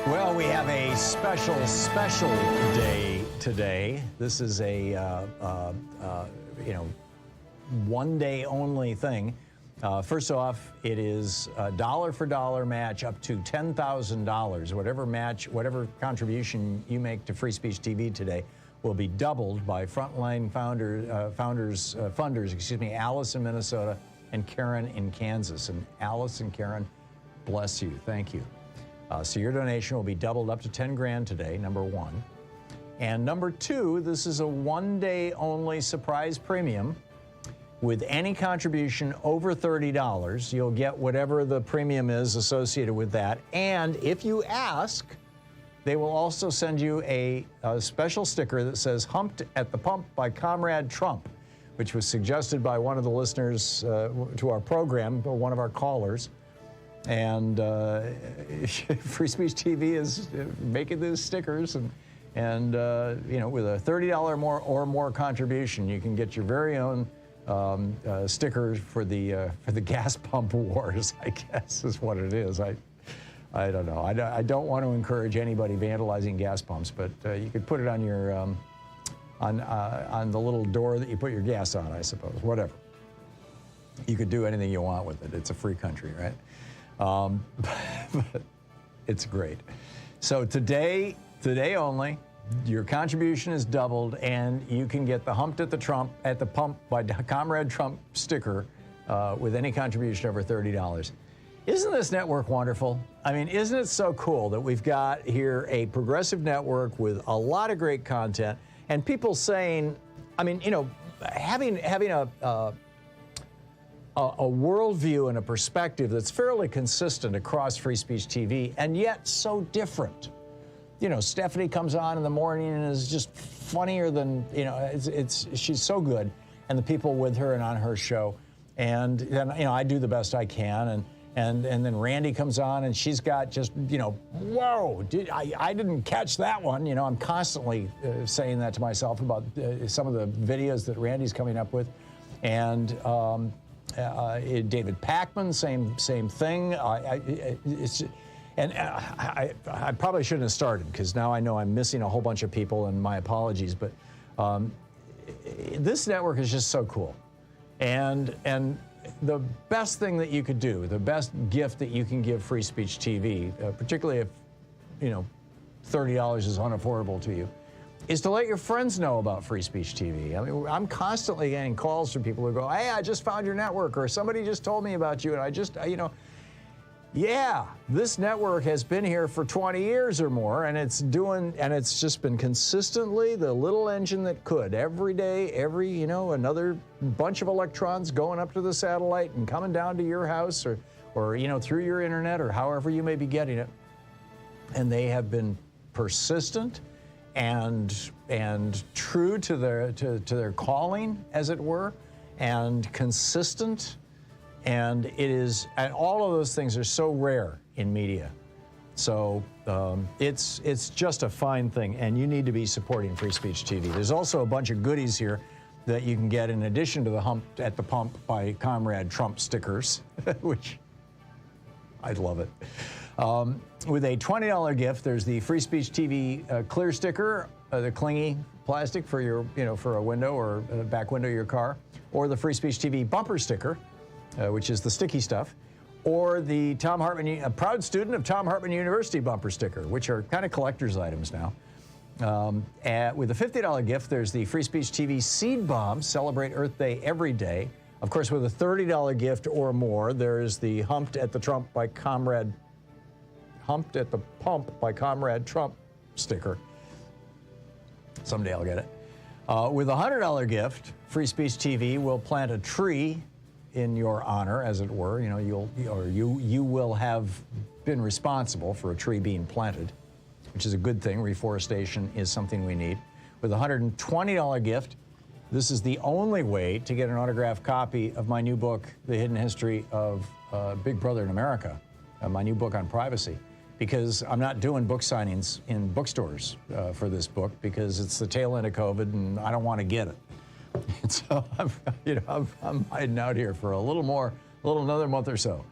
Well, we have a special day today. This is a, one day only thing. First off, it is a dollar for dollar match up to $10,000. Whatever contribution you make to Free Speech TV today will be doubled by frontline funders, Alice in Minnesota and Karen in Kansas. And Alice and Karen, bless you. Thank you. So your donation will be doubled up to 10 grand today, number one. And number two, this is a one-day only surprise premium. With any contribution over $30, you'll get whatever the premium is associated with that. And if you ask, they will also send you a special sticker that says "Humped at the Pump" by Comrade Trump, which was suggested by one of the listeners to our program, one of our callers. And Free Speech TV is making these stickers, and with a $30 more contribution, you can get your very own sticker for the gas pump wars, I guess is what it is. I don't know. I don't want to encourage anybody vandalizing gas pumps, but you could put it on your on the little door that you put your gas on, I suppose. Whatever. You could do anything you want with it. It's a free country, right? But it's great. So today only, your contribution is doubled, and you can get the "Humped at the Pump" by Comrade Trump sticker with any contribution over $30. Isn't this network wonderful? I mean, isn't it so cool that we've got here a progressive network with a lot of great content, and people saying, I mean, having a worldview and a perspective that's fairly consistent across Free Speech TV, and yet so different. Stephanie comes on in the morning and is just funnier than, she's so good, and the people with her and on her show. And then, I do the best I can, and then Randy comes on and she's got just, whoa, I didn't catch that one. I'm constantly saying that to myself about some of the videos that Randy's coming up with. And David Pakman, same thing. I probably shouldn't have started, because now I know I'm missing a whole bunch of people, and my apologies. But this network is just so cool, and the best thing that you could do, the best gift that you can give Free Speech TV, particularly if $30 is unaffordable to you, is to let your friends know about Free Speech TV. I mean, I'm constantly getting calls from people who go, "Hey, I just found your network," or "Somebody just told me about you, and I just, yeah, this network has been here for 20 years or more, and it's just been consistently the little engine that could. Every day, another bunch of electrons going up to the satellite and coming down to your house or through your internet or however you may be getting it. And they have been persistent and true to their calling, as it were, and consistent. And all of those things are so rare in media. So it's just a fine thing, and you need to be supporting Free Speech TV. There's also a bunch of goodies here that you can get in addition to the Hump at the Pump by Comrade Trump stickers, which I'd love it. With a $20 gift, there's the Free Speech TV clear sticker, the clingy plastic for your, for a window or a back window of your car, or the Free Speech TV bumper sticker, which is the sticky stuff, or the Thom Hartmann, a proud student of Thom Hartmann University bumper sticker, which are kind of collector's items now. With a $50 gift, there's the Free Speech TV seed bomb, celebrate Earth Day every day. Of course, with a $30 gift or more, there's the Humped at the Pump by Comrade Trump sticker. Someday I'll get it. With a $100 gift, Free Speech TV will plant a tree in your honor, as it were. You will have been responsible for a tree being planted, which is a good thing. Reforestation is something we need. With a $120 gift, this is the only way to get an autographed copy of my new book, The Hidden History of Big Brother in America, my new book on privacy, because I'm not doing book signings in bookstores for this book because it's the tail end of COVID and I don't want to get it. And so I'm hiding out here for another month or so.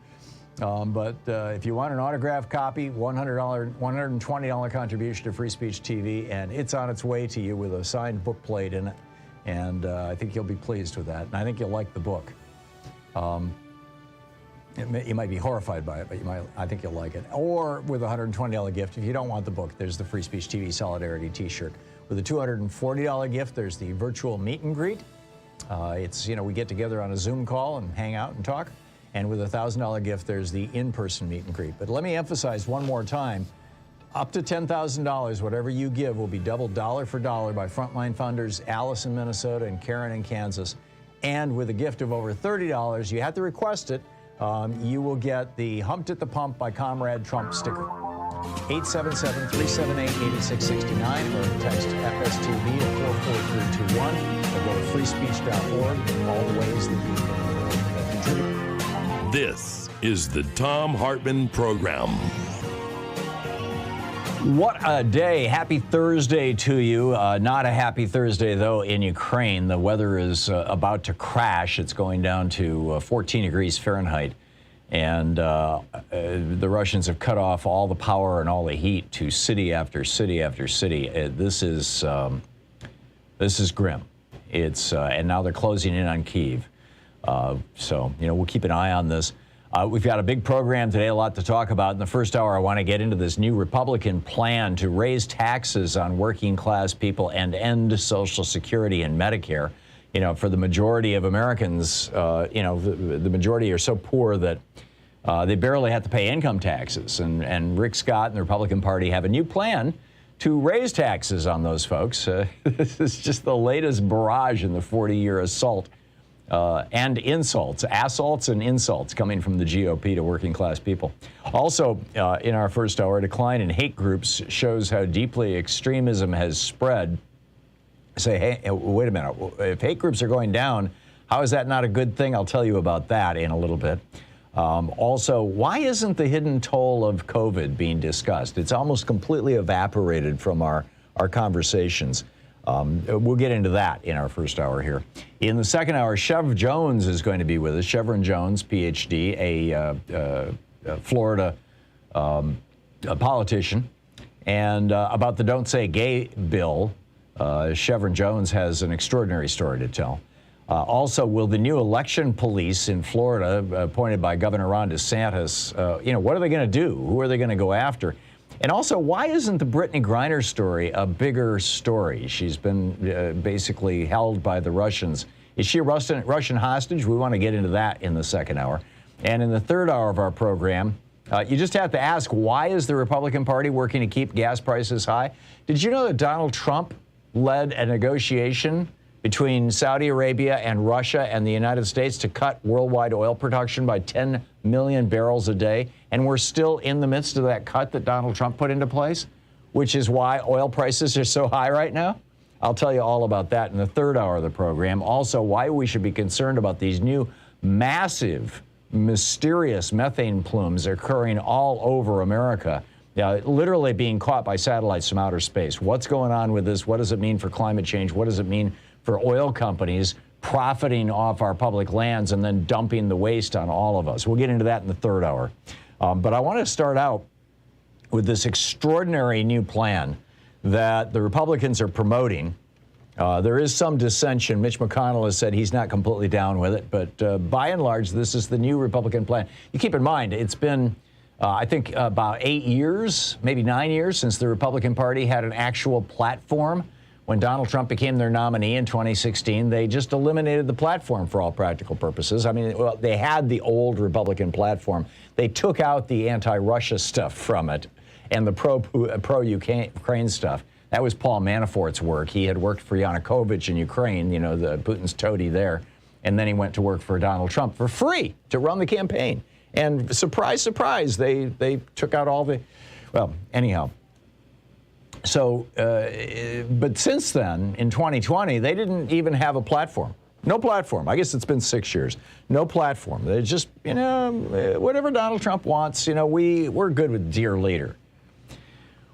But if you want an autographed copy, $120 contribution to Free Speech TV, and it's on its way to you with a signed book plate in it. And I think you'll be pleased with that. And I think you'll like the book. You might be horrified by it, but I think you'll like it. Or with a $120 gift, if you don't want the book, there's the Free Speech TV Solidarity T-shirt. With a $240 gift, there's the virtual meet and greet. We get together on a Zoom call and hang out and talk. And with a $1,000 gift, there's the in-person meet and greet. But let me emphasize one more time, up to $10,000, whatever you give will be doubled dollar for dollar by frontline funders Alice in Minnesota and Karen in Kansas. And with a gift of over $30, you have to request it, you will get the Humped at the Pump by Comrade Trump sticker. 877-378-8669 or text FSTV to 44321 or go to freespeech.org. All the ways that you can contribute. This is the Thom Hartmann Program. What a day. Happy Thursday to you. Not a happy Thursday, though, in Ukraine. The weather is about to crash. It's going down to 14 degrees Fahrenheit. And the Russians have cut off all the power and all the heat to city after city after city. This is grim. And now they're closing in on Kyiv. So we'll keep an eye on this. We've got a big program today, a lot to talk about. In the first hour, I want to get into this new Republican plan to raise taxes on working class people and end Social Security and Medicare. For the majority of Americans, the majority are so poor that they barely have to pay income taxes. And Rick Scott and the Republican Party have a new plan to raise taxes on those folks. This is just the latest barrage in the 40-year assault and insults, assaults and insults coming from the GOP to working class people. Also, in our first hour, a decline in hate groups shows how deeply extremism has spread. Say, hey, wait a minute. If hate groups are going down, how is that not a good thing? I'll tell you about that in a little bit. Also, why isn't the hidden toll of COVID being discussed? It's almost completely evaporated from our conversations. We'll get into that in our first hour here. In the second hour, Chev Jones is going to be with us. Chevron Jones, Ph.D., a Florida politician. And about the Don't Say Gay bill, Chevron Jones has an extraordinary story to tell. Also, will the new election police in Florida, appointed by Governor Ron DeSantis, what are they going to do? Who are they going to go after? And also, why isn't the Brittany Griner story a bigger story? She's been basically held by the Russians. Is she a Russian hostage? We want to get into that in the second hour. And in the third hour of our program, you just have to ask, why is the Republican Party working to keep gas prices high? Did you know that Donald Trump led a negotiation between Saudi Arabia and Russia and the United States to cut worldwide oil production by 10 million barrels a day? And we're still in the midst of that cut that Donald Trump put into place? which is why oil prices are so high right now? I'll tell you all about that in the third hour of the program. Also, why we should be concerned about these new massive, mysterious methane plumes occurring all over America, literally being caught by satellites from outer space. What's going on with this? What does it mean for climate change? What does it mean for oil companies profiting off our public lands and then dumping the waste on all of us? We'll get into that in the third hour. But I want to start out with this extraordinary new plan that the Republicans are promoting. There is some dissension. Mitch McConnell has said he's not completely down with it, but by and large, this is the new Republican plan. You keep in mind, it's been, I think, about 8 years, maybe 9 years, since the Republican Party had an actual platform. When Donald Trump became their nominee in 2016, they just eliminated the platform for all practical purposes. I mean, well, they had the old Republican platform. They took out the anti-Russia stuff from it and the pro-Ukraine stuff. That was Paul Manafort's work. He had worked for Yanukovych in Ukraine, you know, the Putin's toady there. And then he went to work for Donald Trump for free to run the campaign. And surprise, surprise, they took out all the, well, anyhow. So, but since then, in 2020, they didn't even have a platform. No platform. I guess it's been 6 years. No platform. They just, you know, whatever Donald Trump wants, you know, we're good with dear leader.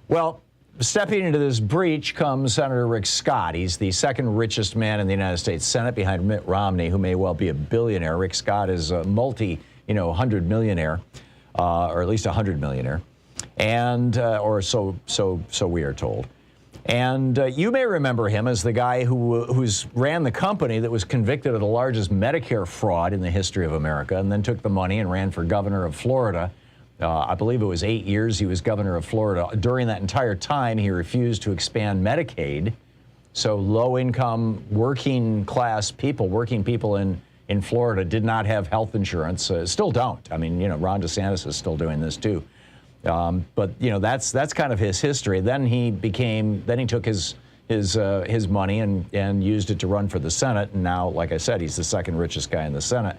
Well, stepping into this breach comes Senator Rick Scott. He's the second richest man in the United States Senate behind Mitt Romney, who may well be a billionaire. Rick Scott is a $100 millionaire, or at least $100 millionaire. And, or so we are told. And you may remember him as the guy who's ran the company that was convicted of the largest Medicare fraud in the history of America, and then took the money and ran for governor of Florida. I believe it was 8 years he was governor of Florida. During that entire time, he refused to expand Medicaid. So low-income, working-class people, working people in Florida did not have health insurance. Still don't. I mean, you know, Ron DeSantis is still doing this too. But you know, that's kind of his history. Then he took his money and used it to run for the Senate. And now, like I said, he's the second richest guy in the Senate.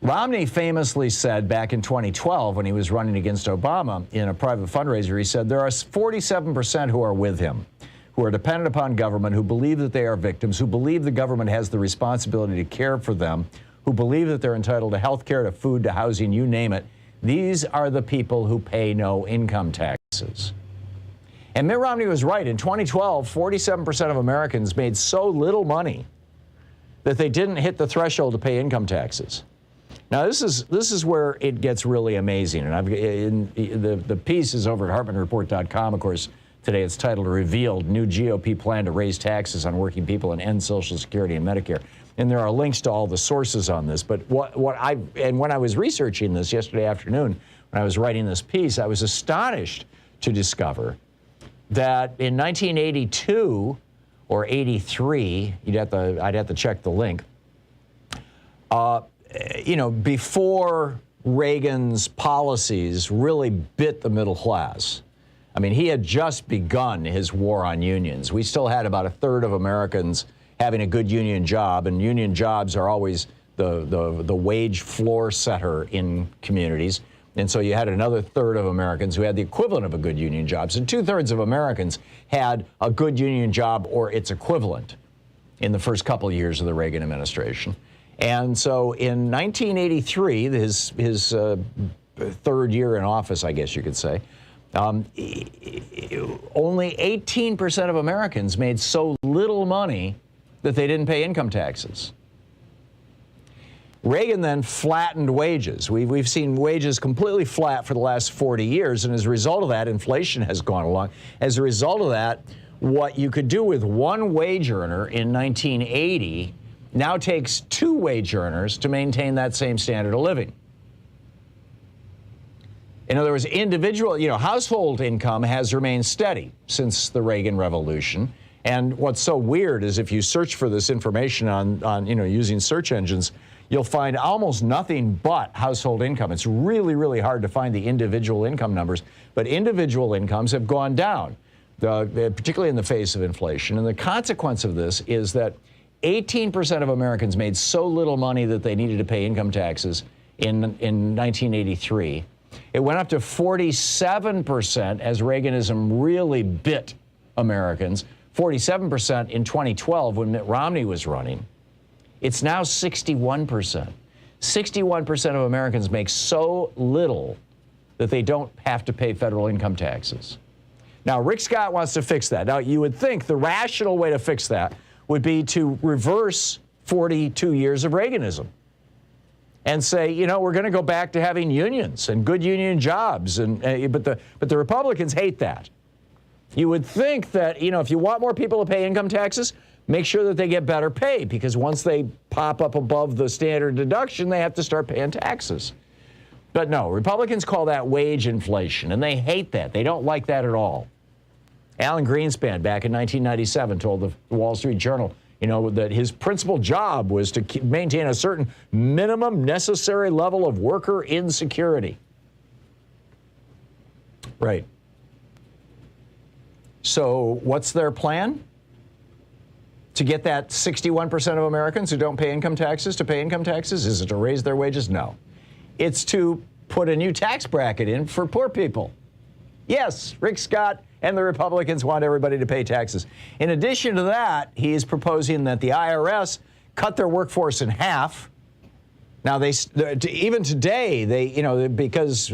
Romney famously said back in 2012 when he was running against Obama in a private fundraiser, he said, there are 47% who are with him, who are dependent upon government, who believe that they are victims, who believe the government has the responsibility to care for them, who believe that they're entitled to health care, to food, to housing, you name it. These are the people who pay no income taxes. And Mitt Romney was right. In 2012, 47% of Americans made so little money that they didn't hit the threshold to pay income taxes. Now, this is where it gets really amazing. And the piece is over at HartmannReport.com. Of course, today it's titled Revealed, New GOP Plan to Raise Taxes on Working People and End Social Security and Medicare. And there are links to all the sources on this. But when I was researching this yesterday afternoon, when I was writing this piece, I was astonished to discover that in 1982 or 83, I'd have to check the link. You know, before Reagan's policies really bit the middle class. I mean, he had just begun his war on unions. We still had about a third of Americans having a good union job, and union jobs are always the wage floor setter in communities. And so you had another third of Americans who had the equivalent of a good union job. So 2/3 of Americans had a good union job or its equivalent in the first couple of years of the Reagan administration. And so in 1983, his third year in office, I guess you could say, only 18% of Americans made so little money that they didn't pay income taxes. Reagan then flattened wages. We've seen wages completely flat for the last 40 years, and as a result of that, inflation has gone along. As a result of that, what you could do with one wage earner in 1980 now takes two wage earners to maintain that same standard of living. In other words, household income has remained steady since the Reagan Revolution. And what's so weird is if you search for this information on using search engines, you'll find almost nothing but household income. It's really, really hard to find the individual income numbers, but individual incomes have gone down, particularly in the face of inflation. And the consequence of this is that 18% of Americans made so little money that they needed to pay income taxes in 1983. It went up to 47% as Reaganism really bit Americans. 47% in 2012 when Mitt Romney was running. It's now 61%. 61% of Americans make so little that they don't have to pay federal income taxes. Now, Rick Scott wants to fix that. Now, you would think the rational way to fix that would be to reverse 42 years of Reaganism and say, you know, we're going to go back to having unions and good union jobs. But the Republicans hate that. You would think that, you know, if you want more people to pay income taxes, make sure that they get better pay, because once they pop up above the standard deduction, they have to start paying taxes. But no, Republicans call that wage inflation, and they hate that. They don't like that at all. Alan Greenspan, back in 1997, told the Wall Street Journal, you know, that his principal job was to maintain a certain minimum necessary level of worker insecurity. Right. So what's their plan? To get that 61% of Americans who don't pay income taxes to pay income taxes? Is it to raise their wages? No. It's to put a new tax bracket in for poor people. Yes, Rick Scott and the Republicans want everybody to pay taxes. In addition to that, he is proposing that the IRS cut their workforce in half. Now, even today, you know, because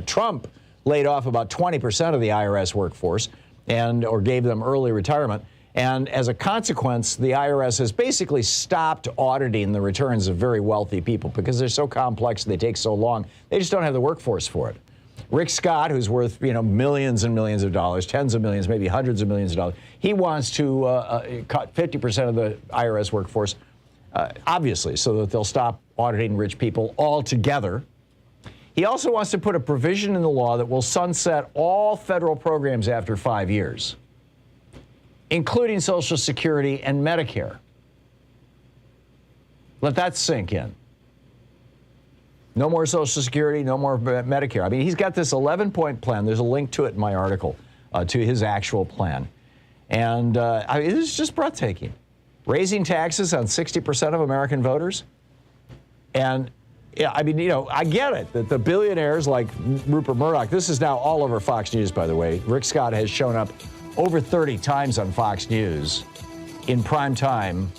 Trump laid off about 20% of the IRS workforce or gave them early retirement. And as a consequence, the IRS has basically stopped auditing the returns of very wealthy people because they're so complex, they take so long, they just don't have the workforce for it. Rick Scott, who's worth, you know, millions and millions of dollars, tens of millions, maybe hundreds of millions of dollars, he wants to cut 50% of the IRS workforce, obviously, so that they'll stop auditing rich people altogether. He also wants to put a provision in the law that will sunset all federal programs after 5 years, including Social Security and Medicare. Let that sink in. No more Social Security, no more Medicare. I mean, he's got this 11-point plan. There's a link to it in my article, to his actual plan. And I mean, it's just breathtaking. Raising taxes on 60% of American voters. And, yeah, I mean, you know, I get it that the billionaires like Rupert Murdoch, this is now all over Fox News, by the way. Rick Scott has shown up over 30 times on Fox News in prime time.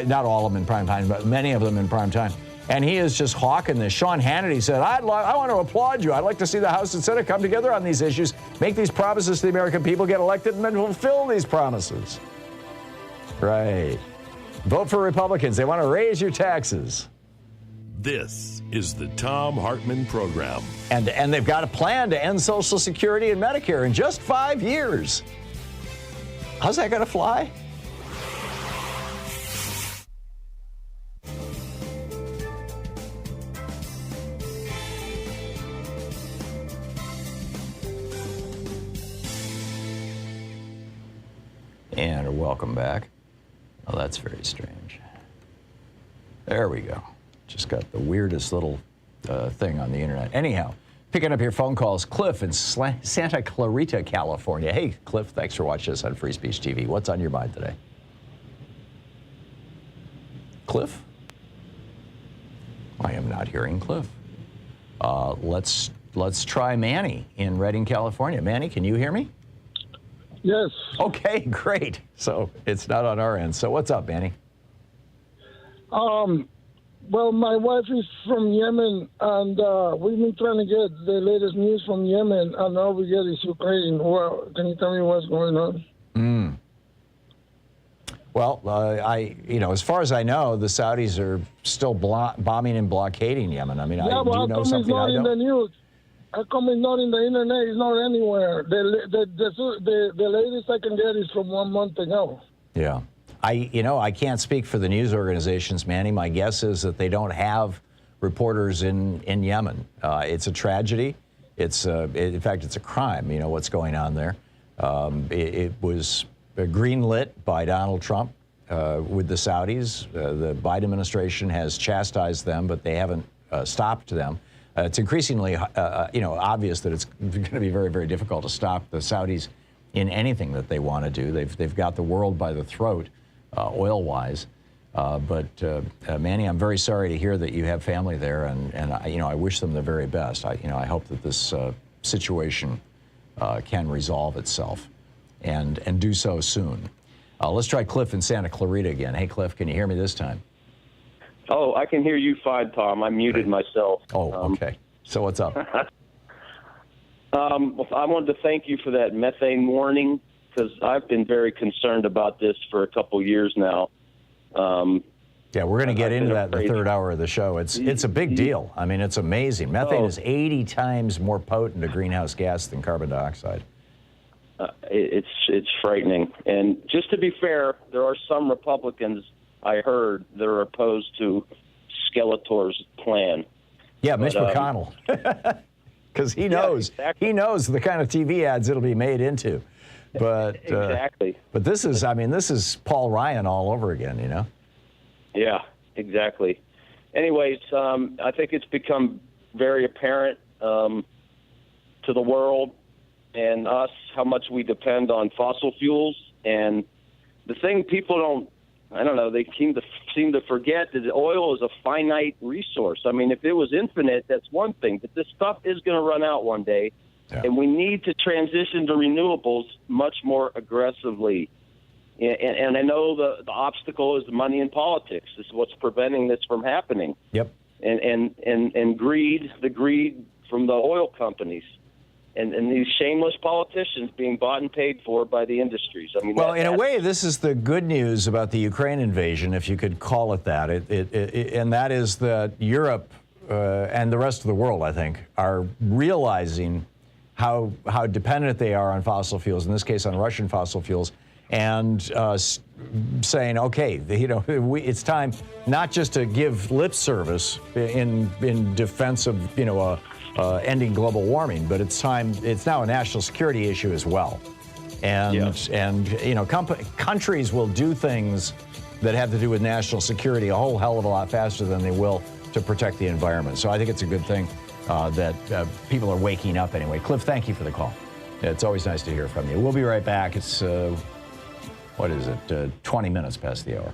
Not all of them in prime time, but many of them in prime time. And he is just hawking this. Sean Hannity said, I want to applaud you. I'd like to see the House and Senate come together on these issues, make these promises to the American people, get elected, and then fulfill these promises. Right. Vote for Republicans. They want to raise your taxes. This is the Thom Hartmann Program. And they've got a plan to end Social Security and Medicare in just 5 years. How's that going to fly? And welcome back. Oh, that's very strange. There we go. Just got the weirdest little thing on the internet. Anyhow, picking up your phone calls, Cliff in Santa Clarita, California. Hey, Cliff, thanks for watching us on Free Speech TV. What's on your mind today? Cliff? I am not hearing Cliff. Let's try Manny in Redding, California. Manny, can you hear me? Yes. Okay, great. So it's not on our end. So what's up, Manny? Well, my wife is from Yemen, and we've been trying to get the latest news from Yemen, and all we get is Ukraine. Well, can you tell me what's going on? Well, as far as I know, the Saudis are still bombing and blockading Yemen. I mean, do you know something I don't? In the news? How come it's not in the internet? It's not anywhere. The latest I can get is from 1 month ago. Yeah. I can't speak for the news organizations, Manny. My guess is that they don't have reporters in Yemen. It's a tragedy. In fact, it's a crime, you know, what's going on there. It was greenlit by Donald Trump with the Saudis. The Biden administration has chastised them, but they haven't stopped them. It's increasingly, obvious that it's going to be very, very difficult to stop the Saudis in anything that they want to do. They've got the world by the throat, oil-wise. But Manny, I'm very sorry to hear that you have family there, and I wish them the very best. I hope that this situation can resolve itself, and do so soon. Let's try Cliff in Santa Clarita again. Hey, Cliff, can you hear me this time? Oh, I can hear you fine, Tom. I muted myself. Oh, okay. So what's up? Well, I wanted to thank you for that methane warning, because I've been very concerned about this for a couple years now. Yeah, we're going to get into that in the third hour of the show. It's a big deal. I mean, it's amazing. Methane is 80 times more potent a greenhouse gas than carbon dioxide. It's frightening. And just to be fair, there are some Republicans I heard that are opposed to Skeletor's plan. Yeah, Mitch McConnell, because he knows he knows the kind of TV ads it'll be made into. But exactly. But this is Paul Ryan all over again, you know. Yeah, exactly. Anyways, I think it's become very apparent to the world and us how much we depend on fossil fuels. And the thing people they seem to forget that oil is a finite resource. I mean, if it was infinite, that's one thing, but this stuff is going to run out one day. Yeah. And we need to transition to renewables much more aggressively. And I know the obstacle is money in politics. This is what's preventing this from happening. Yep. And greed, the greed from the oil companies. And these shameless politicians being bought and paid for by the industries. I mean, well, in a way, this is the good news about the Ukraine invasion, if you could call it that. And that is that Europe and the rest of the world, I think, are realizing how dependent they are on fossil fuels, in this case on Russian fossil fuels, and saying, okay, it's time not just to give lip service in defense of, ending global warming, but it's now a national security issue as well. And countries will do things that have to do with national security a whole hell of a lot faster than they will to protect the environment. So I think it's a good thing that people are waking up anyway. Cliff, thank you for the call. It's always nice to hear from you. We'll be right back. It's, 20 minutes past the hour.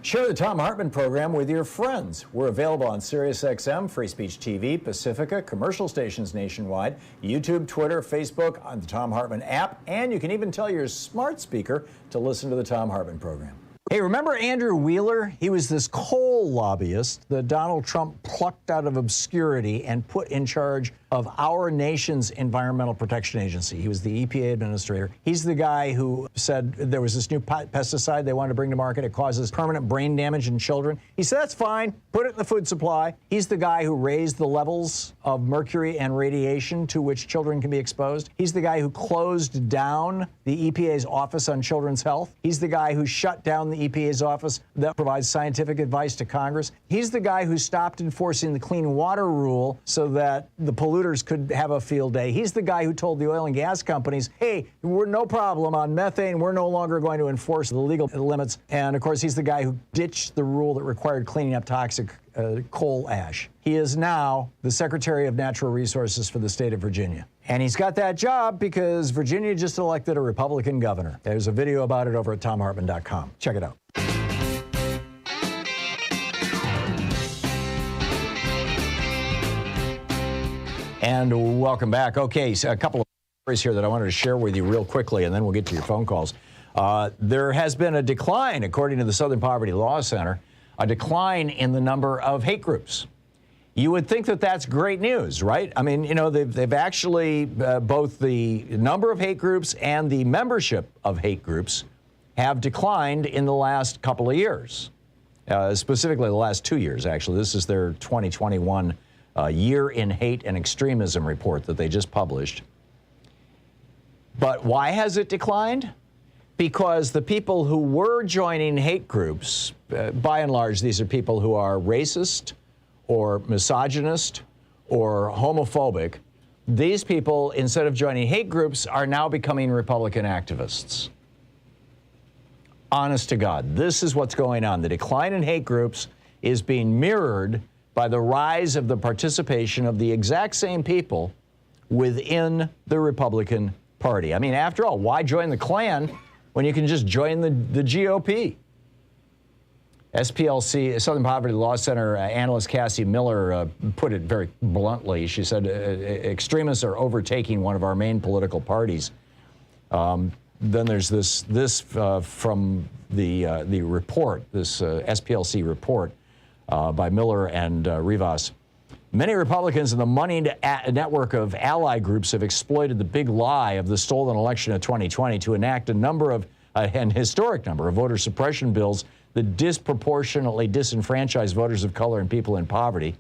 Share the Thom Hartmann program with your friends. We're available on SiriusXM, Free Speech TV, Pacifica, commercial stations nationwide, YouTube, Twitter, Facebook, on the Thom Hartmann app, and you can even tell your smart speaker to listen to the Thom Hartmann program. Hey, remember Andrew Wheeler? He was this coal lobbyist that Donald Trump plucked out of obscurity and put in charge of our nation's Environmental Protection Agency. He was the EPA administrator. He's the guy who said there was this new pesticide they wanted to bring to market. It causes permanent brain damage in children. He said, that's fine. Put it in the food supply. He's the guy who raised the levels of mercury and radiation to which children can be exposed. He's the guy who closed down the EPA's Office on Children's Health. He's the guy who shut down the EPA's office that provides scientific advice to Congress. He's the guy who stopped enforcing the Clean Water Rule so that the polluters could have a field day. He's the guy who told the oil and gas companies, hey, we're no problem on methane. We're no longer going to enforce the legal limits. And of course, he's the guy who ditched the rule that required cleaning up toxic coal ash. He is now the Secretary of Natural Resources for the state of Virginia. And he's got that job because Virginia just elected a Republican governor. There's a video about it over at thomhartmann.com. Check it out. And welcome back. Okay, so a couple of stories here that I wanted to share with you real quickly, and then we'll get to your phone calls. There has been a decline, according to the Southern Poverty Law Center, a decline in the number of hate groups. You would think that that's great news, right? I mean, they've actually, both the number of hate groups and the membership of hate groups have declined in the last couple of years, specifically the last 2 years, actually. This is their 2021 Year in Hate and Extremism report that they just published. But why has it declined? Because the people who were joining hate groups, by and large, these are people who are racist or misogynist or homophobic. These people, instead of joining hate groups, are now becoming Republican activists. Honest to God, this is what's going on. The decline in hate groups is being mirrored by the rise of the participation of the exact same people within the Republican Party. I mean, after all, why join the Klan when you can just join the GOP? SPLC, Southern Poverty Law Center analyst Cassie Miller put it very bluntly. She said, extremists are overtaking one of our main political parties. Then there's this from the report, this SPLC report by Miller and Rivas. Many Republicans in the moneyed network of ally groups have exploited the big lie of the stolen election of 2020 to enact a number of, an historic number of voter suppression bills that disproportionately disenfranchise voters of color and people in poverty.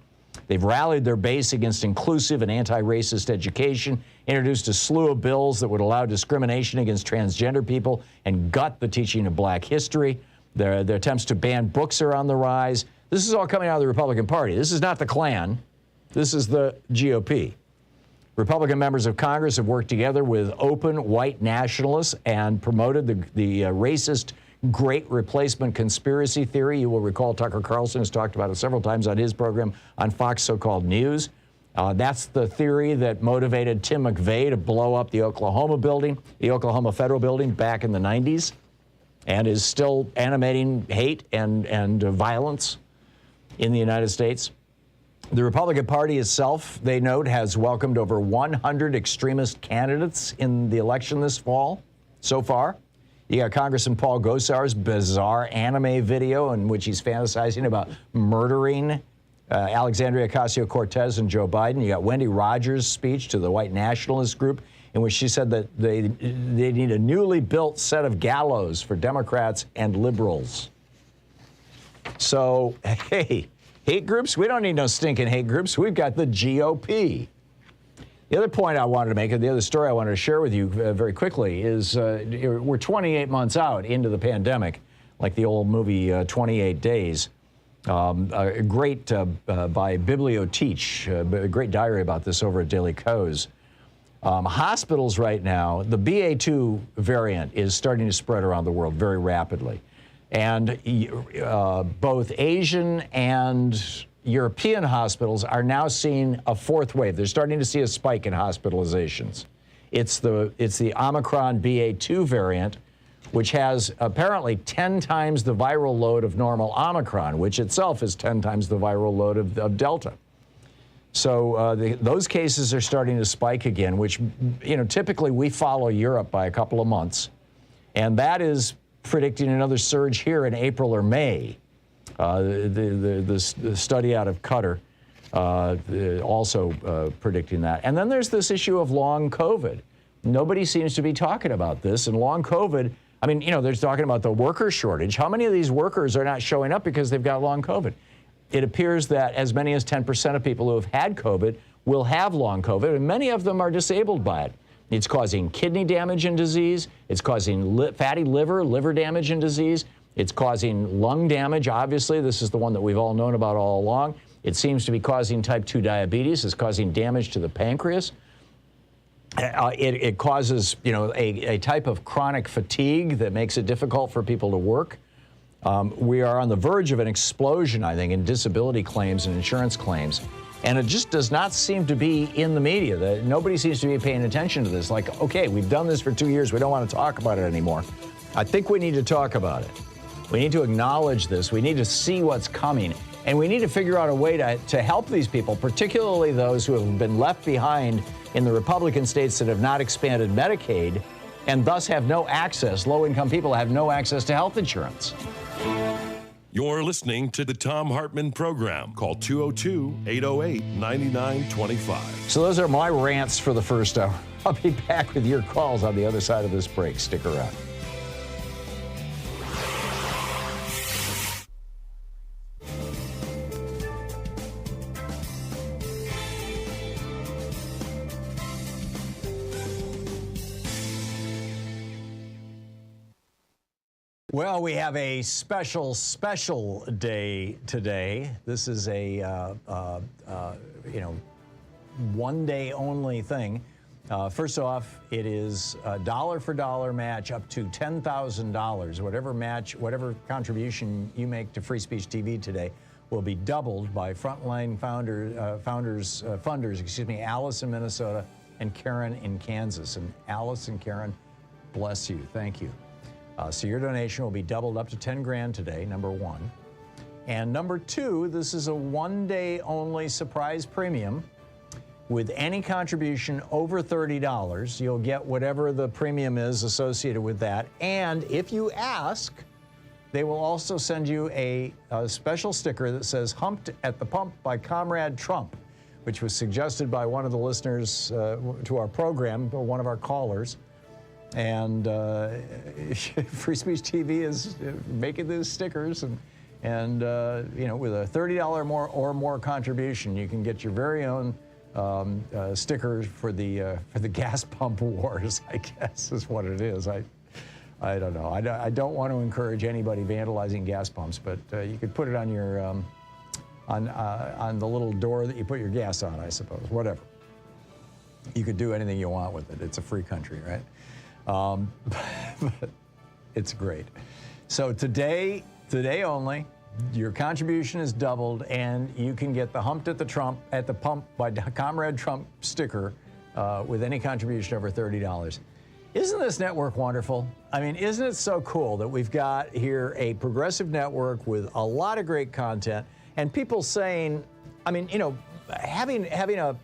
They've rallied their base against inclusive and anti-racist education, introduced a slew of bills that would allow discrimination against transgender people and gut the teaching of black history. Their attempts to ban books are on the rise. This is all coming out of the Republican Party. This is not the Klan. This is the GOP. Republican members of Congress have worked together with open white nationalists and promoted the racist Great Replacement conspiracy theory. You will recall Tucker Carlson has talked about it several times on his program on Fox So-Called News. That's the theory that motivated Tim McVeigh to blow up the Oklahoma building, the Oklahoma Federal Building back in the 90s, and is still animating hate and violence in the United States. The Republican Party itself, they note, has welcomed over 100 extremist candidates in the election this fall so far. You got Congressman Paul Gosar's bizarre anime video in which he's fantasizing about murdering Alexandria Ocasio-Cortez and Joe Biden. You got Wendy Rogers' speech to the white nationalist group in which she said that they need a newly built set of gallows for Democrats and liberals. So, hey, hate groups? We don't need no stinking hate groups. We've got the GOP. The other point I wanted to make, and the other story I wanted to share with you very quickly, is we're 28 months out into the pandemic, like the old movie 28 Days. A great by Biblioteach, a great diary about this over at Daily Kos. Hospitals right now, the BA2 variant is starting to spread around the world very rapidly. And both Asian and European hospitals are now seeing a fourth wave. They're starting to see a spike in hospitalizations. It's the Omicron BA2 variant, which has apparently 10 times the viral load of normal Omicron, which itself is 10 times the viral load of Delta. So those cases are starting to spike again, which, you know, typically we follow Europe by a couple of months. And that is predicting another surge here in April or May. The study out of Qatar also predicting that. And then there's this issue of long COVID. Nobody seems to be talking about this. And long COVID, I mean, you know, they're talking about the worker shortage. How many of these workers are not showing up because they've got long COVID? It appears that as many as 10% of people who have had COVID will have long COVID, and many of them are disabled by it. It's causing kidney damage and disease. It's causing fatty liver damage and disease. It's causing lung damage, obviously. This is the one that we've all known about all along. It seems to be causing type 2 diabetes. It's causing damage to the pancreas. It causes, you know, a type of chronic fatigue that makes it difficult for people to work. We are on the verge of an explosion, I think, in disability claims and insurance claims. And it just does not seem to be in the media. Nobody seems to be paying attention to this. Like, okay, we've done this for 2 years. We don't want to talk about it anymore. I think we need to talk about it. We need to acknowledge this. We need to see what's coming. And we need to figure out a way to help these people, particularly those who have been left behind in the Republican states that have not expanded Medicaid and thus have no access. Low-income people have no access to health insurance. You're listening to the Thom Hartmann Program. Call 202-808-9925. So those are my rants for the first hour. I'll be back with your calls on the other side of this break. Stick around. Well, we have a special day today. This is a, one day only thing. First off, it is a dollar for dollar match up to $10,000. Whatever contribution you make to Free Speech TV today will be doubled by frontline funders, Alice in Minnesota and Karen in Kansas. And Alice and Karen, bless you. Thank you. So your donation will be doubled up to 10 grand today, number one. And number two, this is a one-day only surprise premium. With any contribution over $30, you'll get whatever the premium is associated with that. And if you ask, they will also send you a special sticker that says "Humped at the Pump" by Comrade Trump, which was suggested by one of the listeners to our program, or one of our callers. And Free Speech TV is making these stickers, and you know, with a $30 more contribution, you can get your very own sticker for the gas pump wars, I guess is what it is. I don't know. I don't want to encourage anybody vandalizing gas pumps, but you could put it on your on the little door that you put your gas on, I suppose. Whatever. You could do anything you want with it. It's a free country, right? But it's great. So today only, your contribution is doubled, and you can get the "Humped at the Pump" by Comrade Trump sticker with any contribution over $30. Isn't this network wonderful? I mean, isn't it so cool that we've got here a progressive network with a lot of great content, and people saying, I mean, you know, having a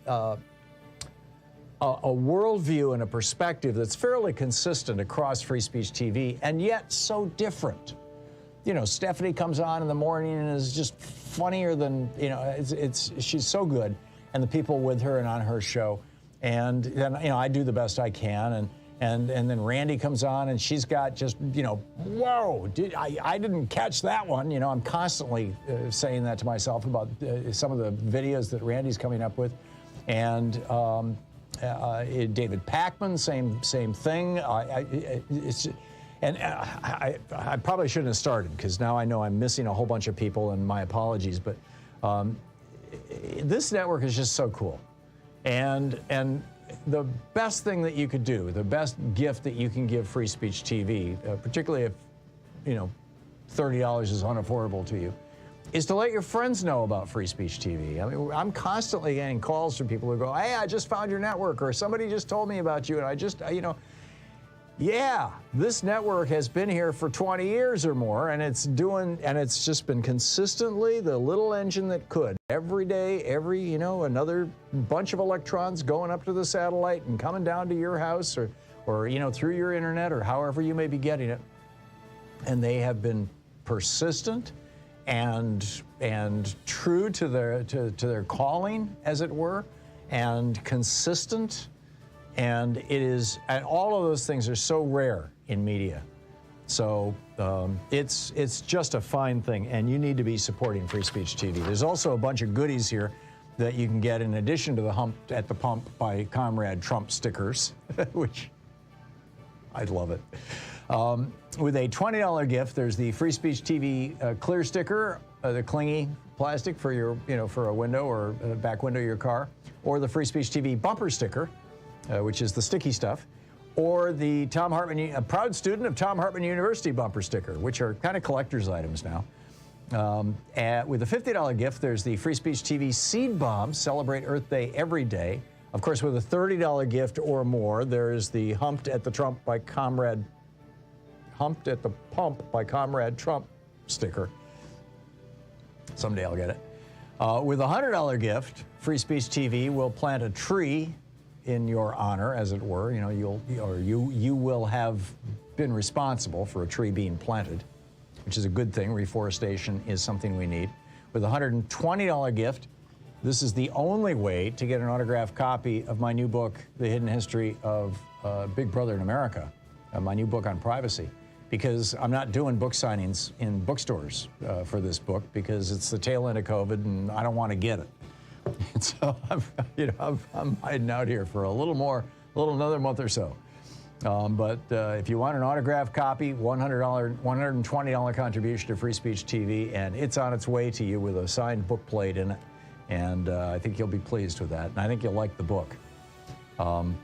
worldview and a perspective that's fairly consistent across Free Speech TV, and yet so different. You know, Stephanie comes on in the morning and is just funnier than, you know, she's so good, and the people with her and on her show. And then, you know, I do the best I can, and then Randy comes on, and she's got just, you know, whoa, I didn't catch that one. You know, I'm constantly saying that to myself about some of the videos that Randy's coming up with. And David Pakman, same thing. I probably shouldn't have started, because now I know I'm missing a whole bunch of people, and my apologies. But this network is just so cool, and the best thing that you could do, the best gift that you can give Free Speech TV, particularly if, you know, $30 is unaffordable to you, is to let your friends know about Free Speech TV. I mean, I'm constantly getting calls from people who go, "Hey, I just found your network," or "Somebody just told me about you, and I just, you know." Yeah, this network has been here for 20 years or more, and it's just been consistently the little engine that could. Every day, you know, another bunch of electrons going up to the satellite and coming down to your house, or you know, through your internet, or however you may be getting it. And they have been persistent and true to their calling, as it were, and consistent. And all of those things are so rare in media. So it's just a fine thing, and you need to be supporting Free Speech TV. There's also a bunch of goodies here that you can get in addition to the "Humped at the Pump" by Comrade Trump stickers, which I'd love it. With a $20 gift, there's the Free Speech TV clear sticker, the clingy plastic for your, you know, for a window or a back window of your car, or the Free Speech TV bumper sticker, which is the sticky stuff, or the Thom Hartmann, a proud student of Thom Hartmann University bumper sticker, which are kind of collector's items now. With a $50 gift, there's the Free Speech TV seed bomb, celebrate Earth Day every day. Of course, with a $30 gift or more, there's the Humped at the Pump by Comrade Trump sticker. Someday I'll get it. With a $100 gift, Free Speech TV will plant a tree in your honor, as it were. You know, you will have been responsible for a tree being planted, which is a good thing. Reforestation is something we need. With a $120 gift, this is the only way to get an autographed copy of my new book, The Hidden History of Big Brother in America, my new book on privacy, because I'm not doing book signings in bookstores for this book, because it's the tail end of COVID and I don't want to get it. And so I'm hiding out here for another month or so. But if you want an autographed copy, $120 contribution to Free Speech TV, and it's on its way to you with a signed book plate in it. And I think you'll be pleased with that. And I think you'll like the book. You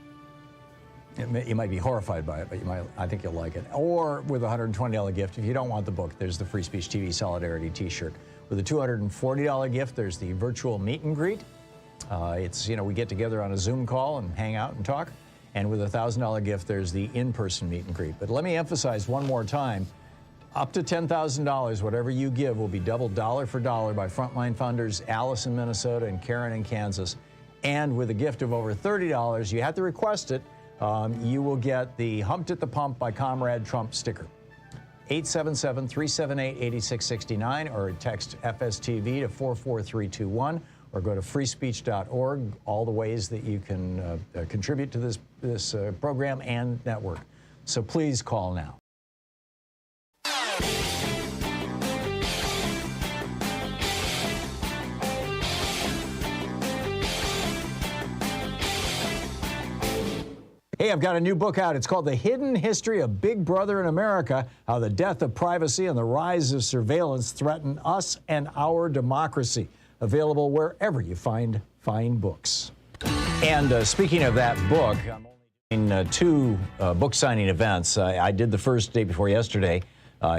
might be horrified by it, but I think you'll like it. Or with a $120 gift, if you don't want the book, there's the Free Speech TV Solidarity t-shirt, With a $240 gift, there's the virtual meet and greet. It's, we get together on a Zoom call and hang out and talk. And with a $1,000 gift, there's the in-person meet and greet. But let me emphasize one more time, up to $10,000, whatever you give will be doubled dollar for dollar by frontline funders Alice in Minnesota and Karen in Kansas. And with a gift of over $30, you have to request it, you will get the Humped at the Pump by Comrade Trump sticker. 877-378-8669 or text FSTV to 44321 or go to freespeech.org, all the ways that you can contribute to this program and network. So please call now. Hey, I've got a new book out. It's called The Hidden History of Big Brother in America, How the Death of Privacy and the Rise of Surveillance Threaten Us and Our Democracy. Available wherever you find fine books. And speaking of that book, I'm only doing two book signing events. I did the first day before yesterday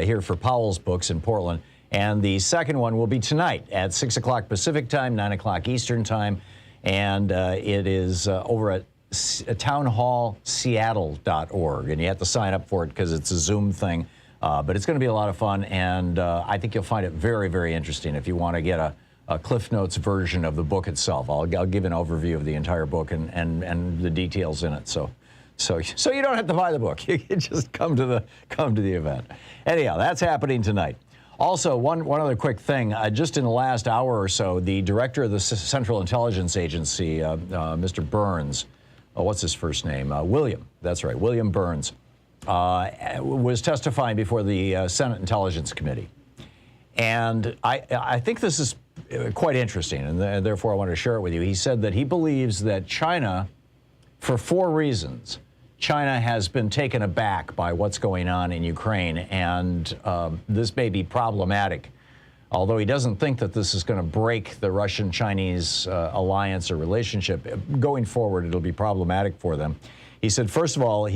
here for Powell's Books in Portland. And the second one will be tonight at 6 o'clock Pacific time, 9 o'clock Eastern time. And it is over at townhallseattle.org, and you have to sign up for it because it's a Zoom thing, but it's going to be a lot of fun, and I think you'll find it very, very interesting if you want to get a Cliff Notes version of the book itself. I'll give an overview of the entire book and the details in it, so you don't have to buy the book. You can just come to the event. Anyhow, that's happening tonight. Also, one other quick thing. Just in the last hour or so, the director of the Central Intelligence Agency, Mr. Burns, what's his first name? William. That's right, William Burns, was testifying before the Senate Intelligence Committee. And I think this is quite interesting, and therefore I wanted to share it with you. He said that he believes that China, for 4 reasons, China has been taken aback by what's going on in Ukraine, and this may be problematic. Although he doesn't think that this is going to break the Russian-Chinese alliance or relationship, going forward it'll be problematic for them. He said, first of all,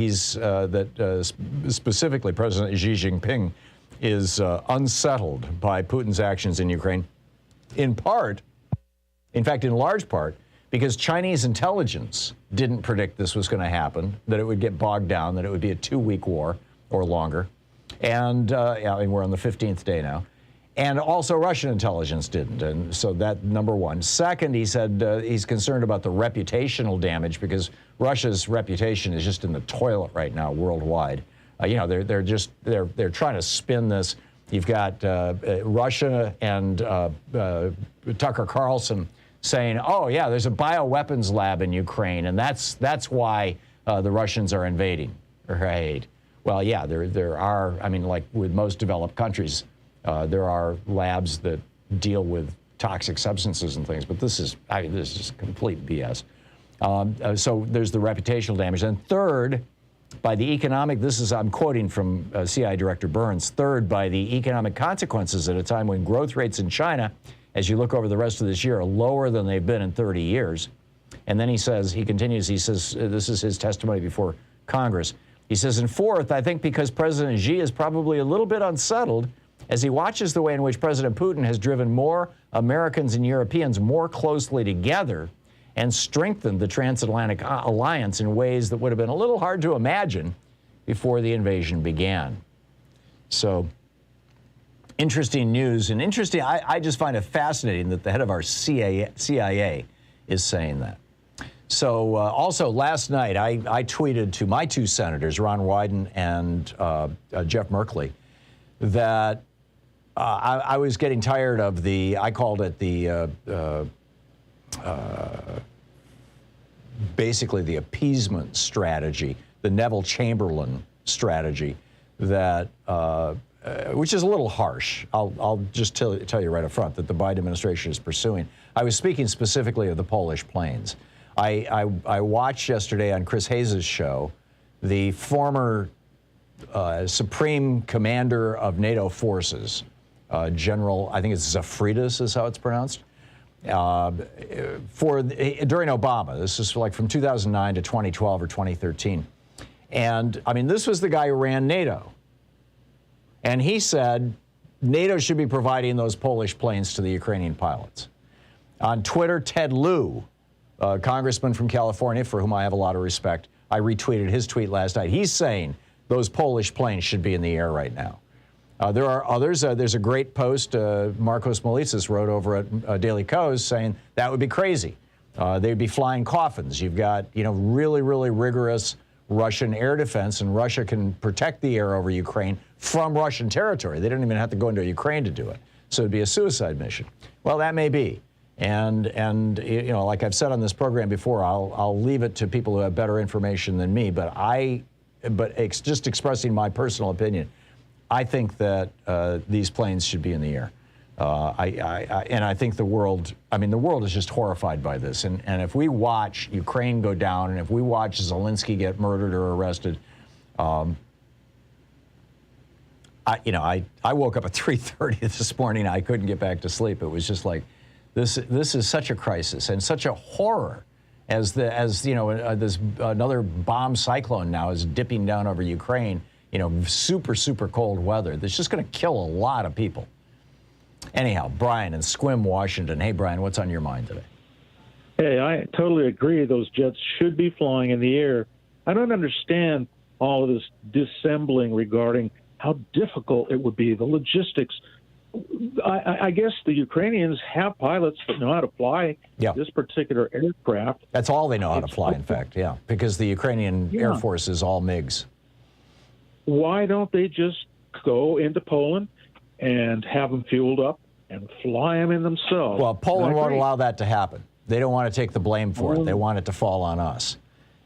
specifically President Xi Jinping is unsettled by Putin's actions in Ukraine, in large part, because Chinese intelligence didn't predict this was going to happen, that it would get bogged down, that it would be a 2-week war or longer. And we're on the 15th day now. And also Russian intelligence didn't, and so that number one. Second, he said he's concerned about the reputational damage because Russia's reputation is just in the toilet right now worldwide. They're trying to spin this. You've got Russia and Tucker Carlson saying, "Oh yeah, there's a bioweapons lab in Ukraine, and that's why the Russians are invading." Right? Well, yeah, there are. I mean, like with most developed countries. There are labs that deal with toxic substances and things, but this is complete BS. So there's the reputational damage. And third, by the economic, I'm quoting from CIA Director Burns, third, by the economic consequences at a time when growth rates in China, as you look over the rest of this year, are lower than they've been in 30 years. And then he says, this is his testimony before Congress. He says, and fourth, I think because President Xi is probably a little bit unsettled as he watches the way in which President Putin has driven more Americans and Europeans more closely together and strengthened the transatlantic alliance in ways that would have been a little hard to imagine before the invasion began. So, interesting news, and interesting, I just find it fascinating that the head of our CIA is saying that. So, also last night, I tweeted to my 2 senators, Ron Wyden and Jeff Merkley, that I was getting tired of I called it basically the appeasement strategy, the Neville Chamberlain strategy, that which is a little harsh. I'll just tell you right up front that the Biden administration is pursuing. I was speaking specifically of the Polish planes. I watched yesterday on Chris Hayes' show the former Supreme Commander of NATO forces, General, I think it's Zafridis is how it's pronounced, during Obama. This is like from 2009 to 2012 or 2013. And I mean, this was the guy who ran NATO. And he said, NATO should be providing those Polish planes to the Ukrainian pilots. On Twitter, Ted Lieu, congressman from California, for whom I have a lot of respect, I retweeted his tweet last night. He's saying those Polish planes should be in the air right now. There are others. There's a great post Marcos Molitzis wrote over at Daily Kos saying that would be crazy. They'd be flying coffins. You've got, really, really rigorous Russian air defense, and Russia can protect the air over Ukraine from Russian territory. They don't even have to go into Ukraine to do it. So it'd be a suicide mission. Well, that may be. And like I've said on this program before, I'll leave it to people who have better information than me. But just expressing my personal opinion, I think that these planes should be in the air. And I think the world is just horrified by this. And if we watch Ukraine go down, and if we watch Zelensky get murdered or arrested, I woke up at 3:30 this morning. I couldn't get back to sleep. It was just like, this is such a crisis and such a horror as this another bomb cyclone now is dipping down over Ukraine. Super, super cold weather. That's just going to kill a lot of people. Anyhow, Brian in Sequim, Washington. Hey, Brian, what's on your mind today? Hey, I totally agree. Those jets should be flying in the air. I don't understand all of this dissembling regarding how difficult it would be, the logistics. I guess the Ukrainians have pilots that know how to fly this particular aircraft. That's all they know how to fly, in fact, because the Ukrainian Air Force is all MiGs. Why don't they just go into Poland and have them fueled up and fly them in themselves? Well, Poland won't allow that to happen. They don't want to take the blame for it. They want it to fall on us.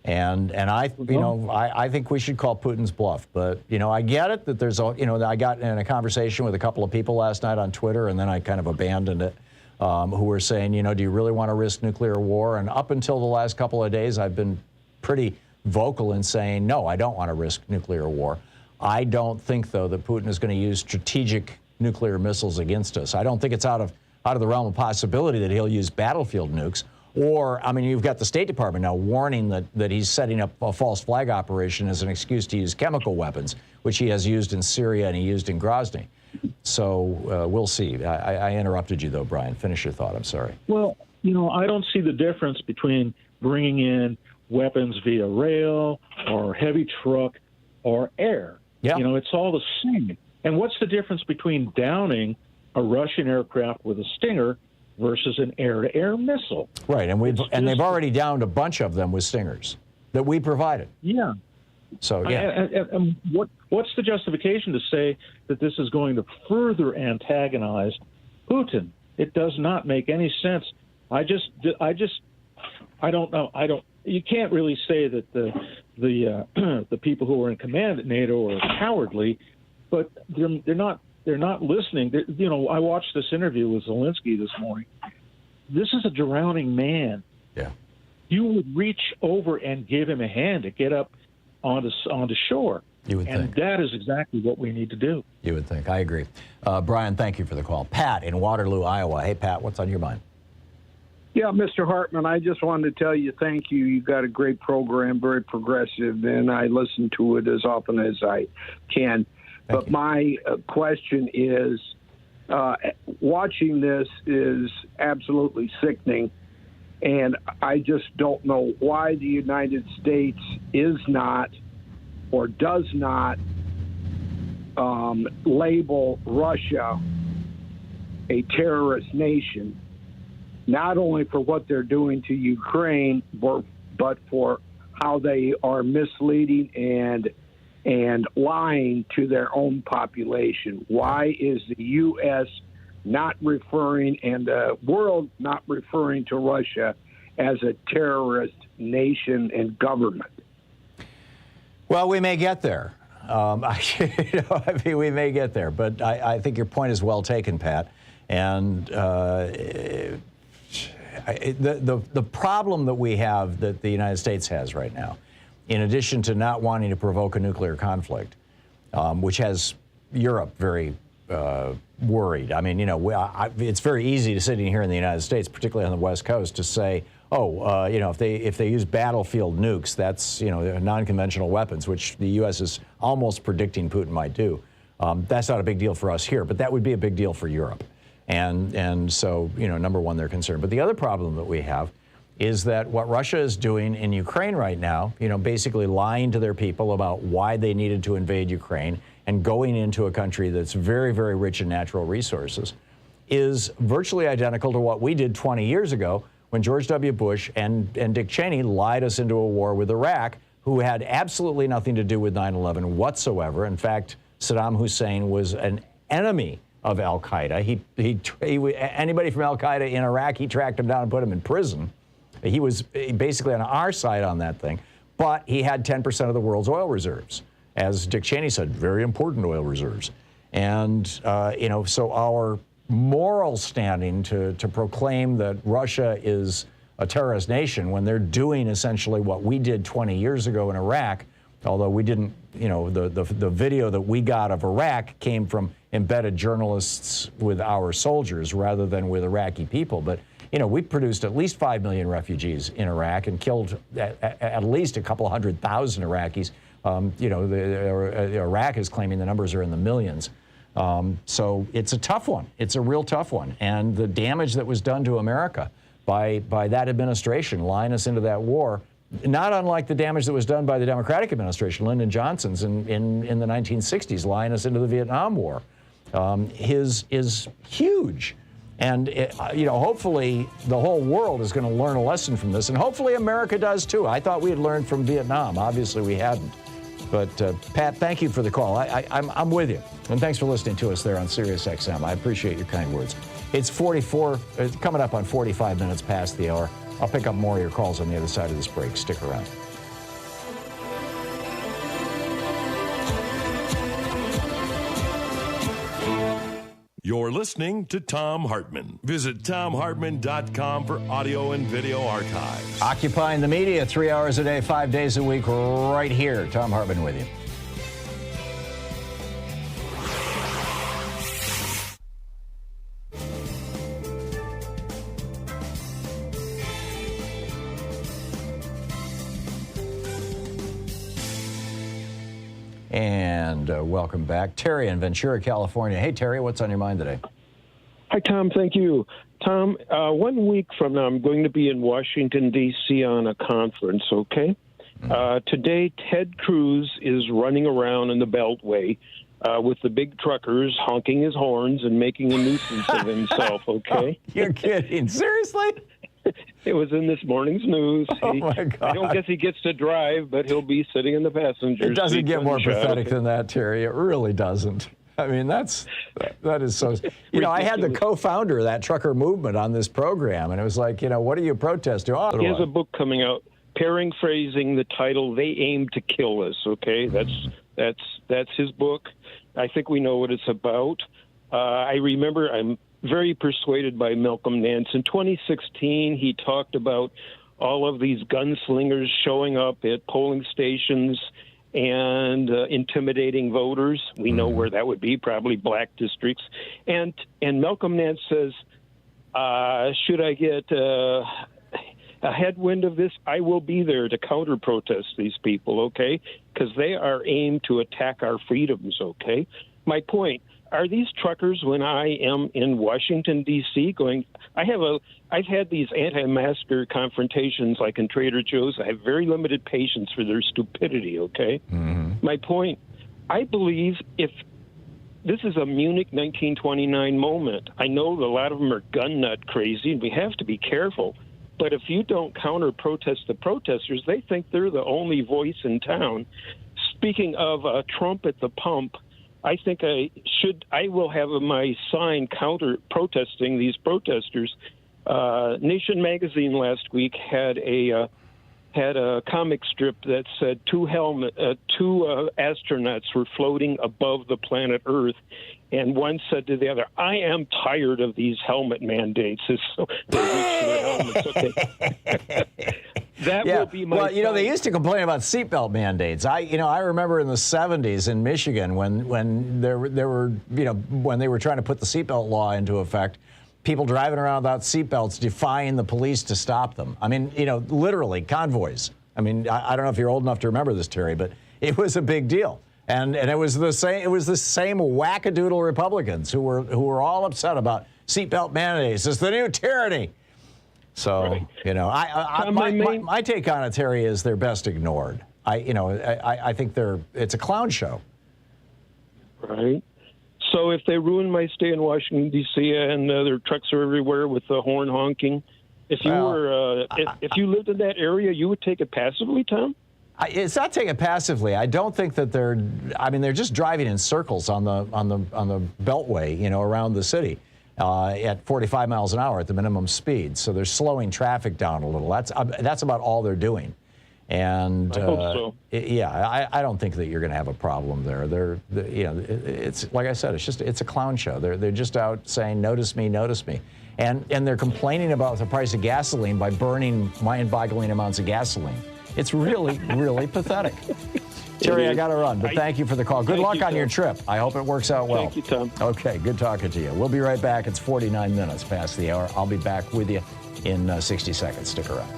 And I think we should call Putin's bluff. But, I get it that there's I got in a conversation with a couple of people last night on Twitter, and then I kind of abandoned it, who were saying, do you really want to risk nuclear war? And up until the last couple of days, I've been pretty vocal in saying, no, I don't want to risk nuclear war. I don't think, though, that Putin is going to use strategic nuclear missiles against us. I don't think it's out of the realm of possibility that he'll use battlefield nukes. Or, you've got the State Department now warning that he's setting up a false flag operation as an excuse to use chemical weapons, which he has used in Syria and he used in Grozny. So we'll see. I interrupted you, though, Brian. Finish your thought. I'm sorry. Well, I don't see the difference between bringing in weapons via rail or heavy truck or air. Yeah. It's all the same. And what's the difference between downing a Russian aircraft with a Stinger versus an air-to-air missile? Right, and they've already downed a bunch of them with Stingers that we provided. Yeah. So, yeah. And what's the justification to say that this is going to further antagonize Putin? It does not make any sense. I don't know. You can't really say that the people who are in command at NATO are cowardly, but they're not listening. I watched this interview with Zelensky this morning. This is a drowning man. Yeah. You would reach over and give him a hand to get up onto shore. You would think. And that is exactly what we need to do. You would think. I agree. Brian, thank you for the call. Pat in Waterloo, Iowa. Hey, Pat, what's on your mind? Yeah, Mr. Hartmann, I just wanted to tell you thank you. You've got a great program, very progressive, and I listen to it as often as I can. But my question is, watching this is absolutely sickening, and I just don't know why the United States is not or does not label Russia a terrorist nation, not only for what they're doing to Ukraine, but for how they are misleading and lying to their own population. Why is the U.S. not referring and the world not referring to Russia as a terrorist nation and government? Well, we may get there. We may get there, but I think your point is well taken, Pat. And the problem that we have, that the United States has right now, in addition to not wanting to provoke a nuclear conflict, which has Europe very worried. It's very easy to sitting here in the United States, particularly on the West Coast, to say, if they use battlefield nukes, that's non-conventional weapons, which the U.S. is almost predicting Putin might do. That's not a big deal for us here, but that would be a big deal for Europe. And so, number one, they're concerned. But the other problem that we have is that what Russia is doing in Ukraine right now, basically lying to their people about why they needed to invade Ukraine and going into a country that's very, very rich in natural resources, is virtually identical to what we did 20 years ago when George W. Bush and Dick Cheney lied us into a war with Iraq, who had absolutely nothing to do with 9/11 whatsoever. In fact, Saddam Hussein was an enemy of al-Qaeda. Anybody from al-Qaeda in Iraq, he tracked him down and put him in prison. He was basically on our side on that thing, but he had 10% of the world's oil reserves. As Dick Cheney said, very important oil reserves. And, so our moral standing to proclaim that Russia is a terrorist nation when they're doing essentially what we did 20 years ago in Iraq, although we didn't, the video that we got of Iraq came from embedded journalists with our soldiers rather than with Iraqi people. But, we produced at least 5 million refugees in Iraq and killed at least a couple 100,000 Iraqis. Iraq is claiming the numbers are in the millions. So it's a tough one. It's a real tough one. And the damage that was done to America by that administration lying us into that war, not unlike the damage that was done by the Democratic administration, Lyndon Johnson's in the 1960s, lying us into the Vietnam War, is huge. And, hopefully the whole world is going to learn a lesson from this. And hopefully America does, too. I thought we had learned from Vietnam. Obviously, we hadn't. But, Pat, thank you for the call. I'm with you. And thanks for listening to us there on Sirius XM. I appreciate your kind words. It's coming up on 45 minutes past the hour. I'll pick up more of your calls on the other side of this break. Stick around. You're listening to Thom Hartmann. Visit thomhartmann.com for audio and video archives. Occupying the media 3 hours a day, 5 days a week, right here. Thom Hartmann with you. And welcome back. Terry in Ventura, California. Hey, Terry, what's on your mind today? Hi, Tom. Thank you. Tom, 1 week from now, I'm going to be in Washington, D.C. on a conference, okay? Today, Ted Cruz is running around in the Beltway with the big truckers honking his horns and making a nuisance of himself, okay? You're kidding. Seriously? It was in this morning's news. Oh, my God. I don't guess he gets to drive, but he'll be sitting in the passenger seat. It doesn't get more pathetic than that, Terry. It really doesn't. I mean, that is so... I had the co-founder of that trucker movement on this program, and it was like, what are you protesting? Oh, he has a book coming out, paraphrasing the title, They Aim to Kill Us, okay? That's his book. I think we know what it's about. I remember I'm very persuaded by Malcolm Nance. In 2016, he talked about all of these gunslingers showing up at polling stations and intimidating voters. We know where that would be, probably black districts. And Malcolm Nance says, should I get a headwind of this, I will be there to counter-protest these people, okay? Because they are aimed to attack our freedoms, okay? My point, are these truckers, when I am in Washington, D.C., going, I've had these anti-masker confrontations like in Trader Joe's. I have very limited patience for their stupidity, okay? Mm-hmm. My point, I believe if this is a Munich 1929 moment, I know a lot of them are gun nut crazy, and we have to be careful. But if you don't counter-protest the protesters, they think they're the only voice in town. Speaking of Trump at the pump, I think I will have my sign counter-protesting these protesters. Nation magazine last week had a comic strip that said two astronauts were floating above the planet Earth, and one said to the other, "I am tired of these helmet mandates." So they reached for their helmets. Okay. That will be my. Well, they used to complain about seatbelt mandates. I remember in the 70s in Michigan when there were when they were trying to put the seatbelt law into effect, people driving around without seatbelts defying the police to stop them. I mean, literally convoys. I mean, I don't know if you're old enough to remember this, Terry, but it was a big deal. And it was the same. It was the same wackadoodle Republicans who were all upset about seatbelt mandates. It's the new tyranny. So Right. you know, my take on it, Terry, is they're best ignored. I think it's a clown show. Right. So if they ruin my stay in Washington D.C. and their trucks are everywhere with the horn honking, if you lived in that area, you would take it passively, Tom? It's not taking it passively. I don't think that they're just driving in circles on the beltway, you know, around the city at 45 miles an hour at the minimum speed. So they're slowing traffic down a little. That's about all they're doing. And I hope so. I don't think that you're going to have a problem there. It's like I said, it's a clown show. They're just out saying, notice me, notice me. And they're complaining about the price of gasoline by burning mind-boggling amounts of gasoline. It's really, really pathetic. Terry, I got to run, but thank you for the call. Good luck on your trip. I hope it works out well. Thank you, Tom. Okay, good talking to you. We'll be right back. It's 49 minutes past the hour. I'll be back with you in 60 seconds. Stick around.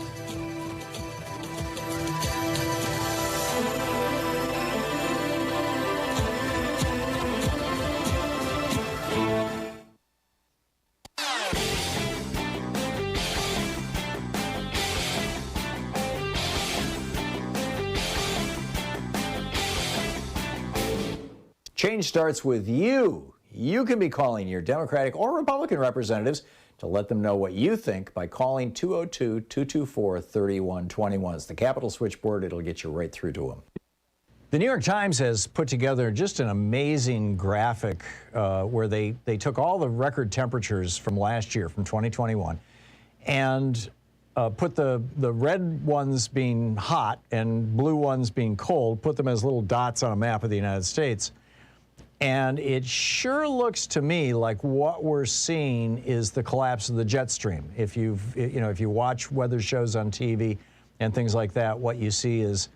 Change starts with you. You can be calling your Democratic or Republican representatives to let them know what you think by calling 202-224-3121. It's the Capitol switchboard. It'll get you right through to them. The New York Times has put together just an amazing graphic where they took all the record temperatures from last year, from 2021, and put the red ones being hot and blue ones being cold, put them as little dots on a map of the United States. And it sure looks to me like what we're seeing is the collapse of the jet stream. If you watch weather shows on TV and things like that, what you see is,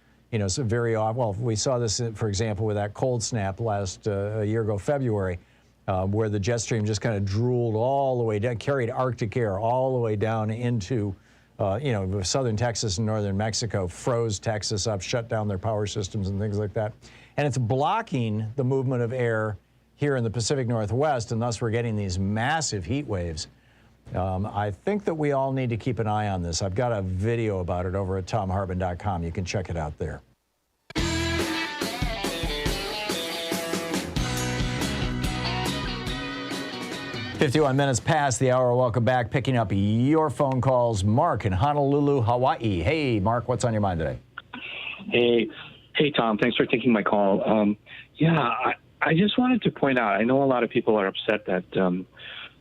some very odd. Well, we saw this, for example, with that cold snap last a year ago, February, where the jet stream just kind of drooled all the way down, carried Arctic air all the way down into, southern Texas and northern Mexico, froze Texas up, shut down their power systems and things like that. And it's blocking the movement of air here in the Pacific Northwest, and thus we're getting these massive heat waves. I think that we all need to keep an eye on this. I've got a video about it over at thomhartmann.com. You can check it out there. 51 minutes past the hour. Welcome back. Picking up your phone calls. Mark in Honolulu, Hawaii. Hey, Mark, what's on your mind today? Hey, Tom. Thanks for taking my call. I just wanted to point out, I know a lot of people are upset that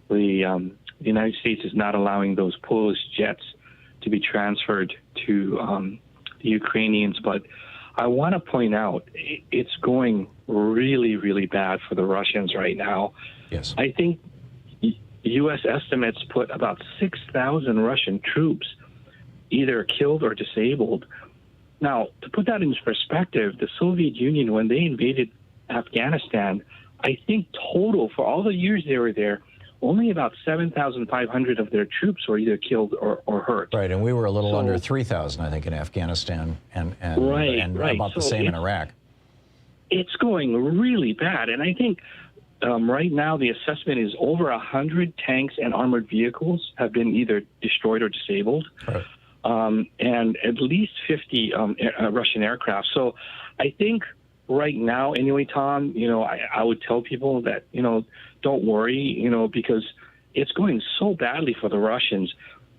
the United States is not allowing those Polish jets to be transferred to the Ukrainians, but I want to point out it's going really, really bad for the Russians right now. Yes. I think U.S. estimates put about 6,000 Russian troops either killed or disabled. Now, to put that into perspective, the Soviet Union, when they invaded Afghanistan, I think total for all the years they were there, only about 7,500 of their troops were either killed or hurt. Right, and we were a little under 3,000, I think, in Afghanistan, and about the same in Iraq. It's going really bad, and I think right now the assessment is over 100 tanks and armored vehicles have been either destroyed or disabled. Right. And at least 50 Russian aircraft. So I think right now, anyway, Tom, I would tell people that, don't worry, because it's going so badly for the Russians.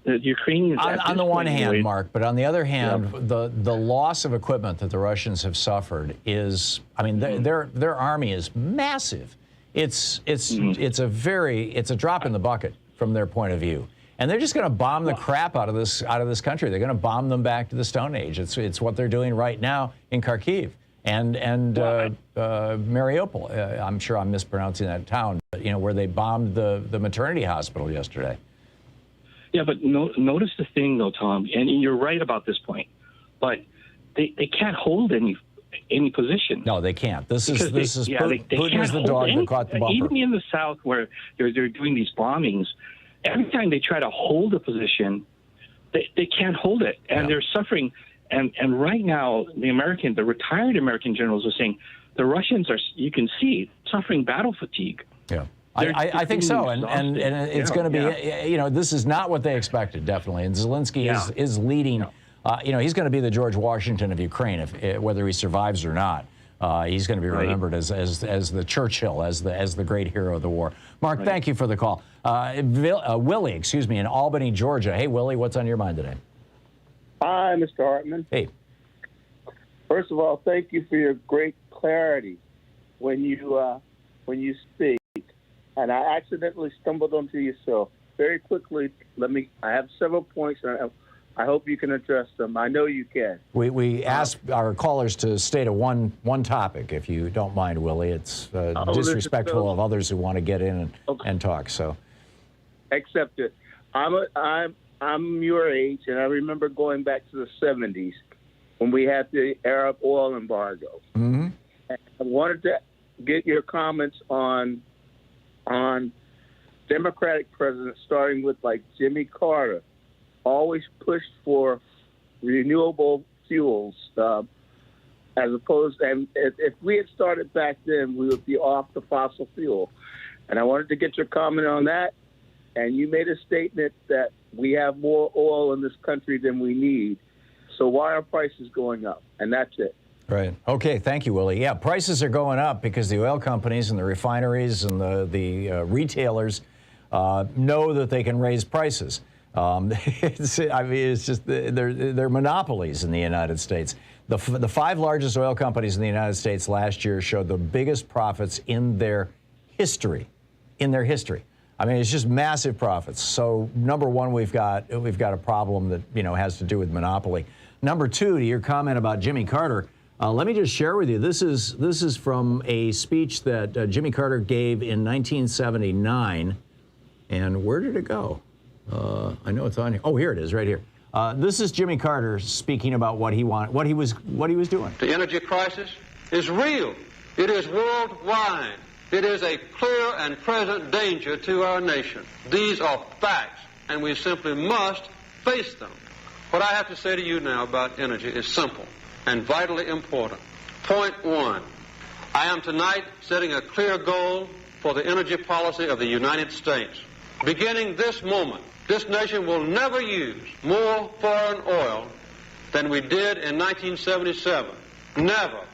The Ukrainians... On the one hand, Mark, but on the other hand, the loss of equipment that the Russians have suffered is, their army is massive. It's a drop in the bucket from their point of view. And they're just going to bomb the crap out of this country. They're going to bomb them back to the Stone Age. It's what they're doing right now in Kharkiv and Mariupol. I'm sure I'm mispronouncing that town, but where they bombed the maternity hospital yesterday. Yeah, but notice the thing though, Tom, and you're right about this point, but they can't hold any position. No, they can't. This is Putin is the dog that caught the bumper. Even in the South, where they're doing these bombings, every time they try to hold a position, they can't hold it, and they're suffering. And right now, the retired American generals are saying the Russians are, you can see, suffering battle fatigue. Yeah. I think so, and it's going to be, this is not what they expected, definitely. And Zelensky is leading. He's going to be the George Washington of Ukraine, whether he survives or not. He's going to be remembered as the Churchill, as the great hero of the war. Mark, thank you for the call. Willie, in Albany, Georgia. Hey, Willie, what's on your mind today? Hi, Mr. Hartman. Hey. First of all, thank you for your great clarity when you speak. And I accidentally stumbled onto you, so very quickly, I have several points, and I hope you can address them. I know you can. We ask our callers to stay to one topic, if you don't mind, Willie. It's disrespectful of others who want to get in and talk. So, accept it. I'm your age, and I remember going back to the 70s when we had the Arab oil embargo. Mm-hmm. And I wanted to get your comments on Democratic presidents, starting with like Jimmy Carter, always pushed for renewable fuels as opposed. And if we had started back then, we would be off the fossil fuel. And I wanted to get your comment on that. And you made a statement that we have more oil in this country than we need. So why are prices going up? And that's it. Right. Okay. Thank you, Willie. Yeah, prices are going up because the oil companies and the refineries and the retailers know that they can raise prices. It's just they're monopolies in the United States. The five largest oil companies in the United States last year showed the biggest profits in their history. I mean, it's just massive profits. So number one, we've got a problem that has to do with monopoly. Number two, to your comment about Jimmy Carter. Let me just share with you. This is from a speech that Jimmy Carter gave in 1979. And where did it go? I know it's on here. Oh, here it is, right here. This is Jimmy Carter speaking about what he was doing. The energy crisis is real. It is worldwide. It is a clear and present danger to our nation. These are facts, and we simply must face them. What I have to say to you now about energy is simple and vitally important. Point one, I am tonight setting a clear goal for the energy policy of the United States. Beginning this moment, this nation will never use more foreign oil than we did in 1977. Never.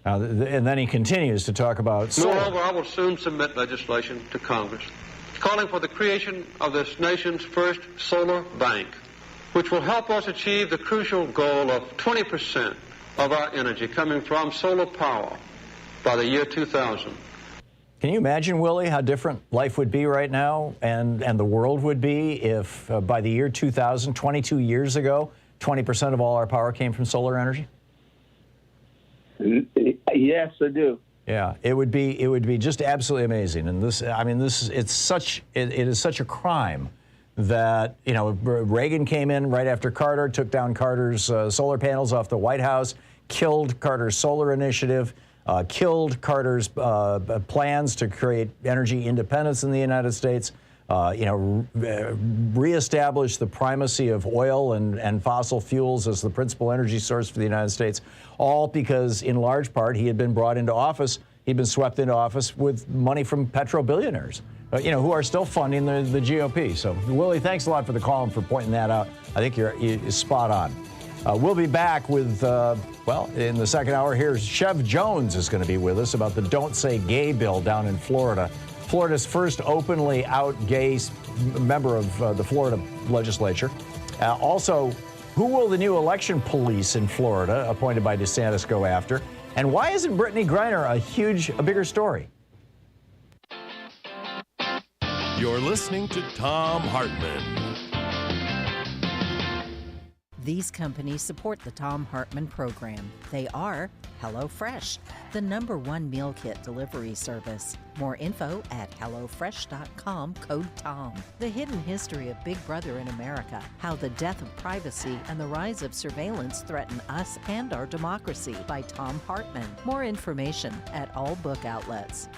And then he continues to talk about solar. Moreover, I will soon submit legislation to Congress calling for the creation of this nation's first solar bank, which will help us achieve the crucial goal of 20% of our energy coming from solar power by the year 2000. Can you imagine, Willie, how different life would be right now and the world would be if by the year 2000, 22 years ago, 20% of all our power came from solar energy? Yes, I do. Yeah, it would be just absolutely amazing. And it is such a crime that, Reagan came in right after Carter, took down Carter's solar panels off the White House, killed Carter's solar initiative, killed Carter's plans to create energy independence in the United States, reestablished the primacy of oil and fossil fuels as the principal energy source for the United States, all because, in large part, he had been brought into office, he'd been swept into office with money from petro-billionaires, who are still funding the GOP. So, Willie, thanks a lot for the call and for pointing that out. I think you're spot on. We'll be back with, in the second hour, here's Chev Jones is going to be with us about the Don't Say Gay bill down in Florida. Florida's first openly out gay member of the Florida legislature. Also, who will the new election police in Florida, appointed by DeSantis, go after? And why isn't Brittany Griner a bigger story? You're listening to Thom Hartmann. These companies support the Thom Hartmann program. They are HelloFresh, the #1 meal kit delivery service. More info at HelloFresh.com, code TOM. The Hidden History of Big Brother in America, how the death of privacy and the rise of surveillance threaten us and our democracy, by Thom Hartmann. More information at all book outlets.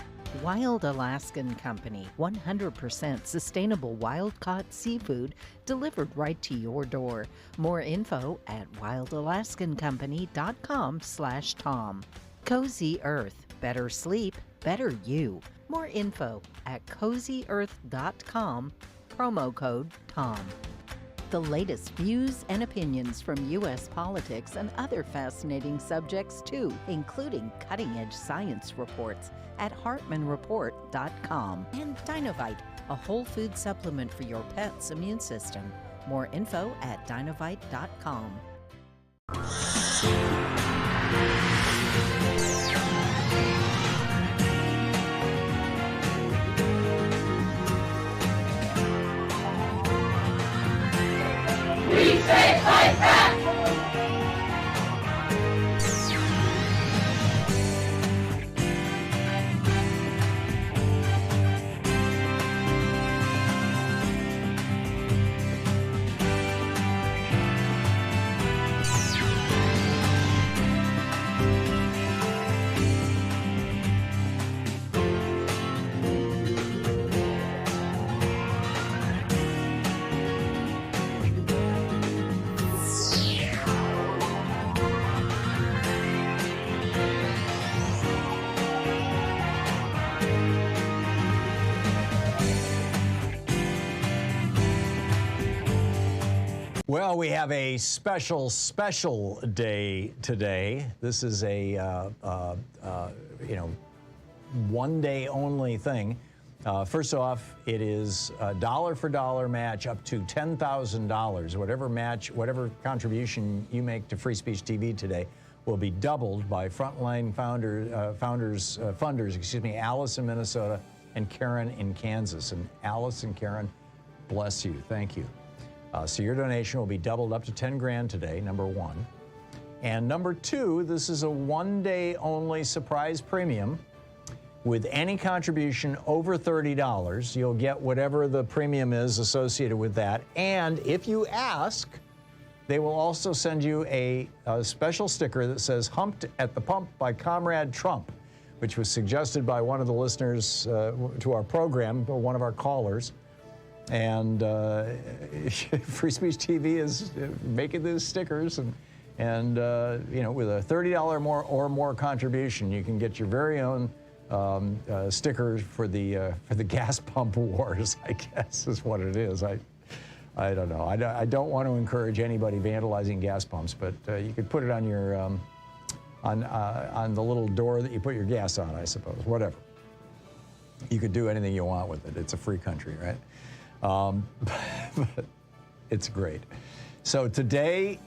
Wild Alaskan Company, 100% sustainable wild-caught seafood delivered right to your door. More info at wildalaskancompany.com/Tom. Cozy Earth. Better sleep, better you. More info at CozyEarth.com. Promo code TOM. The latest views and opinions from U.S. politics and other fascinating subjects, too, including cutting-edge science reports at HartmannReport.com. And Dinovite, a whole food supplement for your pet's immune system. More info at Dinovite.com. We say fight back! Well, we have a special day today. This is a, one day only thing. First off, it is a dollar for dollar match up to $10,000. Whatever contribution you make to Free Speech TV today will be doubled by frontline funders, Alice in Minnesota and Karen in Kansas. And Alice and Karen, bless you. Thank you. So your donation will be doubled up to 10 grand today, number one. And number two, this is a one-day only surprise premium. With any contribution over $30, you'll get whatever the premium is associated with that. And if you ask, they will also send you a special sticker that says "Humped at the Pump" by Comrade Trump, which was suggested by one of the listeners to our program, or one of our callers. And Free Speech TV is making these stickers, and with a $30 more contribution, you can get your very own stickers for the gas pump wars, I guess is what it is. I don't know. I don't want to encourage anybody vandalizing gas pumps, but you could put it on your on the little door that you put your gas on, I suppose. Whatever. You could do anything you want with it. It's a free country, right? But it's great. So today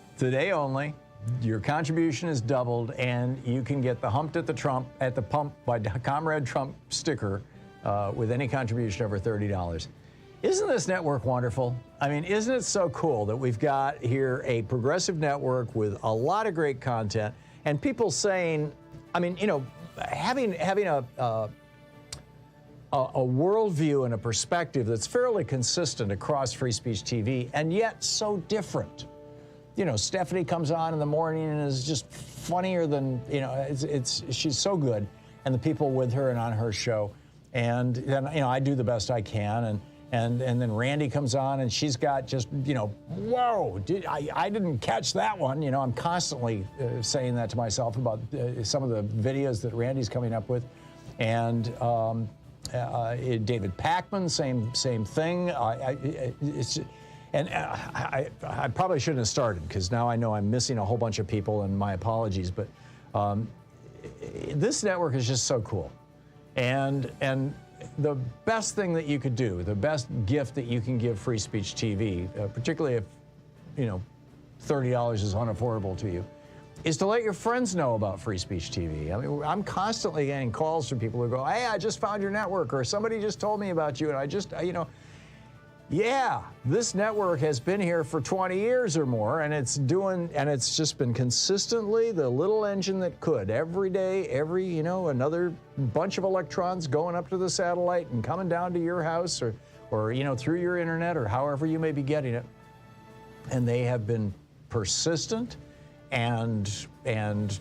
only, your contribution is doubled, and you can get the "Humped at the Pump" by Comrade Trump sticker with any contribution over $30. Isn't this network wonderful? I mean, isn't it so cool that we've got here a progressive network with a lot of great content, and people saying, I mean, having a worldview and a perspective that's fairly consistent across Free Speech TV, and yet so different. Stephanie comes on in the morning and is just funnier than, she's so good, and the people with her and on her show. And then, I do the best I can, and then Randy comes on, and she's got just, whoa, I didn't catch that one. I'm constantly saying that to myself about some of the videos that Randy's coming up with. And David Pakman, same thing. I probably shouldn't have started, because now I know I'm missing a whole bunch of people, and my apologies. But this network is just so cool, and the best thing that you could do, the best gift that you can give Free Speech TV, particularly if $30 is unaffordable to you, is to let your friends know about Free Speech TV. I mean, I'm constantly getting calls from people who go, "Hey, I just found your network," or "Somebody just told me about you," and I just, yeah, this network has been here for 20 years or more, and it's just been consistently the little engine that could. Every day, another bunch of electrons going up to the satellite and coming down to your house, or through your internet, or however you may be getting it. And they have been persistent and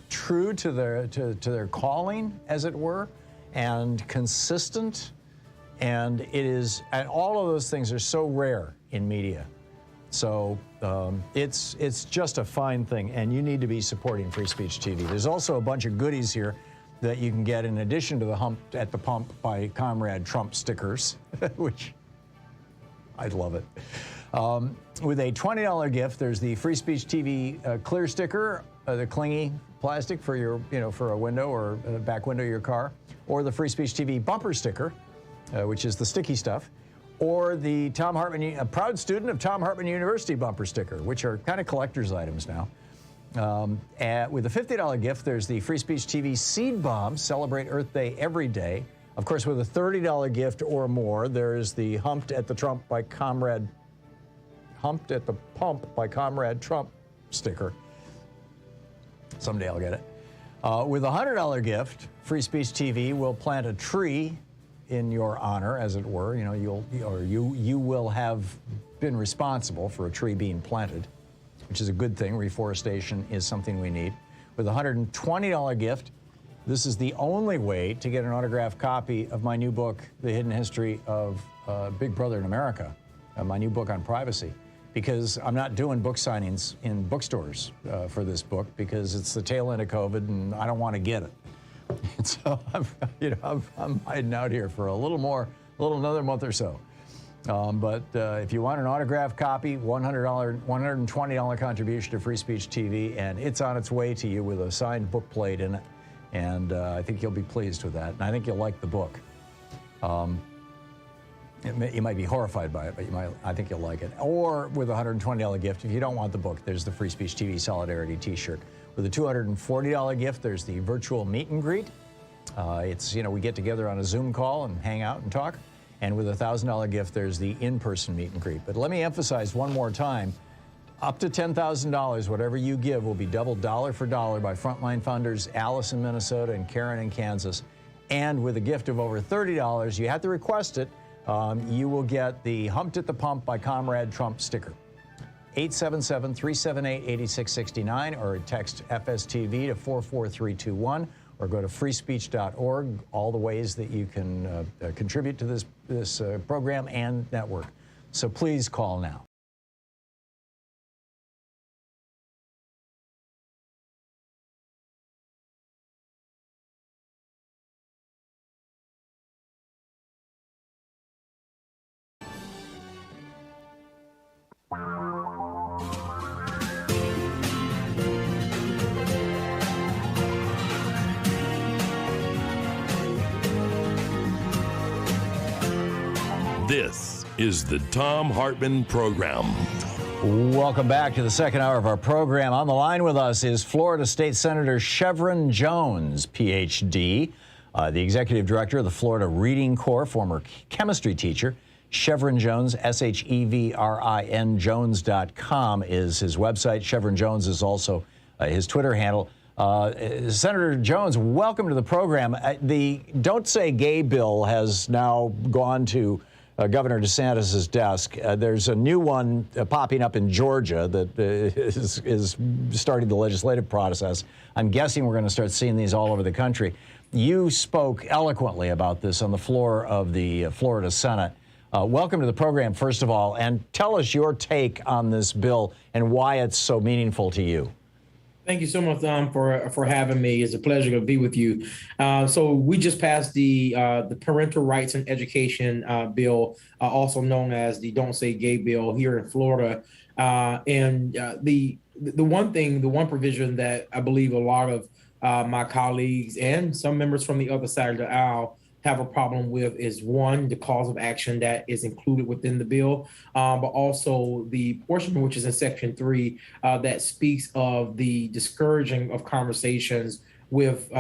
true to their calling, as it were, and consistent. And all of those things are so rare in media. So it's just a fine thing, and you need to be supporting Free Speech TV. There's also a bunch of goodies here that you can get in addition to the Hump at the Pump by Comrade Trump stickers, which I love it. With a $20 gift, there's the Free Speech TV clear sticker, the clingy plastic for your, for a window or a back window of your car, or the Free Speech TV bumper sticker, which is the sticky stuff, or the Thom Hartmann, a proud student of Thom Hartmann University bumper sticker, which are kind of collector's items now. With a $50 gift, there's the Free Speech TV seed bomb, celebrate Earth Day every day. Of course, with a $30 gift or more, there's the Humped at the Pump by Comrade Trump sticker. Someday I'll get it. With a $100 gift, Free Speech TV will plant a tree in your honor, as it were. You will have been responsible for a tree being planted, which is a good thing. Reforestation is something we need. With a $120 gift, this is the only way to get an autographed copy of my new book, The Hidden History of Big Brother in America, my new book on privacy, because I'm not doing book signings in bookstores for this book because it's the tail end of COVID and I don't want to get it. And so I'm hiding out here for another month or so. But if you want an autographed copy, $120 contribution to Free Speech TV, and it's on its way to you with a signed book plate in it. And I think you'll be pleased with that. And I think you'll like the book. You might be horrified by it, but I think you'll like it. Or with a $120 gift, if you don't want the book, there's the Free Speech TV Solidarity T-shirt. With a $240 gift, there's the virtual meet and greet. We get together on a Zoom call and hang out and talk. And with a $1,000 gift, there's the in-person meet and greet. But let me emphasize one more time, up to $10,000, whatever you give will be doubled dollar for dollar by frontline funders Alice in Minnesota and Karen in Kansas. And with a gift of over $30, you have to request it, you will get the Humped at the Pump by Comrade Trump sticker. 877-378-8669 or text FSTV to 44321 or go to freespeech.org, all the ways that you can contribute to this program and network. So please call now. This is the Thom Hartmann Program. Welcome back to the second hour of our program. On the line with us is Florida State Senator Chevron Jones, Ph.D., the executive director of the Florida Reading Corps, former chemistry teacher. Chevron Jones, SHEVRIN Jones.com is his website. Chevron Jones is also his Twitter handle. Senator Jones, welcome to the program. The Don't Say Gay bill has now gone to Governor DeSantis's desk. There's a new one popping up in Georgia that is starting the legislative process. I'm guessing we're going to start seeing these all over the country. You spoke eloquently about this on the floor of the Florida Senate. Welcome to the program, first of all, and tell us your take on this bill and why it's so meaningful to you. Thank you so much, Thom, for having me. It's a pleasure to be with you. So we just passed the Parental Rights and Education bill, also known as the Don't Say Gay bill here in Florida. The one provision that I believe a lot of my colleagues and some members from the other side of the aisle have a problem with is, one, the cause of action that is included within the bill, but also the portion which is in Section 3 that speaks of the discouraging of conversations with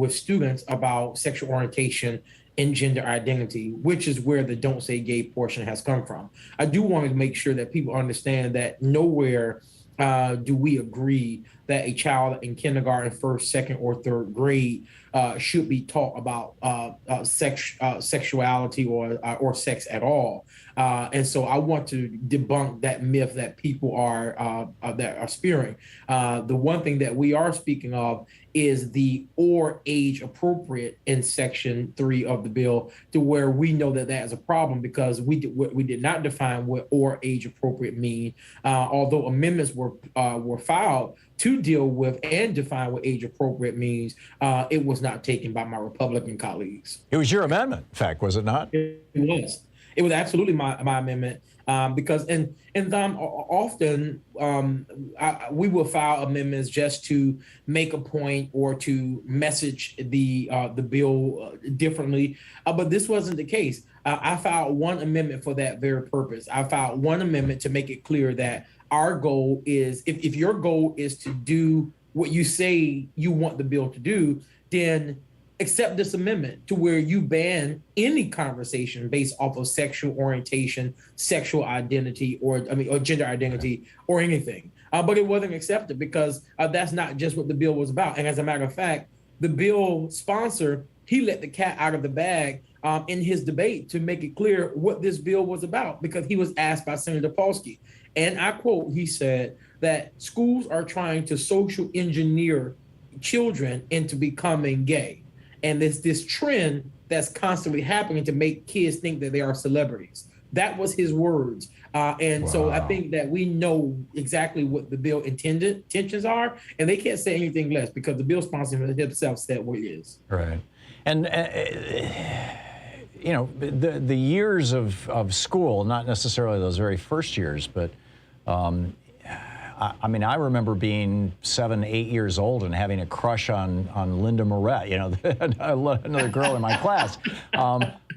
students about sexual orientation and gender identity, which is where the Don't Say Gay portion has come from. I do want to make sure that people understand that nowhere do we agree that a child in kindergarten, first, second, or third grade should be taught about sexuality or sex at all. And so I want to debunk that myth that people are spewing. The one thing that we are speaking of is the or age appropriate in Section 3 of the bill, to where we know that that is a problem because we did not define what or age appropriate mean, although amendments were filed to deal with and define what age appropriate means. It was not taken by my Republican colleagues. It was your amendment, in fact, was it not? It was. It was absolutely my amendment because often we will file amendments just to make a point or to message the bill differently, but this wasn't the case. I filed one amendment for that very purpose. I filed one amendment to make it clear that our goal is, if your goal is to do what you say you want the bill to do, then accept this amendment to where you ban any conversation based off of sexual orientation, sexual identity, or gender identity or anything. But it wasn't accepted because that's not just what the bill was about. And as a matter of fact, the bill sponsor, he let the cat out of the bag in his debate to make it clear what this bill was about, because he was asked by Senator Polsky. And I quote, he said that schools are trying to social engineer children into becoming gay. And there's this trend that's constantly happening to make kids think that they are celebrities. That was his words. So I think that we know exactly what the bill intentions are, and they can't say anything less because the bill sponsor himself said what it is. Right. And, the years of school, not necessarily those very first years, but I remember being 7, 8 years old and having a crush on Linda Moret, another girl in my class.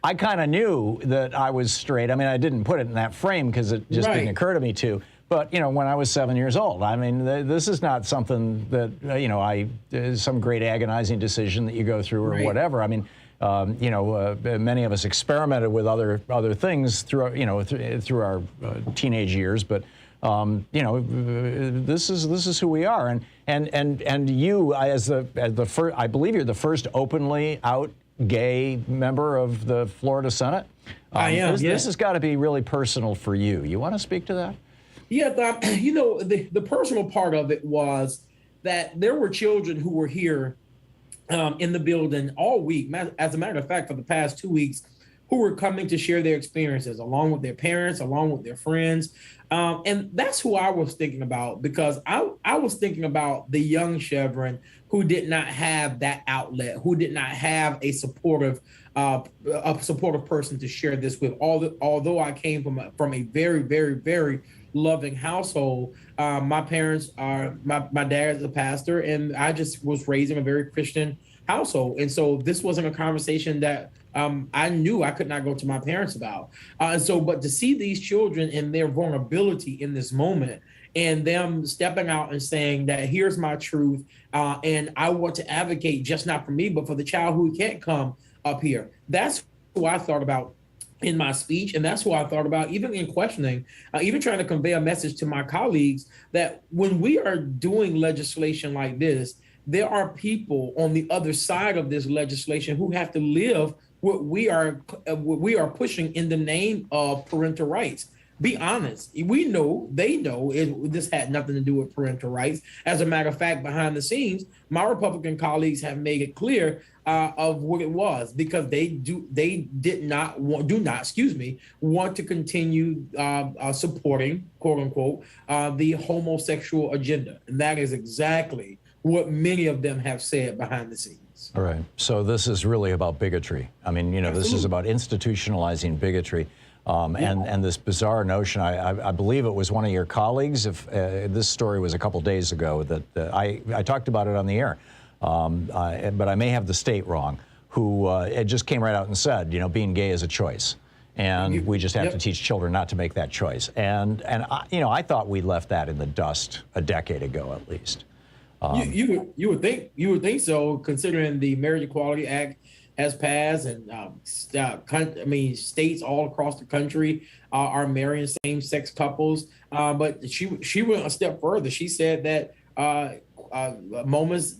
I kind of knew that I was straight. I mean, I didn't put it in that frame because it just didn't occur to me to. But, when I was 7 years old, I mean, this is not something that, some great agonizing decision that you go through or whatever. I mean, many of us experimented with other things through our teenage years, but this is who we are, and you as the first, I believe you're the first openly out gay member of the Florida Senate. I am. This has got to be really personal for you. You want to speak to that? Yeah, the personal part of it was that there were children who were here in the building all week. As a matter of fact, for the past 2 weeks, who were coming to share their experiences along with their parents, along with their friends. And that's who I was thinking about, because I was thinking about the young Chevron who did not have that outlet, who did not have a supportive person to share this with. Although I came from a very, very, very loving household, my parents are, my dad is a pastor, and I just was raised in a very Christian household. And so this wasn't a conversation that I knew I could not go to my parents about. But to see these children and their vulnerability in this moment, and them stepping out and saying that here's my truth, and I want to advocate just not for me, but for the child who can't come up here. That's who I thought about in my speech, and that's who I thought about even in questioning, even trying to convey a message to my colleagues that when we are doing legislation like this, there are people on the other side of this legislation who have to live what we are pushing in the name of parental rights. Be honest. We know, they know this had nothing to do with parental rights. As a matter of fact, behind the scenes, my Republican colleagues have made it clear of what it was, because they do not want to continue supporting, quote unquote, the homosexual agenda. And that is exactly what many of them have said behind the scenes. All right. So this is really about bigotry. I mean, this is about institutionalizing bigotry. And this bizarre notion, I believe it was one of your colleagues, if this story was a couple days ago, that I talked about it on the air, but I may have the state wrong, who it just came right out and said, being gay is a choice. And we just have to teach children not to make that choice. And I thought we left that in the dust a decade ago, at least. You would think so, considering the Marriage Equality Act has passed, and states all across the country are marrying same-sex couples. But she went a step further. She said that moments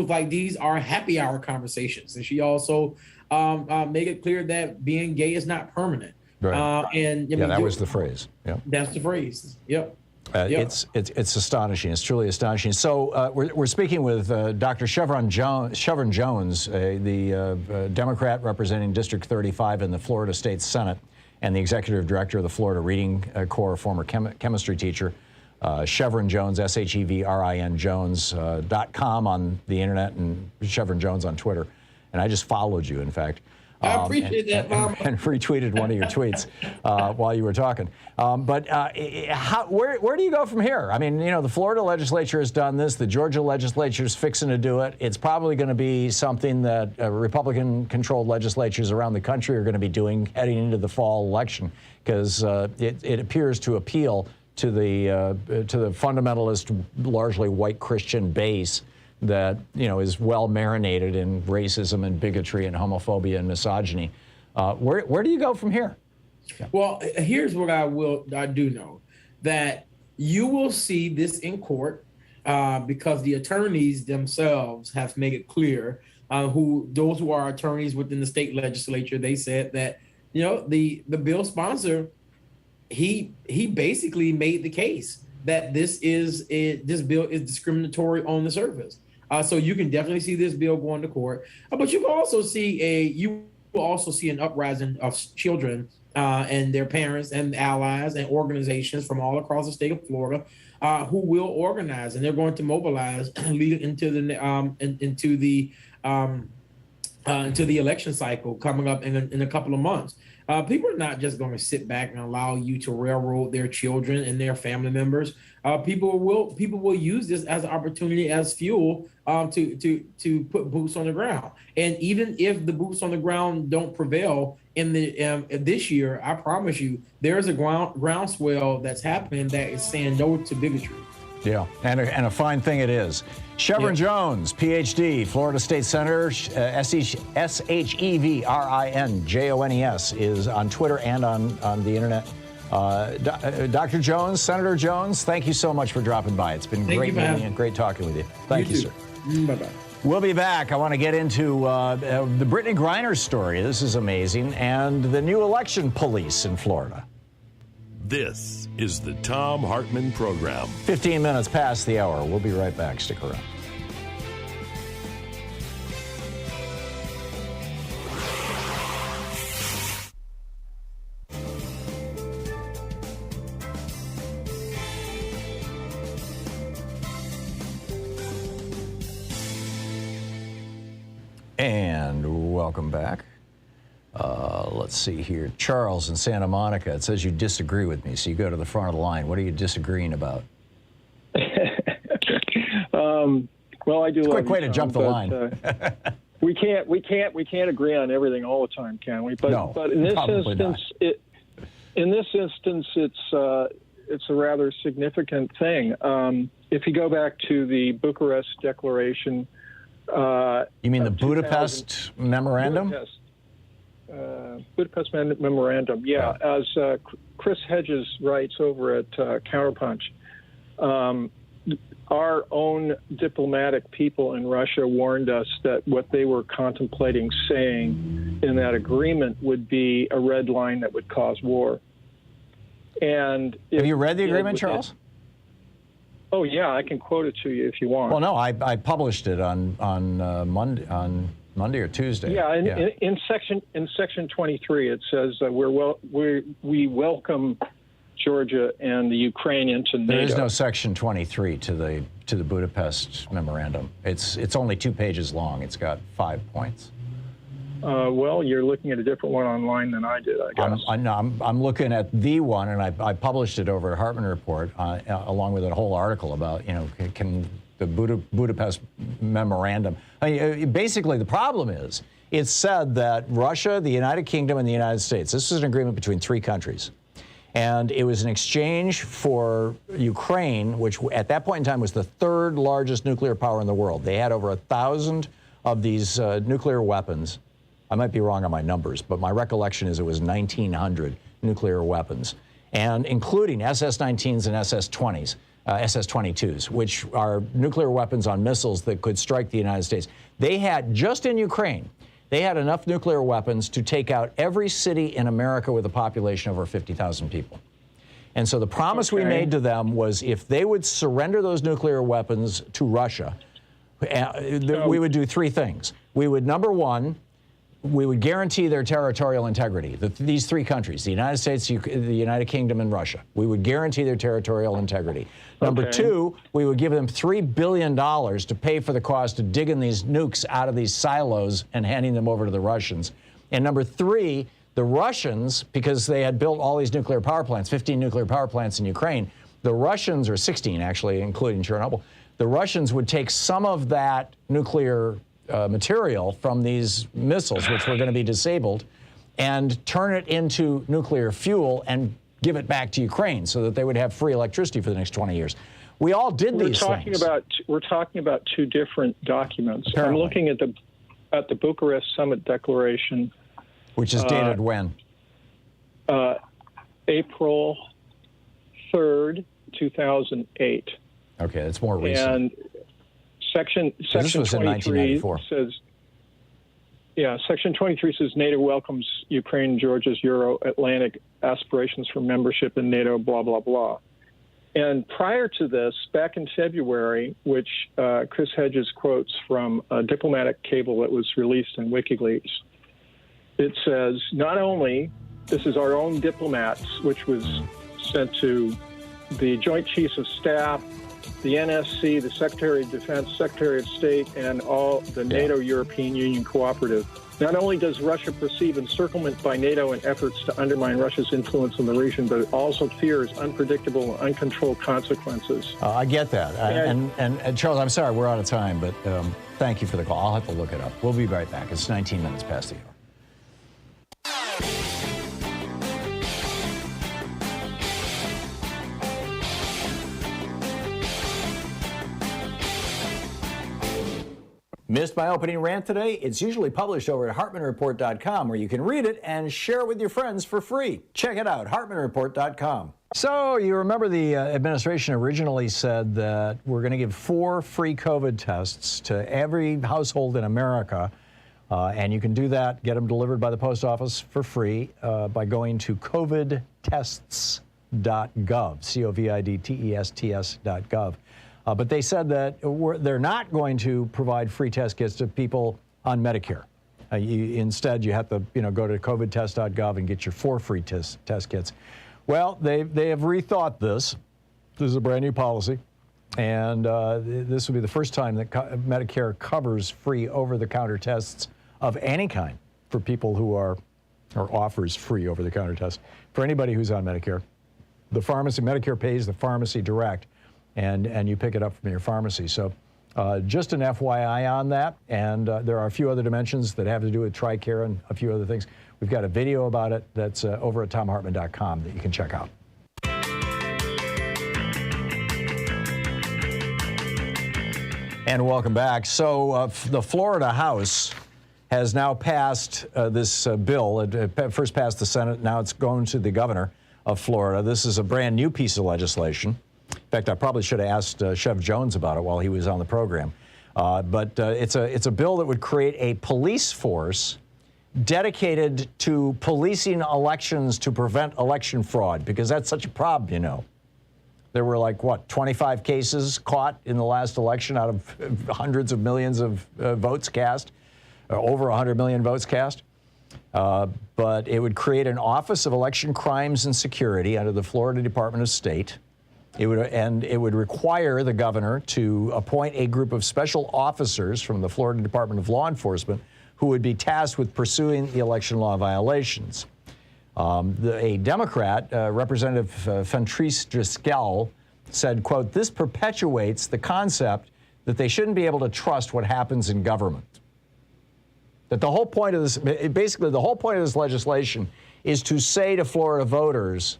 like these are happy hour conversations, and she also made it clear that being gay is not permanent. Right. That was the phrase. Yeah, that's the phrase. Yep. It's astonishing. It's truly astonishing. So we're speaking with Dr. Chevron Jones, the Democrat representing District 35 in the Florida State Senate, and the executive director of the Florida Reading Corps, former chemistry teacher. Chevron Jones, SHEVRIN Jones.com on the internet, and Chevron Jones on Twitter. And I just followed you, in fact. I appreciate that, Mama. And retweeted one of your tweets while you were talking. Where do you go from here? I mean, the Florida legislature has done this. The Georgia legislature is fixing to do it. It's probably going to be something that Republican-controlled legislatures around the country are going to be doing heading into the fall election, because it appears to appeal to the fundamentalist, largely white Christian base that is well marinated in racism and bigotry and homophobia and misogyny. Where do you go from here? Well, here's what I do know, that you will see this in court because the attorneys themselves have made it clear, those who are attorneys within the state legislature, they said that the bill sponsor, he basically made the case that this bill is discriminatory on the surface. So you can definitely see this bill going to court, but you can also see an uprising of children and their parents and allies and organizations from all across the state of Florida who will organize, and they're going to mobilize leading into the election cycle coming up in a couple of months. People are not just going to sit back and allow you to railroad their children and their family members. People will use this as an opportunity, as fuel to put boots on the ground. And even if the boots on the ground don't prevail in this year, I promise you, there's a groundswell that's happening that is saying no to bigotry. Yeah, and a fine thing it is. Chevron Jones, Ph.D., Florida State Senator, SHEVRIN JONES, is on Twitter and on the internet. Dr. Jones, Senator Jones, thank you so much for dropping by. It's been great meeting and great talking with you. Thank you, sir. Bye-bye. We'll be back. I want to get into the Brittany Griner story. This is amazing. And the new election police in Florida. This is the Thom Hartmann Program. 15 minutes past the hour. We'll be right back. Stick around. And welcome back. Let's see here. Charles in Santa Monica. It says you disagree with me, so you go to the front of the line. What are you disagreeing about? Well, I do. It's a quick way to jump the line. we can't agree on everything all the time, can we? But no, but in this instance, it's a rather significant thing. If you go back to the Bucharest Declaration. You mean the Budapest Memorandum? Budapest Memorandum, yeah. As Chris Hedges writes over at Counterpunch, our own diplomatic people in Russia warned us that what they were contemplating saying in that agreement would be a red line that would cause war. And have you read the agreement, Charles? Oh yeah, I can quote it to you if you want. Well, no, I published it on Monday or Tuesday. Yeah, in section 23 it says we welcome Georgia and the Ukraine into NATO. There is no section 23 to the Budapest Memorandum. It's only 2 pages long. It's got 5 points. Well, you're looking at a different one online than I did, I guess. I'm looking at the one, and I published it over at Hartmann Report, along with a whole article about, can the Budapest Memorandum. Basically, the problem is, it said that Russia, the United Kingdom, and the United States, this is an agreement between 3 countries, and it was an exchange for Ukraine, which at that point in time was the 3rd largest nuclear power in the world. They had over 1,000 of these nuclear weapons. I might be wrong on my numbers, but my recollection is it was 1,900 nuclear weapons, and including SS-19s and SS-20s, SS-22s, which are nuclear weapons on missiles that could strike the United States. They had, just in Ukraine, they had enough nuclear weapons to take out every city in America with a population over 50,000 people. And so the promise we made to them was if they would surrender those nuclear weapons to Russia, we would do 3 things. We would, number one, we would guarantee their territorial integrity. These three countries, the United States, the United Kingdom, and Russia, we would guarantee their territorial integrity. Number two, we would give them $3 billion to pay for the cost of digging these nukes out of these silos and handing them over to the Russians. And number three, the Russians, because they had built all these nuclear power plants, 15 nuclear power plants in Ukraine, the Russians, or 16 actually, including Chernobyl, the Russians would take some of that nuclear material from these missiles, which were going to be disabled, and turn it into nuclear fuel and give it back to Ukraine so that they would have free electricity for the next 20 years. We all did these things. We're talking about two different documents. Apparently. I'm looking at the Bucharest Summit Declaration, which is dated when? April 3rd, 2008. Okay, that's more recent. And Section 23 says, Section 23 says NATO welcomes Ukraine and Georgia's Euro-Atlantic aspirations for membership in NATO, blah, blah, blah. And prior to this, back in February, which Chris Hedges quotes from a diplomatic cable that was released in WikiLeaks, it says, not only, this is our own diplomats, which was sent to the Joint Chiefs of Staff, the NSC, the Secretary of Defense, Secretary of State, and all the NATO European Union Cooperative. Not only does Russia perceive encirclement by NATO in efforts to undermine Russia's influence in the region, but it also fears unpredictable and uncontrolled consequences. I get that. And Charles, I'm sorry, we're out of time, but thank you for the call. I'll have to look it up. We'll be right back. It's 19 minutes past the hour. Missed my opening rant today? It's usually published over at HartmannReport.com, where you can read it and share it with your friends for free. Check it out, HartmannReport.com. So you remember the administration originally said that we're going to give 4 free COVID tests to every household in America, and you can do that, get them delivered by the post office for free by going to covidtests.gov, covidtests.gov. But they said that they're not going to provide free test kits to people on Medicare. Instead, you have to go to covidtest.gov and get your 4 free test kits. Well, they have rethought this. This is a brand new policy. And this will be the first time that Medicare covers free over-the-counter tests of any kind for people who are, or offers free over-the-counter tests for anybody who's on Medicare. The pharmacy, Medicare pays the pharmacy direct, and you pick it up from your pharmacy. So just an FYI on that. And there are a few other dimensions that have to do with TRICARE and a few other things. We've got a video about it that's over at ThomHartmann.com that you can check out. And welcome back. So the Florida House has now passed this bill. It first passed the Senate, now it's going to the governor of Florida. This is a brand new piece of legislation. In fact, I probably should have asked Chev Jones about it while he was on the program. But it's a bill that would create a police force dedicated to policing elections to prevent election fraud, because that's such a problem, you know. There were 25 cases caught in the last election out of hundreds of millions of votes cast, over 100 million votes cast. But it would create an Office of Election Crimes and Security under the Florida Department of State. It would require the governor to appoint a group of special officers from the Florida Department of Law Enforcement who would be tasked with pursuing the election law violations. A Democrat, Representative Fentrice Driscoll, said, quote, "This perpetuates the concept that they shouldn't be able to trust what happens in government." That the whole point of this, basically the whole point of this legislation is to say to Florida voters,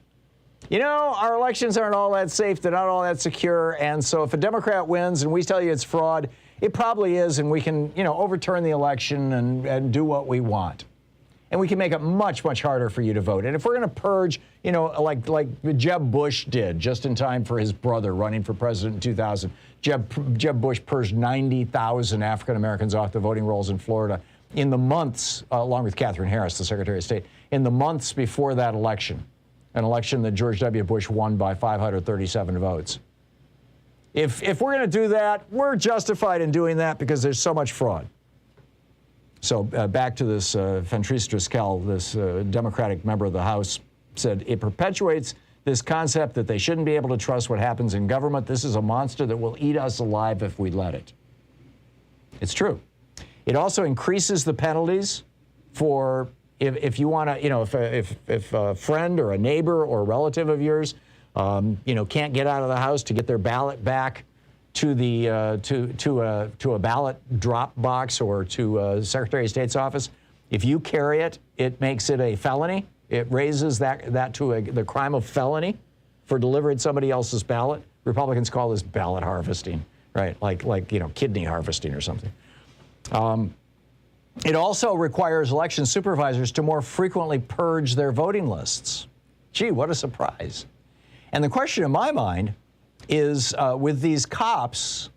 you know, our elections aren't all that safe, they're not all that secure, and so if a Democrat wins and we tell you it's fraud, it probably is, and we can, overturn the election and do what we want. And we can make it much, much harder for you to vote. And if we're going to purge, like Jeb Bush did just in time for his brother running for president in 2000, Jeb Bush purged 90,000 African Americans off the voting rolls in Florida in the months, along with Catherine Harris, the Secretary of State, in the months before that election. An election that George W. Bush won by 537 votes. If we're going to do that, we're justified in doing that because there's so much fraud. So back to this Fentrice Driscoll, this Democratic member of the House, said it perpetuates this concept that they shouldn't be able to trust what happens in government. This is a monster that will eat us alive if we let it. It's true. It also increases the penalties for if you want to, you know, if a friend or a neighbor or a relative of yours, you know, can't get out of the house to get their ballot back to the to a ballot drop box or to a Secretary of State's office. If you carry it, it makes it a felony. It raises that to the crime of felony for delivering somebody else's ballot. Republicans call this ballot harvesting, right? Like you know, kidney harvesting or something. It also requires election supervisors to more frequently purge their voting lists. Gee, what a surprise. And the question in my mind is, with these cops,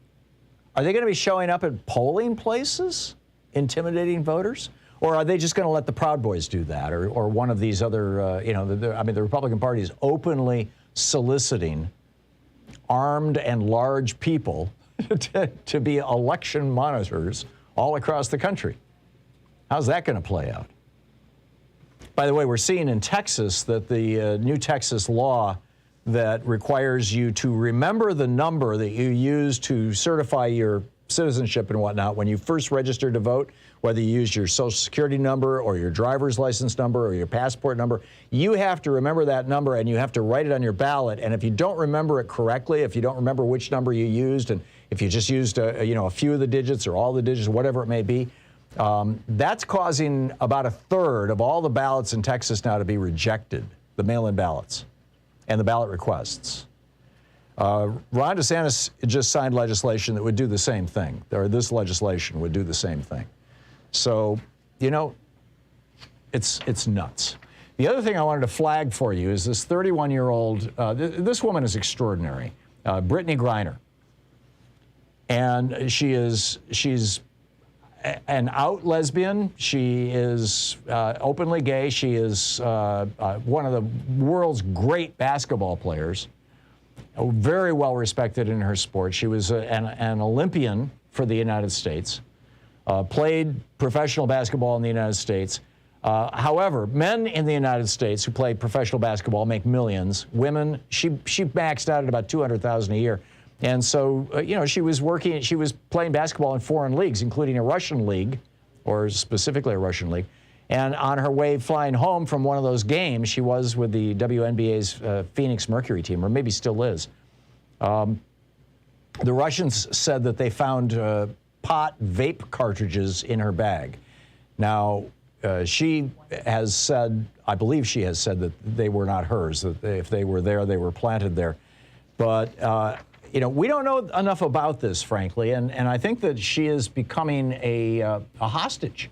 are they going to be showing up at polling places, intimidating voters? Or are they just going to let the Proud Boys do that, or one of these other, you know, the Republican Party is openly soliciting armed and large people to be election monitors all across the country. How's that going to play out? By the way, we're seeing in Texas that the new Texas law that requires you to remember the number that you use to certify your citizenship and whatnot when you first register to vote, whether you use your Social Security number or your driver's license number or your passport number, you have to remember that number and you have to write it on your ballot. And if you don't remember it correctly, if you don't remember which number you used, and if you just used a few of the digits or all the digits, whatever it may be, that's causing about a third of all the ballots in Texas now to be rejected, the mail-in ballots and the ballot requests. Ron DeSantis just signed legislation that would do the same thing, or this legislation would do the same thing. So, you know, it's nuts. The other thing I wanted to flag for you is this 31-year-old, this woman is extraordinary, Brittany Griner. And she's an out lesbian. She is openly gay. She is one of the world's great basketball players. Very well respected in her sport. She was an Olympian for the United States, played professional basketball in the United States. However, men in the United States who play professional basketball make millions. Women, she maxed out at about $200,000 a year. And so, you know, she was playing basketball in foreign leagues, including a Russian league, or specifically a Russian league. And on her way flying home from one of those games, she was with the WNBA's Phoenix Mercury team, or maybe still is. The Russians said that they found pot vape cartridges in her bag. Now, she has said, I believe she has said that they were not hers, that if they were there, they were planted there. But, you know, we don't know enough about this, frankly, and I think that she is becoming a hostage.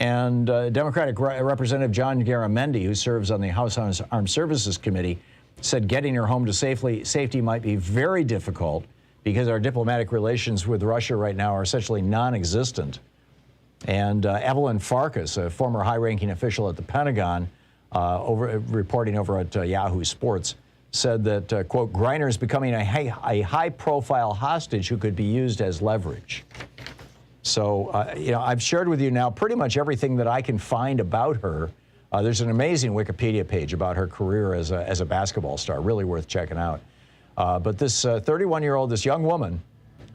And Democratic Representative John Garamendi, who serves on the House Armed Services Committee, said getting her home to safety might be very difficult because our diplomatic relations with Russia right now are essentially non-existent. And Evelyn Farkas, a former high-ranking official at the Pentagon, reporting over at Yahoo Sports, said that, quote, Griner is becoming a high-profile hostage who could be used as leverage. So, you know, I've shared with you now pretty much everything that I can find about her. There's an amazing Wikipedia page about her career as a basketball star, really worth checking out. But this 31-year-old, this young woman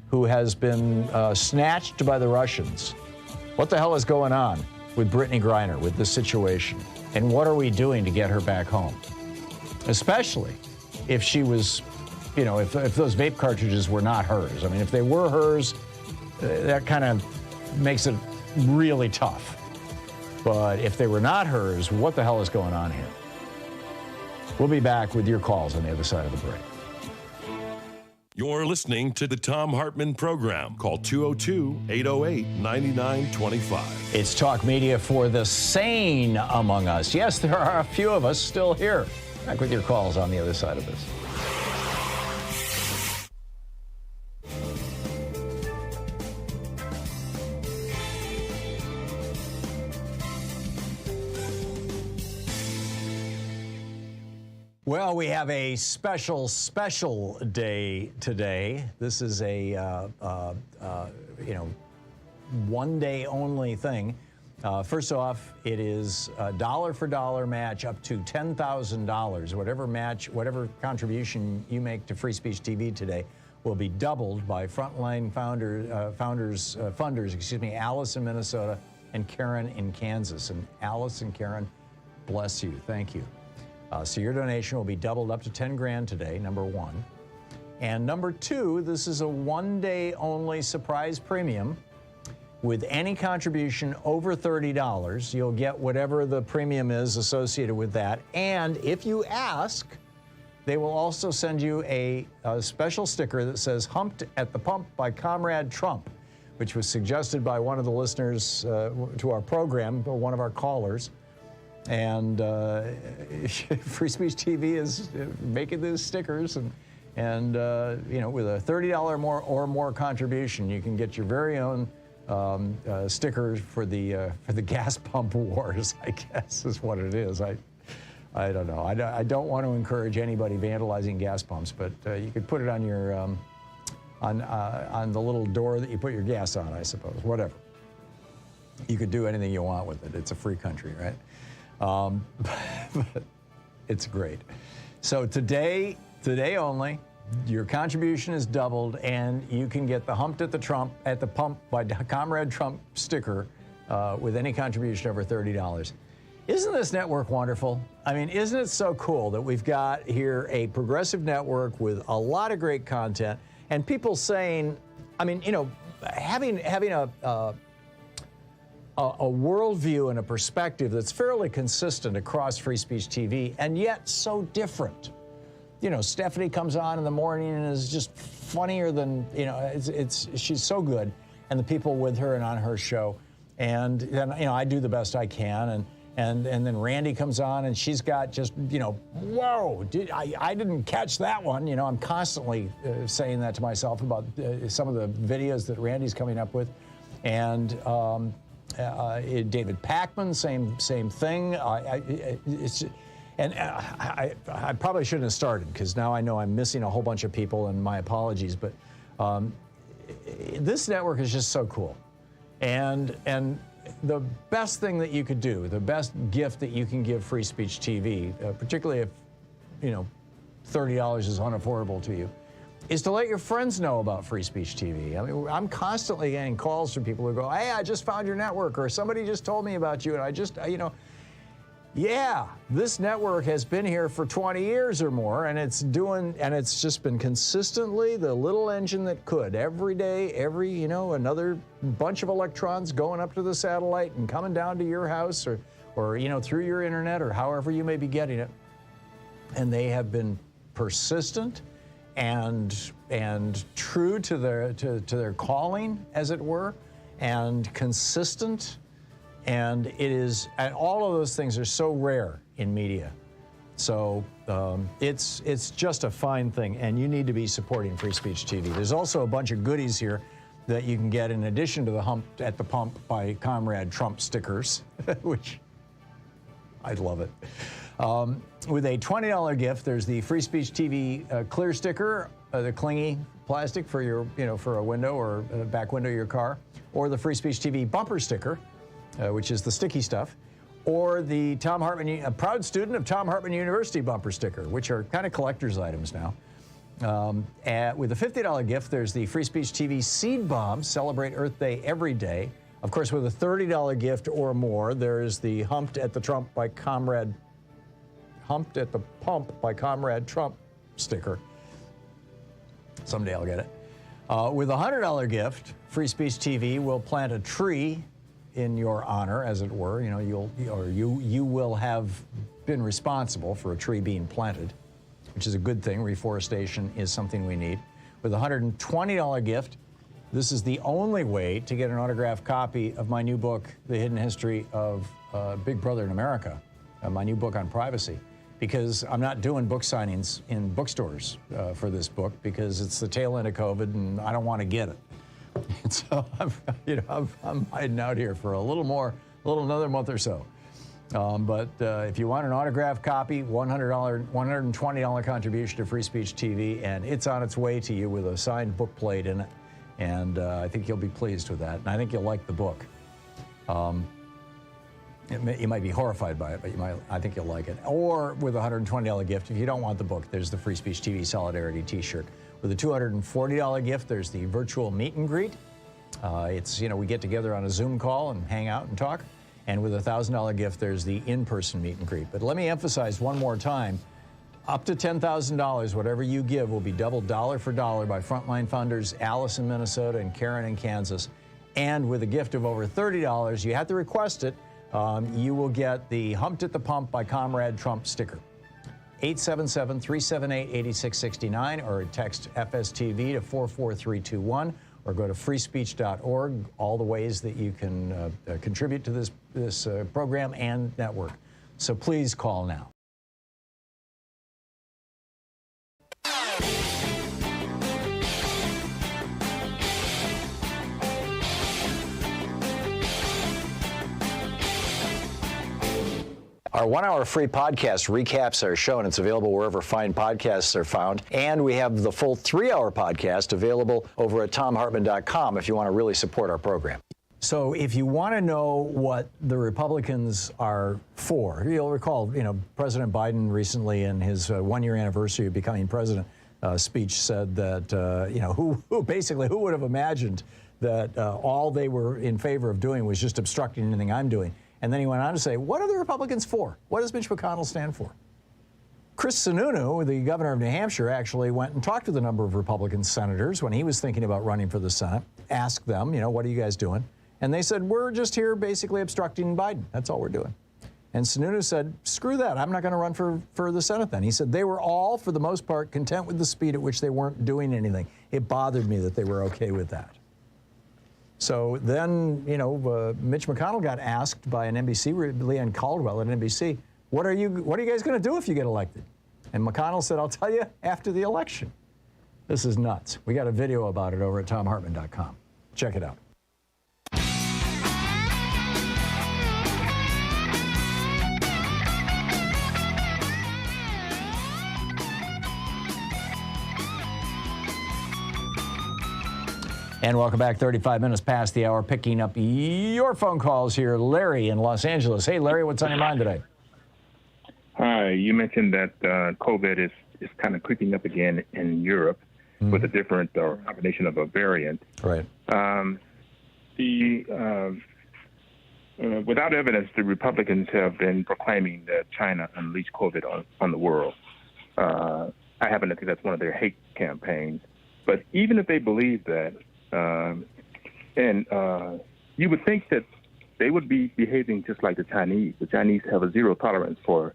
who has been snatched by the Russians, what the hell is going on with Brittany Griner, with this situation? And what are we doing to get her back home? Especially if she was, you know, if those vape cartridges were not hers. I mean, if they were hers, that kind of makes it really tough. But if they were not hers, what the hell is going on here? We'll be back with your calls on the other side of the break. You're listening to the Thom Hartmann Program. Call 202-808-9925. It's talk media for the sane among us. Yes, there are a few of us still here. Back with your calls on the other side of this. Well, we have a special day today. This is a, you know, one-day only thing. First off, it is a dollar-for-dollar match up to $10,000. Whatever contribution you make to Free Speech TV today will be doubled by frontline funders, Alice in Minnesota and Karen in Kansas. And Alice and Karen, bless you. Thank you. So your donation will be doubled up to 10 grand today, number one. And number two, this is a one-day only surprise premium. With any contribution over $30, you'll get whatever the premium is associated with that. And if you ask, they will also send you a special sticker that says "Humped at the Pump" by Comrade Trump, which was suggested by one of the listeners to our program, one of our callers. And Free Speech TV is making these stickers, and with a $30 more contribution, you can get your very own sticker for the gas pump wars, I guess is what it is. I don't know. I don't want to encourage anybody vandalizing gas pumps, but you could put it on your on the little door that you put your gas on, I suppose. Whatever. You could do anything you want with it. It's a free country, right? But it's great. So today only, your contribution is doubled, and you can get the "Humped at the Pump" by Comrade Trump sticker with any contribution over $30. Isn't this network wonderful? I mean, isn't it so cool that we've got here a progressive network with a lot of great content, and people saying, I mean, having a worldview and a perspective that's fairly consistent across Free Speech TV, and yet so different. Stephanie comes on in the morning and is just funnier than, she's so good, and the people with her and on her show. And then, I do the best I can. And then Randy comes on and she's got just, whoa, I didn't catch that one. I'm constantly saying that to myself about some of the videos that Randy's coming up with. And David Pakman, same thing. I probably shouldn't have started, because now I know I'm missing a whole bunch of people, and my apologies. But this network is just so cool. And the best thing that you could do, the best gift that you can give Free Speech TV, particularly if, $30 is unaffordable to you, is to let your friends know about Free Speech TV. I mean, I'm constantly getting calls from people who go, "Hey, I just found your network," or "Somebody just told me about you, and I just, yeah, this network has been here for 20 years or more, and it's just been consistently the little engine that could. Every day, another bunch of electrons going up to the satellite and coming down to your house or through your internet or however you may be getting it. And they have been persistent and true to their calling, as it were, and consistent. And all of those things are so rare in media. So it's just a fine thing, and you need to be supporting Free Speech TV. There's also a bunch of goodies here that you can get in addition to the "Humped at the Pump" by Comrade Trump stickers, which I love it. With a $20 gift, there's the Free Speech TV clear sticker, the clingy plastic for your, for a window or a back window of your car, or the Free Speech TV bumper sticker, which is the sticky stuff, or the Thom Hartmann, a proud student of Thom Hartmann University bumper sticker, which are kind of collector's items now. With a $50 gift, there's the Free Speech TV seed bomb, celebrate Earth Day every day. Of course, with a $30 gift or more, there's the Humped at the Pump by Comrade Trump sticker. Someday I'll get it. With a $100 gift, Free Speech TV will plant a tree in your honor, as it were. You will have been responsible for a tree being planted, which is a good thing. Reforestation is something we need. With a $120 gift, this is the only way to get an autographed copy of my new book, The Hidden History of Big Brother in America, my new book on privacy, because I'm not doing book signings in bookstores for this book, because it's the tail end of COVID and I don't want to get it. And so I'm hiding out here for another month or so. But if you want an autographed copy, $120 contribution to Free Speech TV, and it's on its way to you with a signed book plate in it. And I think you'll be pleased with that. And I think you'll like the book. You might be horrified by it, but I think you'll like it. Or with a $120 gift, if you don't want the book, there's the Free Speech TV Solidarity t-shirt. With a $240 gift, there's the virtual meet and greet. We get together on a Zoom call and hang out and talk. And with a $1,000 gift, there's the in-person meet and greet. But let me emphasize one more time, up to $10,000, whatever you give will be doubled dollar for dollar by frontline funders Alice in Minnesota and Karen in Kansas. And with a gift of over $30, you have to request it, you will get the Humped at the Pump by Comrade Trump sticker. 877-378-8669 or text FSTV to 44321 or go to freespeech.org, all the ways that you can contribute to this program and network. So please call now. Our 1-hour free podcast recaps our show, and it's available wherever fine podcasts are found. And we have the full 3-hour podcast available over at thomhartmann.com if you want to really support our program. So if you want to know what the Republicans are for, you'll recall, President Biden recently in his one-year anniversary of becoming president speech said that, who would have imagined that all they were in favor of doing was just obstructing anything I'm doing. And then he went on to say, what are the Republicans for? What does Mitch McConnell stand for? Chris Sununu, the governor of New Hampshire, actually went and talked to the number of Republican senators when he was thinking about running for the Senate, asked them, what are you guys doing? And they said, we're just here basically obstructing Biden. That's all we're doing. And Sununu said, screw that. I'm not going to run for the Senate then. He said they were all, for the most part, content with the speed at which they weren't doing anything. It bothered me that they were okay with that. So then, Mitch McConnell got asked by an NBC, Leanne Caldwell at NBC, what are you guys going to do if you get elected? And McConnell said, I'll tell you after the election. This is nuts. We got a video about it over at thomhartmann.com. Check it out. And welcome back, 35 minutes past the hour, picking up your phone calls here. Larry in Los Angeles. Hey, Larry, what's on your mind today? Hi, you mentioned that COVID is kind of creeping up again in Europe with a different or combination of a variant. Right. Without evidence, the Republicans have been proclaiming that China unleashed COVID on the world. I happen to think that's one of their hate campaigns. But even if they believe that, you would think that they would be behaving just like the Chinese. The Chinese have a zero tolerance for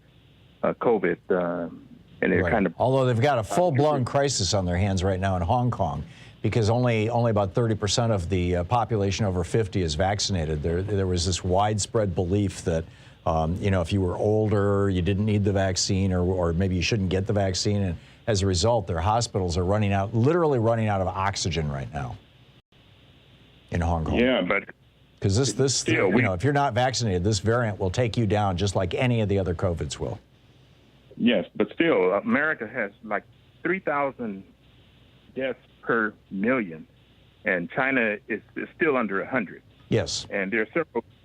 COVID, and they're kind of... Although they've got a full-blown crisis on their hands right now in Hong Kong, because only about 30% of the population over 50 is vaccinated. There was this widespread belief that, if you were older, you didn't need the vaccine, or maybe you shouldn't get the vaccine, and as a result, their hospitals are literally running out of oxygen right now in Hong Kong. Yeah, but because this if you're not vaccinated, this variant will take you down just like any of the other COVIDs will. Yes, but still, America has like 3,000 deaths per million, and China is still under 100. Yes. And there are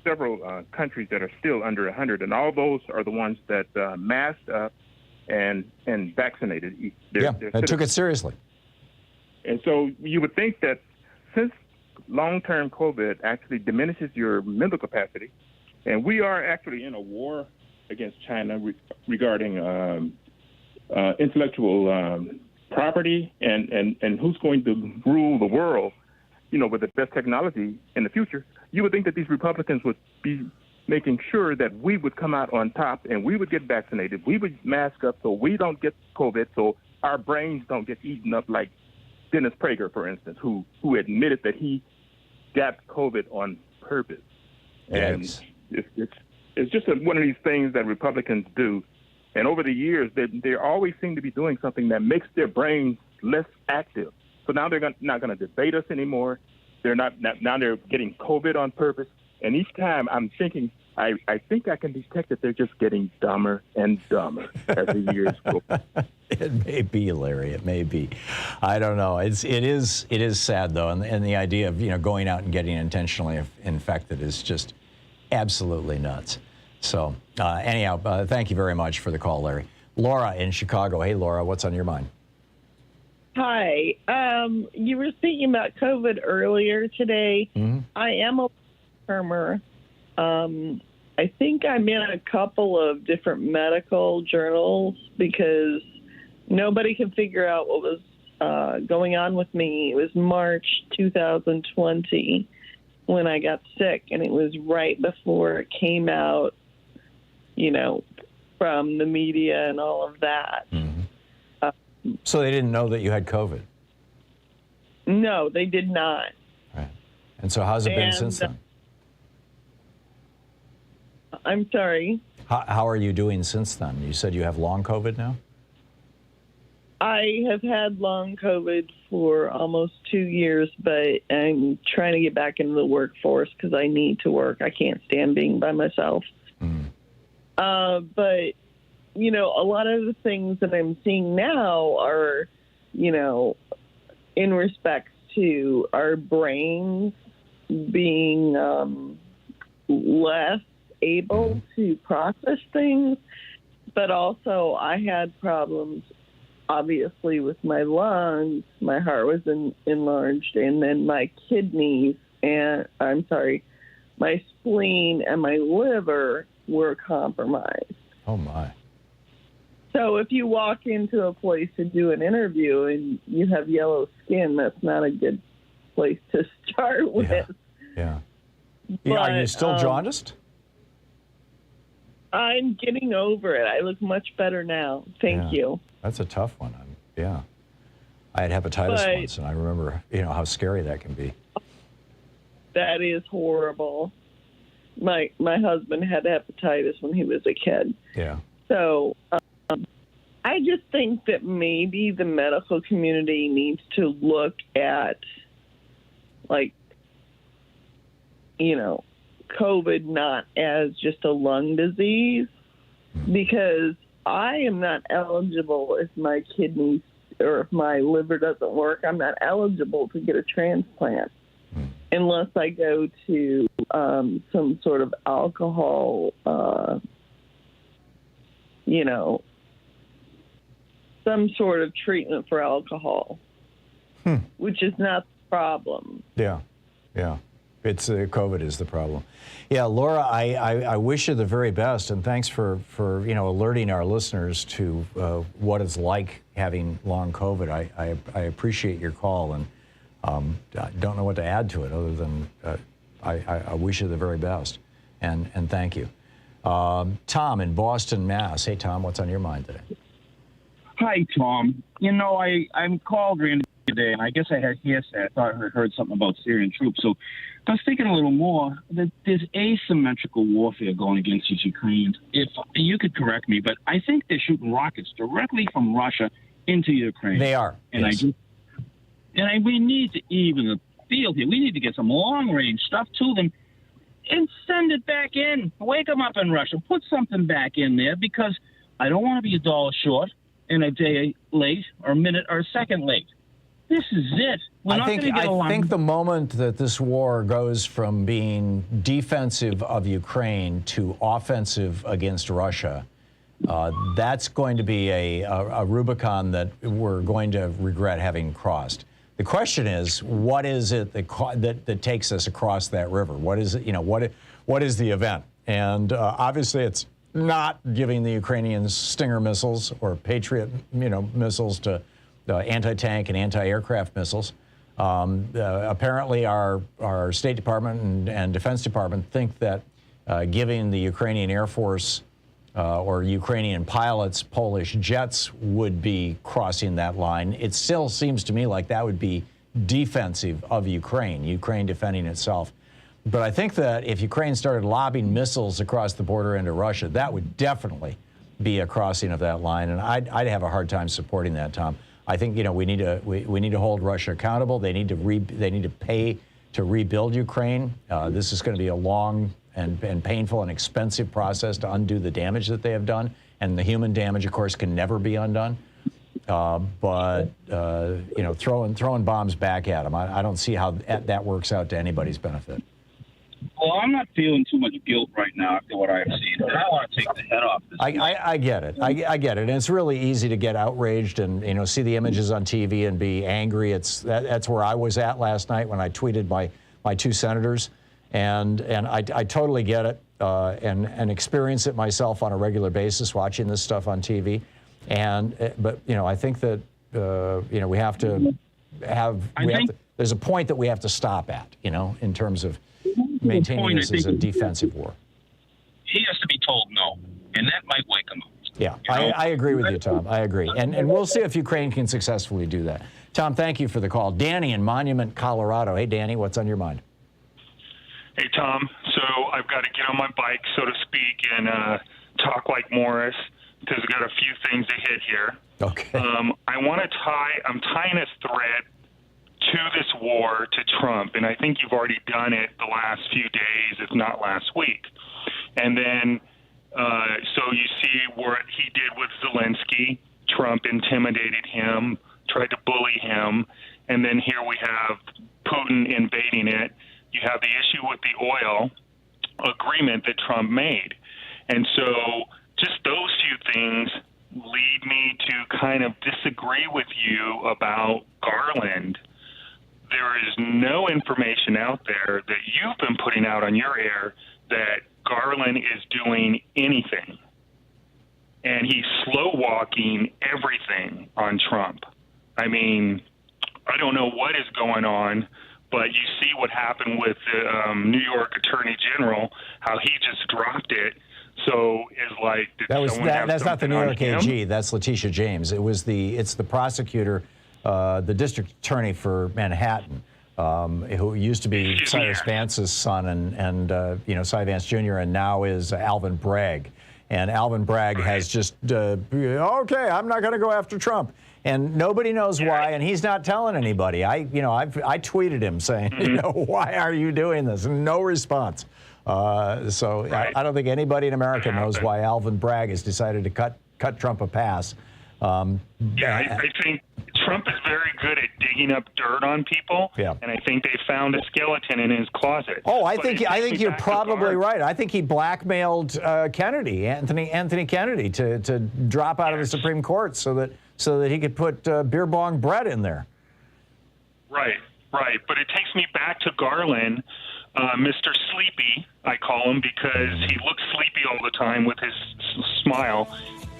several countries that are still under 100, and all those are the ones that masked up and vaccinated. They took it seriously. And so you would think that since long-term COVID actually diminishes your mental capacity, and we are actually in a war against China regarding intellectual property and who's going to rule the world, with the best technology in the future, you would think that these Republicans would be making sure that we would come out on top and we would get vaccinated. We would mask up so we don't get COVID, so our brains don't get eaten up like Dennis Prager, for instance, who admitted that he got COVID on purpose. Yes. And it's just one of these things that Republicans do. And over the years, they always seem to be doing something that makes their brains less active. So now they're not going to debate us anymore. Now they're getting COVID on purpose. And each time I'm thinking, I think I can detect that they're just getting dumber and dumber as the years go. It may be, Larry. It may be. I don't know. It is sad though, and the idea of going out and getting intentionally infected is just absolutely nuts. So anyhow, thank you very much for the call, Larry. Laura in Chicago. Hey, Laura, what's on your mind? Hi. You were speaking about COVID earlier today. Mm-hmm. I am a termer. I think I'm in a couple of different medical journals because nobody can figure out what was going on with me. It was March 2020 when I got sick, and it was right before it came out, from the media and all of that. Mm-hmm. So they didn't know that you had COVID? No, they did not. Right. And so how's it been since then? I'm sorry? How are you doing since then? You said you have long COVID now? I have had long COVID for almost 2 years, but I'm trying to get back into the workforce because I need to work. I can't stand being by myself. Mm. But, a lot of the things that I'm seeing now are, in respect to our brains being less able to process things, but also I had problems obviously with my lungs. My heart was enlarged, and then my kidneys my spleen and my liver were compromised. Oh my. So if you walk into a place to do an interview and you have yellow skin, that's not a good place to start with. Yeah. But, are you still jaundiced? I'm getting over it. I look much better now. Thank you. That's a tough one. I had hepatitis once, and I remember, how scary that can be. That is horrible. My husband had hepatitis when he was a kid. Yeah. So I just think that maybe the medical community needs to look at, COVID not as just a lung disease, because I am not eligible if my kidneys or if my liver doesn't work. I'm not eligible to get a transplant unless I go to some sort of alcohol, some sort of treatment for alcohol, which is not the problem. Yeah. It's COVID is the problem. Yeah, Laura, I wish you the very best, and thanks for alerting our listeners to what it's like having long COVID. I appreciate your call, and I don't know what to add to it other than I wish you the very best, and thank you. Tom in Boston, Mass. Hey, Tom, what's on your mind today? Hi, Tom. I'm called randomly today, and I guess I had hearsay. I thought I heard something about Syrian troops. So I was thinking a little more. There's asymmetrical warfare going against these Ukrainians. If you could correct me, but I think they're shooting rockets directly from Russia into Ukraine. They are. And yes. We need to even the field here. We need to get some long-range stuff to them and send it back in. Wake them up in Russia. Put something back in there, because I don't want to be $1 short and a day late or a minute or a second late. This is it. I think the moment that this war goes from being defensive of Ukraine to offensive against Russia, that's going to be a Rubicon that we're going to regret having crossed. The question is, what is it that takes us across that river? What is it? What is the event? And obviously, it's not giving the Ukrainians Stinger missiles or Patriot missiles to anti-tank and anti-aircraft missiles. Apparently, our State Department and Defense Department think that giving the Ukrainian Air Force or Ukrainian pilots Polish jets would be crossing that line. It still seems to me like that would be defensive of Ukraine defending itself. But I think that if Ukraine started lobbing missiles across the border into Russia, that would definitely be a crossing of that line, and I'd have a hard time supporting that, Tom. I think we need to hold Russia accountable. They need to pay to rebuild Ukraine. This is going to be a long and painful and expensive process to undo the damage that they have done. And the human damage, of course, can never be undone. But throwing bombs back at them, I don't see how that works out to anybody's benefit. Well, I'm not feeling too much guilt right now after what I've seen, and I want to take the head off this. I get it. I get it. And it's really easy to get outraged and see the images on TV and be angry. That's where I was at last night when I tweeted my two senators, and I totally get it and experience it myself on a regular basis watching this stuff on TV. But I think that we have to there's a point that we have to stop at, in terms of maintaining this as a defensive war. He has to be told no, and that might wake him up. Yeah, I agree with you, Tom. I agree. And we'll see if Ukraine can successfully do that. Tom, thank you for the call. Danny in Monument, Colorado. Hey, Danny, what's on your mind? Hey, Tom. So I've got to get on my bike, so to speak, and talk like Morris, because I've got a few things to hit here. Okay. I'm tying a thread to this war to Trump, and I think you've already done it the last few days, if not last week. And then, so you see what he did with Zelensky. Trump intimidated him, tried to bully him, and then here we have Putin invading it. You have the issue with the oil agreement that Trump made. And so just those few things lead me to kind of disagree with you about Garland. There is no information out there that you've been putting out on your air that Garland is doing anything. And he's slow walking everything on Trump. I mean, I don't know what is going on, but you see what happened with the New York Attorney General, how he just dropped it. So it's like, that's not the New York AG. That's Letitia James. It's the prosecutor, the district attorney for Manhattan, who used to be Cyrus Vance's son and Cy Vance Jr. and now is Alvin Bragg. And Alvin Bragg has just, okay, I'm not going to go after Trump. And nobody knows why, and he's not telling anybody. I tweeted him saying, why are you doing this? And no response. I don't think anybody in America knows why Alvin Bragg has decided to cut Trump a pass. I think Trump is very good at digging up dirt on people, and I think they found a skeleton in his closet. Oh, I think you're probably right. I think he blackmailed Kennedy, Anthony Kennedy, to drop out of the Supreme Court so that he could put beer bong bread in there. Right. But it takes me back to Garland, Mr. Sleepy, I call him, because he looks sleepy all the time with his smile.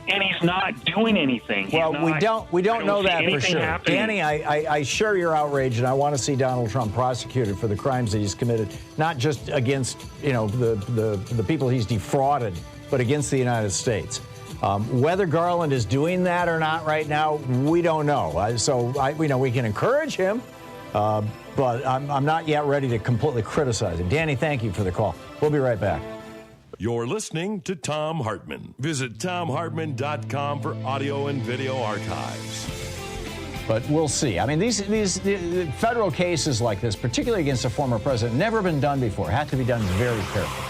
And he's not doing anything. We don't know that for sure. Happening. Danny, I share your outrage, and I want to see Donald Trump prosecuted for the crimes that he's committed, not just against the people he's defrauded, but against the United States. Whether Garland is doing that or not right now, we don't know. We can encourage him, but I'm not yet ready to completely criticize him. Danny, thank you for the call. We'll be right back. You're listening to Thom Hartmann. Visit ThomHartmann.com for audio and video archives. But we'll see. I mean, these federal cases like this, particularly against a former president, never been done before. Have to be done very carefully.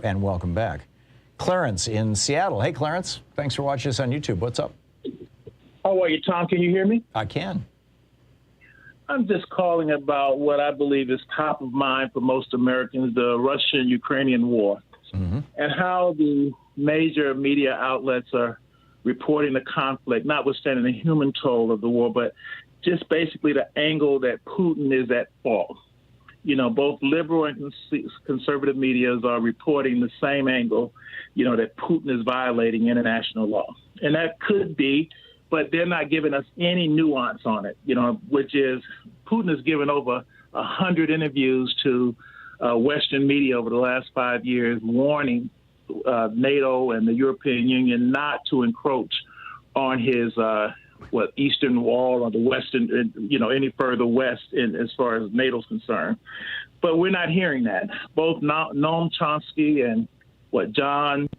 And welcome back. Clarence in Seattle. Hey, Clarence. Thanks for watching us on YouTube. What's up? How are you, Tom? Can you hear me? I can. I'm just calling about what I believe is top of mind for most Americans, the Russian-Ukrainian war, and how the major media outlets are reporting the conflict, notwithstanding the human toll of the war, but just basically the angle that Putin is at fault. Both liberal and conservative medias are reporting the same angle, that Putin is violating international law. And that could be, but they're not giving us any nuance on it, which is Putin has given over 100 interviews to Western media over the last 5 years, warning NATO and the European Union not to encroach on his Eastern Wall or the Western, any further west as far as NATO's concerned. But we're not hearing that. Both Noam Chomsky and John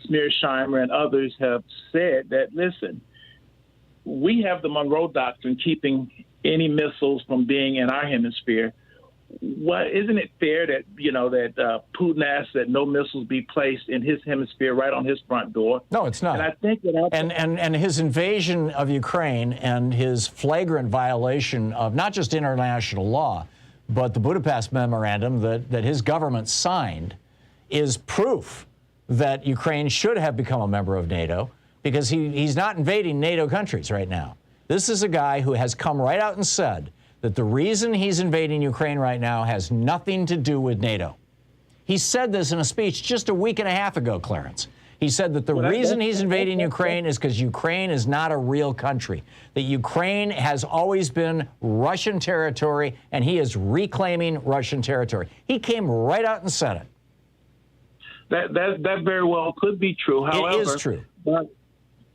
Mearsheimer and others have said that, listen, we have the Monroe Doctrine keeping any missiles from being in our hemisphere. What, isn't it fair that, that Putin asked that no missiles be placed in his hemisphere right on his front door? No, it's not. And I think that and his invasion of Ukraine and his flagrant violation of not just international law, but the Budapest Memorandum that his government signed is proof that Ukraine should have become a member of NATO, because he's not invading NATO countries right now. This is a guy who has come right out and said that the reason he's invading Ukraine right now has nothing to do with NATO. He said this in a speech just a week and a half ago, Clarence. He said that the reason he's invading Ukraine is because Ukraine is not a real country, that Ukraine has always been Russian territory, and he is reclaiming Russian territory. He came right out and said it. That very well could be true. However, it is true. But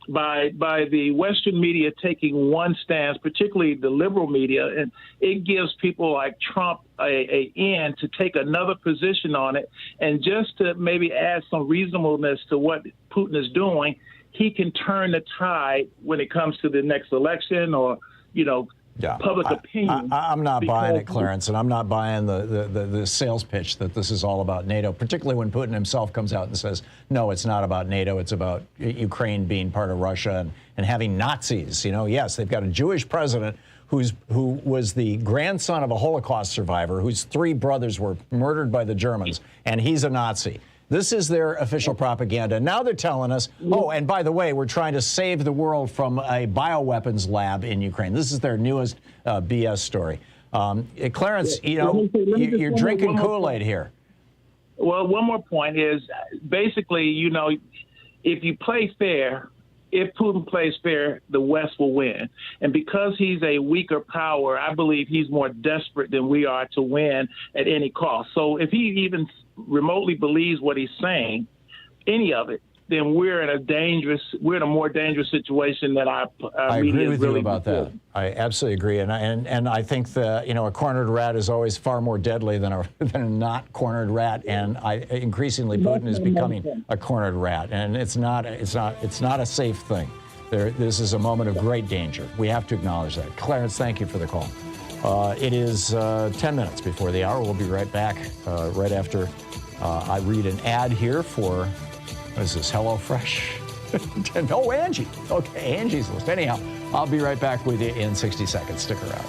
by the Western media taking one stance, particularly the liberal media, and it gives people like Trump a in to take another position on it, and just to maybe add some reasonableness to what Putin is doing, he can turn the tide when it comes to the next election or, public opinion. I'm not buying it, Clarence, and I'm not buying the sales pitch that this is all about NATO, particularly when Putin himself comes out and says, no, it's not about NATO, it's about Ukraine being part of Russia and having Nazis. Yes, they've got a Jewish president who was the grandson of a Holocaust survivor whose 3 brothers were murdered by the Germans, and he's a Nazi. This is their official propaganda. Now they're telling us, oh, and by the way, we're trying to save the world from a bioweapons lab in Ukraine. This is their newest BS story. Clarence, you're drinking Kool-Aid here. Well, one more point is basically, if you play fair, if Putin plays fair, the West will win. And because he's a weaker power, I believe he's more desperate than we are to win at any cost. So if he even remotely believes what he's saying, any of it, then we're in a more dangerous situation than our I media agree with really you about that. I absolutely agree, and I think that a cornered rat is always far more deadly than a not cornered rat, and increasingly Putin is becoming a cornered rat, and it's not a safe thing. This is a moment of great danger. We have to acknowledge that. Clarence, thank you for the call. It is 10 minutes before the hour. We'll be right back right after I read an ad here for, what is this, HelloFresh? Oh, Angie. Okay, Angie's list. Anyhow, I'll be right back with you in 60 seconds. Stick around.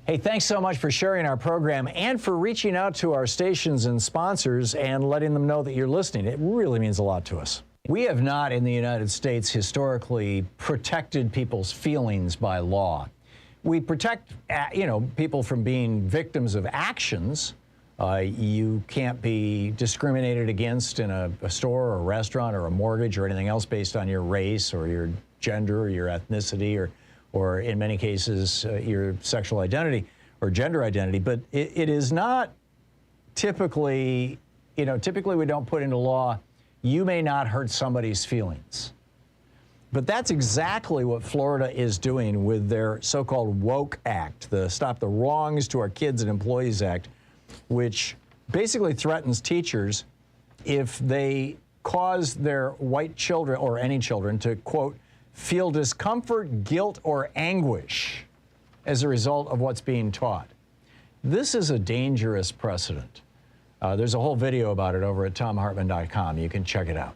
Hey, thanks so much for sharing our program and for reaching out to our stations and sponsors and letting them know that you're listening. It really means a lot to us. We have not in the United States historically protected people's feelings by law. We protect, people from being victims of actions. You can't be discriminated against in a store or a restaurant or a mortgage or anything else based on your race or your gender or your ethnicity or in many cases, your sexual identity or gender identity. But it is not typically, typically we don't put into law, you may not hurt somebody's feelings. But that's exactly what Florida is doing with their so-called woke act, the Stop the Wrongs to Our Kids and Employees Act, which basically threatens teachers if they cause their white children or any children to, quote, feel discomfort, guilt, or anguish as a result of what's being taught. This is a dangerous precedent. There's a whole video about it over at thomhartmann.com. You can check it out.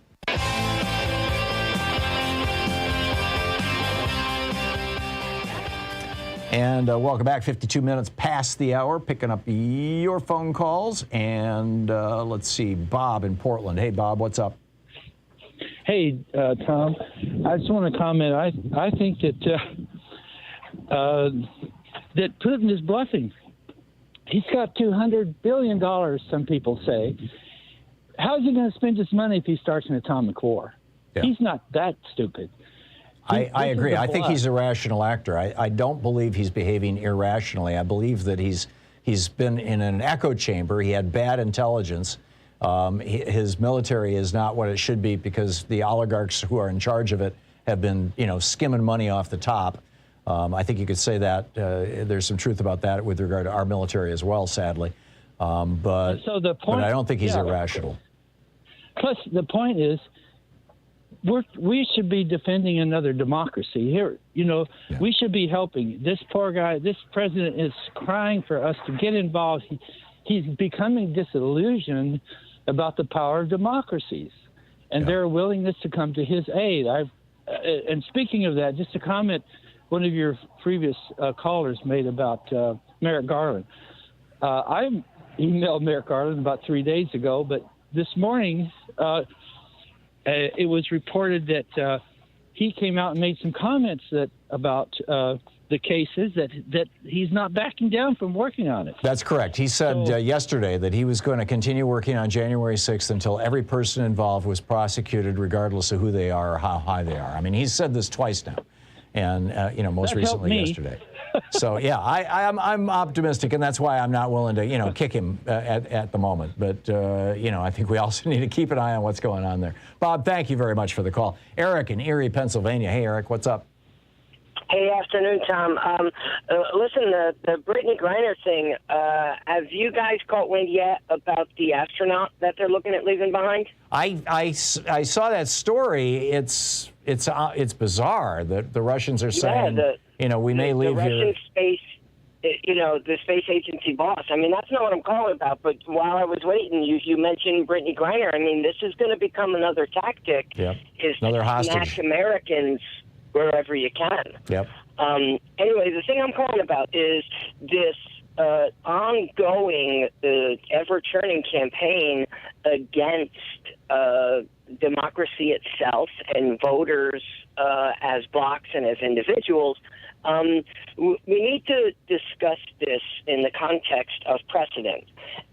And welcome back. 52 minutes past the hour, picking up your phone calls. And let's see, Bob in Portland. Hey, Bob, what's up? Hey, Tom, I just want to comment. I think that that Putin is bluffing. He's got $200 billion, some people say. How is he going to spend his money if he starts an atomic war? Yeah. He's not that stupid. I agree. I think he's a rational actor. I don't believe he's behaving irrationally. I believe that he's been in an echo chamber. He had bad intelligence. His military is not what it should be because the oligarchs who are in charge of it have been, skimming money off the top. I think you could say that there's some truth about that with regard to our military as well, sadly. But I don't think he's irrational. Plus, the point is, we should be defending another democracy here. We should be helping. This poor guy, this president is crying for us to get involved. He's becoming disillusioned about the power of democracies and their willingness to come to his aid. And speaking of that, just a comment one of your previous callers made about Merrick Garland. I emailed Merrick Garland about 3 days ago, but this morning it was reported that he came out and made some comments about the cases that he's not backing down from working on it. That's correct. He said yesterday that he was going to continue working on January 6th until every person involved was prosecuted, regardless of who they are or how high they are. I mean, he's said this twice now, and most recently yesterday. So yeah, I'm optimistic, and that's why I'm not willing to kick him at the moment. But I think we also need to keep an eye on what's going on there. Bob, thank you very much for the call. Eric in Erie, Pennsylvania. Hey, Eric, what's up? Hey, afternoon, Tom. Listen, the Brittany Griner thing. Have you guys caught wind yet about the astronaut that they're looking at leaving behind? I saw that story. It's bizarre that the Russians are saying we may leave the here. Russian space, the space agency boss. I mean, that's not what I'm calling about. But while I was waiting, you mentioned Brittany Griner. I mean, this is going to become another tactic. Yep. Is another to hostage. snatch Americans wherever you can. Yep. Anyway, the thing I'm calling about is this ongoing, ever-churning campaign against democracy itself and voters as blocs and as individuals. We need to discuss this in the context of precedent.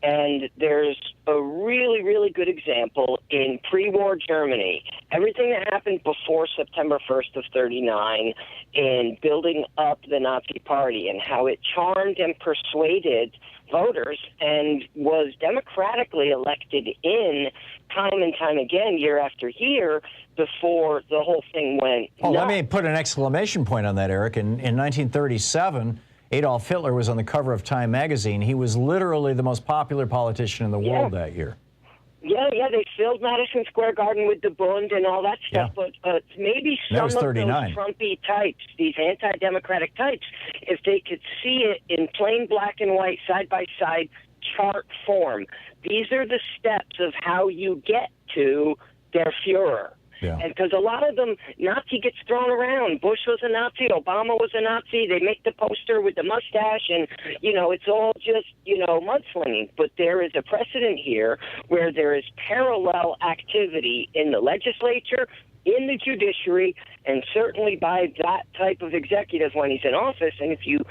And there's a really, really good example in pre-war Germany. Everything that happened before September 1st of 1939 in building up the Nazi Party and how it charmed and persuaded voters and was democratically elected in time and time again, year after year, before the whole thing went nuts. Let me put an exclamation point on that, Eric. In 1937, Adolf Hitler was on the cover of Time magazine. He was literally the most popular politician in the world that year. Yeah, they filled Madison Square Garden with the Bund and all that stuff, but maybe some of those Trumpy types, these anti-democratic types, if they could see it in plain black and white, side-by-side chart form, these are the steps of how you get to der Fuhrer. Yeah. And because a lot of them, Nazi gets thrown around. Bush was a Nazi. Obama was a Nazi. They make the poster with the mustache, and, it's all just, mudslinging. But there is a precedent here where there is parallel activity in the legislature, in the judiciary, and certainly by that type of executive when he's in office. And if you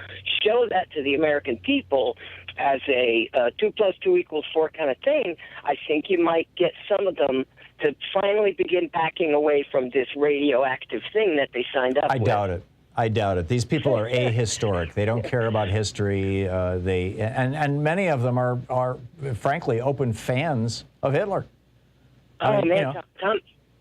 show that to the American people as a 2 + 2 = 4 kind of thing, I think you might get some of them to finally begin backing away from this radioactive thing that they signed up with. I doubt it. These people are ahistoric. They don't care about history. And many of them are frankly open fans of Hitler. Tom,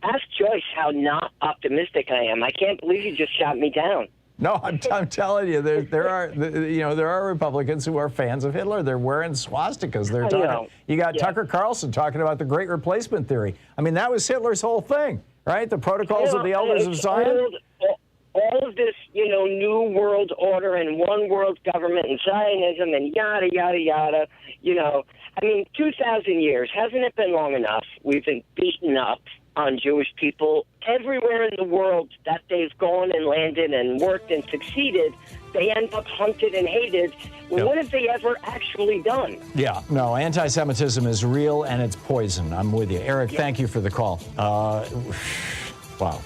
ask Joyce how not optimistic I am. I can't believe you just shot me down. No, I'm telling you, there are Republicans who are fans of Hitler. They're wearing swastikas. They're talking. You got Tucker Carlson talking about the Great Replacement theory. I mean, that was Hitler's whole thing, right? The Protocols of the Elders of Zion. All of this, new world order and one world government and Zionism and yada, yada, yada. 2,000 years, hasn't it been long enough? We've been beaten up on Jewish people everywhere in the world that they've gone and landed and worked and succeeded. They end up hunted and hated. Well, what have they ever actually done? Yeah, no, anti-Semitism is real and it's poison. I'm with you. Eric, thank you for the call. Wow.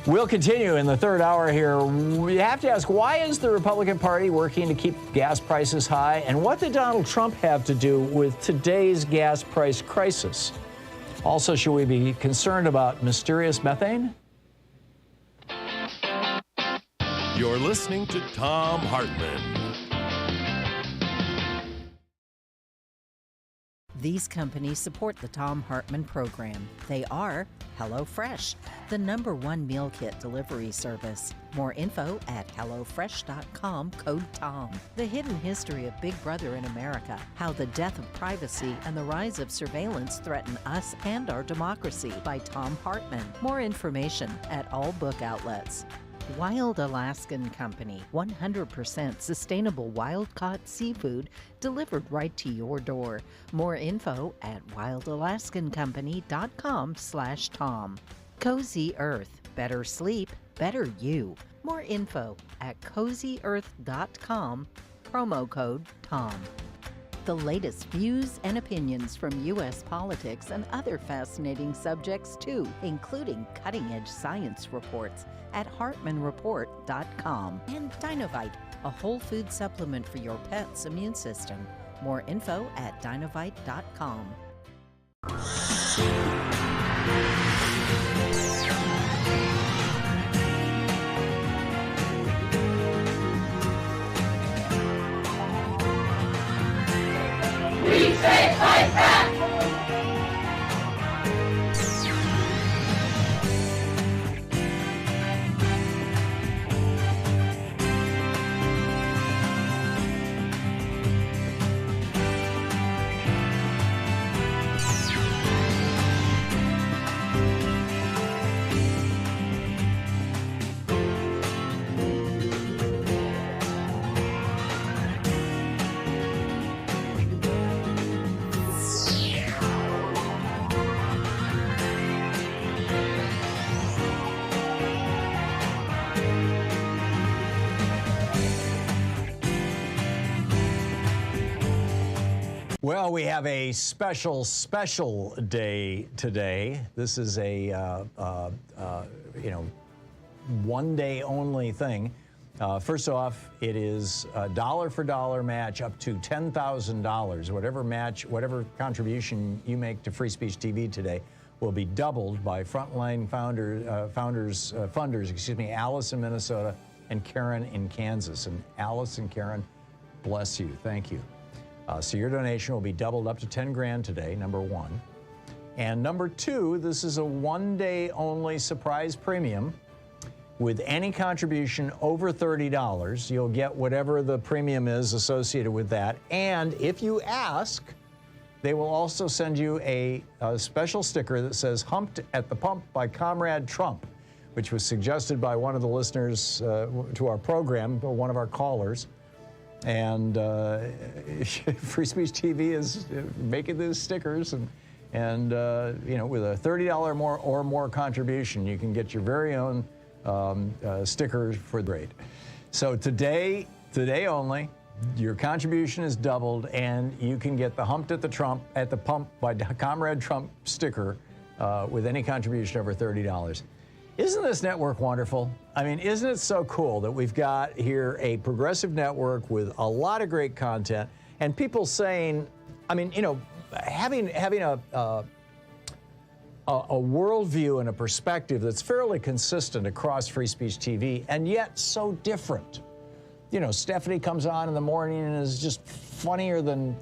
We'll continue in the third hour here. We have to ask, why is the Republican Party working to keep gas prices high? And what did Donald Trump have to do with today's gas price crisis? Also, should we be concerned about mysterious methane? You're listening to Thom Hartmann. These companies support the Thom Hartmann program. They are HelloFresh, the #1 meal kit delivery service. More info at HelloFresh.com, code TOM. The hidden history of Big Brother in America, how the death of privacy and the rise of surveillance threaten us and our democracy, by Thom Hartmann. More information at all book outlets. Wild Alaskan Company, 100% sustainable wild-caught seafood delivered right to your door. More info at wildalaskancompany.com/Tom. Cozy Earth, better sleep, better you. More info at CozyEarth.com, promo code TOM. The latest views and opinions from U.S. politics and other fascinating subjects too, including cutting-edge science reports at HartmannReport.com. And Dinovite, a whole food supplement for your pet's immune system. More info at Dinovite.com. We say fight back! Well, we have a special day today. This is a, one day only thing. First off, it is a dollar for dollar match up to $10,000. Whatever contribution you make to Free Speech TV today will be doubled by frontline funders, Alice in Minnesota and Karen in Kansas. And Alice and Karen, bless you. Thank you. So your donation will be doubled up to 10 grand today, number one. And number two, this is a one-day only surprise premium. With any contribution over $30, you'll get whatever the premium is associated with that. And if you ask, they will also send you a special sticker that says "Humped at the Pump" by Comrade Trump, which was suggested by one of the listeners to our program, one of our callers. And Free Speech TV is making these stickers, and with a $30 more contribution, you can get your very own stickers for the rate. So today only, your contribution is doubled, and you can get the "Humped at the Pump" by Comrade Trump sticker with any contribution over $30. Isn't this network wonderful? I mean, isn't it so cool that we've got here a progressive network with a lot of great content, and people saying, having a worldview and a perspective that's fairly consistent across Free Speech TV, and yet so different. Stephanie comes on in the morning and is just funnier than,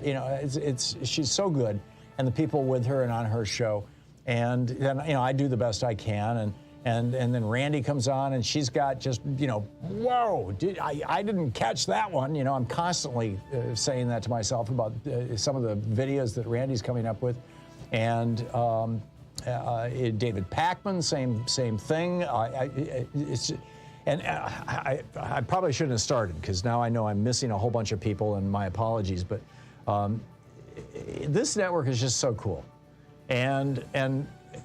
she's so good, and the people with her and on her show. And then, I do the best I can, and then Randy comes on, and she's got just, whoa, I didn't catch that one. I'm constantly saying that to myself about some of the videos that Randy's coming up with. And David Pakman, same thing. I probably shouldn't have started, because now I know I'm missing a whole bunch of people, and my apologies. But this network is just so cool. And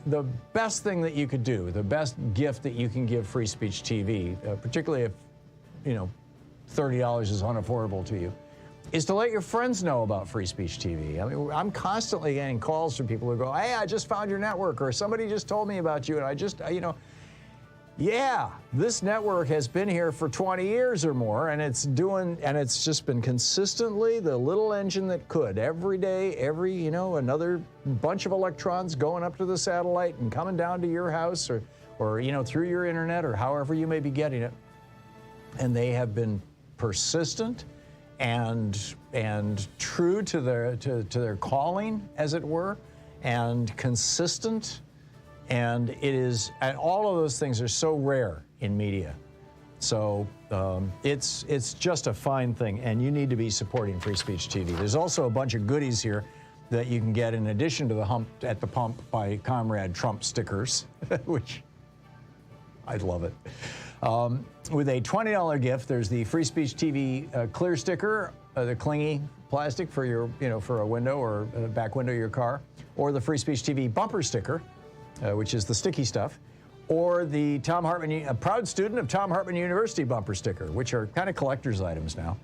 the best thing that you could do, the best gift that you can give Free Speech TV, particularly if, $30 is unaffordable to you, is to let your friends know about Free Speech TV. I mean, I'm constantly getting calls from people who go, "Hey, I just found your network," or "Somebody just told me about you, and I just, yeah, this network has been here for 20 years or more, and it's just been consistently the little engine that could. Every day, another bunch of electrons going up to the satellite and coming down to your house or through your internet or however you may be getting it. And they have been persistent and true to their calling, as it were, and consistent. And and all of those things are so rare in media. So it's just a fine thing, and you need to be supporting Free Speech TV. There's also a bunch of goodies here that you can get in addition to the Hump at the Pump by Comrade Trump stickers, which I love it. With a $20 gift, there's the Free Speech TV clear sticker, the clingy plastic for your, for a window or a back window of your car, or the Free Speech TV bumper sticker, which is the sticky stuff, or the Thom Hartmann, a proud student of Thom Hartmann University bumper sticker, which are kind of collector's items now.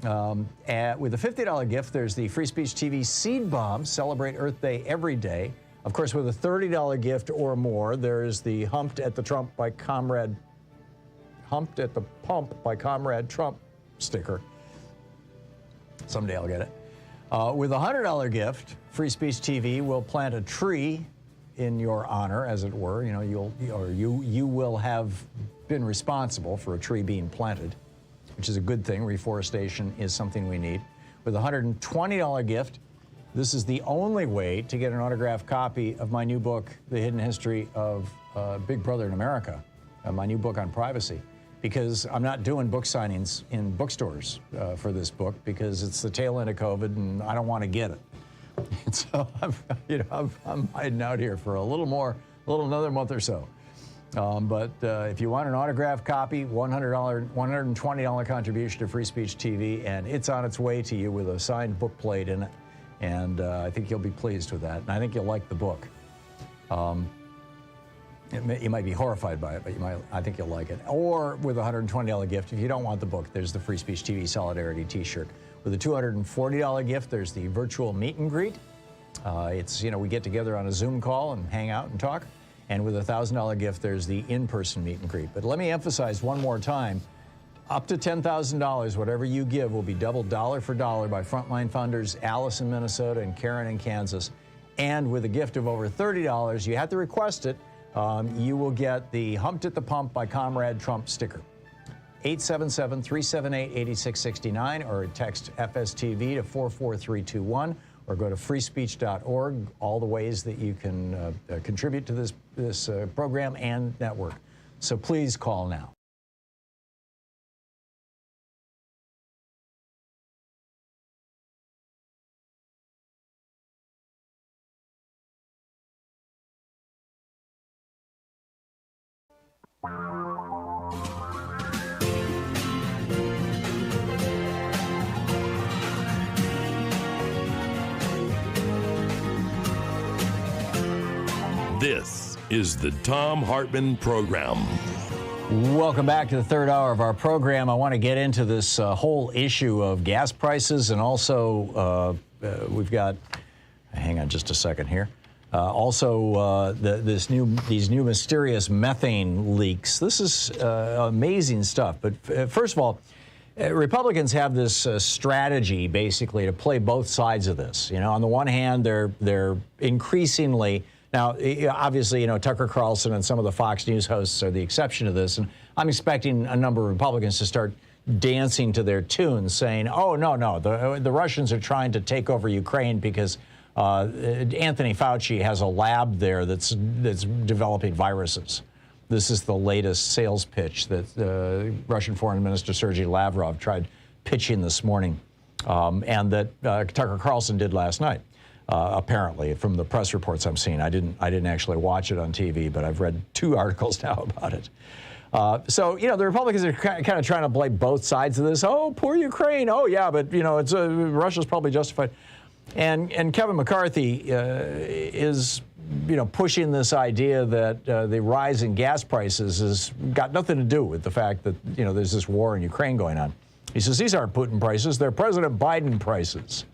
With a $50 gift, there's the Free Speech TV seed bomb, celebrate Earth Day every day. Of course, with a $30 gift or more, there's the Humped at the Pump by Comrade Trump sticker. Someday I'll get it. With a $100 gift, Free Speech TV will plant a tree in your honor, as it were. You will have been responsible for a tree being planted, which is a good thing. Reforestation is something we need. With a $120 gift, this is the only way to get an autographed copy of my new book, The Hidden History of Big Brother in America, my new book on privacy, because I'm not doing book signings in bookstores for this book because it's the tail end of COVID and I don't want to get it. And so I'm hiding out here for another month or so. But if you want an autographed copy, $120 contribution to Free Speech TV, and it's on its way to you with a signed book plate in it. And I think you'll be pleased with that. And I think you'll like the book. You might be horrified by it, but I think you'll like it. Or with a $120 gift, if you don't want the book, there's the Free Speech TV Solidarity t-shirt. With a $240 gift, there's the virtual meet and greet. We get together on a Zoom call and hang out and talk. And with a $1,000 gift, there's the in-person meet and greet. But let me emphasize one more time, up to $10,000, whatever you give will be doubled dollar for dollar by frontline funders Alice in Minnesota and Karen in Kansas. And with a gift of over $30, you have to request it, you will get the Humped at the Pump by Comrade Trump sticker. 877-378-8669 or text FSTV to 44321 or go to freespeech.org, all the ways that you can contribute to this program and network. So please call now. This is the Thom Hartmann Program. Welcome back to the third hour of our program. I want to get into this whole issue of gas prices, and also we've got, hang on just a second here, these new mysterious methane leaks. This is amazing stuff. But first of all, Republicans have this strategy basically to play both sides of this. On the one hand, they're increasingly. Now, obviously, Tucker Carlson and some of the Fox News hosts are the exception to this, and I'm expecting a number of Republicans to start dancing to their tunes, saying, "Oh, no, the Russians are trying to take over Ukraine because Anthony Fauci has a lab there that's developing viruses." This is the latest sales pitch that Russian Foreign Minister Sergei Lavrov tried pitching this morning, and that Tucker Carlson did last night. Apparently, from the press reports I'm seeing. I didn't actually watch it on TV, but I've read 2 articles now about it. So the Republicans are kind of trying to play both sides of this. Oh, poor Ukraine. Oh, yeah, but it's Russia's probably justified. And Kevin McCarthy is pushing this idea that the rise in gas prices has got nothing to do with the fact that there's this war in Ukraine going on. He says these aren't Putin prices; they're President Biden prices.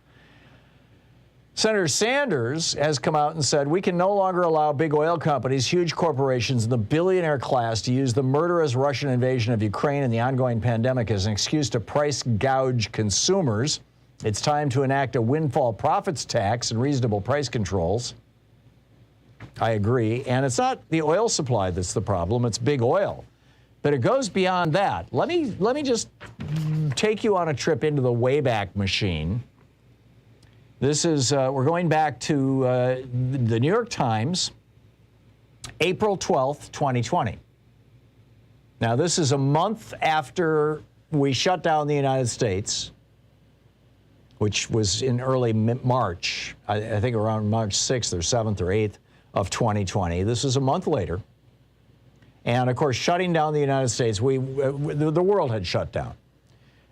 Senator Sanders has come out and said we can no longer allow big oil companies, huge corporations, and the billionaire class to use the murderous Russian invasion of Ukraine and the ongoing pandemic as an excuse to price gouge consumers. It's time to enact a windfall profits tax and reasonable price controls. I agree. And it's not the oil supply that's the problem. It's big oil. But it goes beyond that. Let me just take you on a trip into the Wayback Machine. This is, we're going back to the New York Times, April 12th, 2020. Now, this is a month after we shut down the United States, which was in early March, I think around March 6th or 7th or 8th of 2020. This is a month later. And, of course, shutting down the United States, the world had shut down.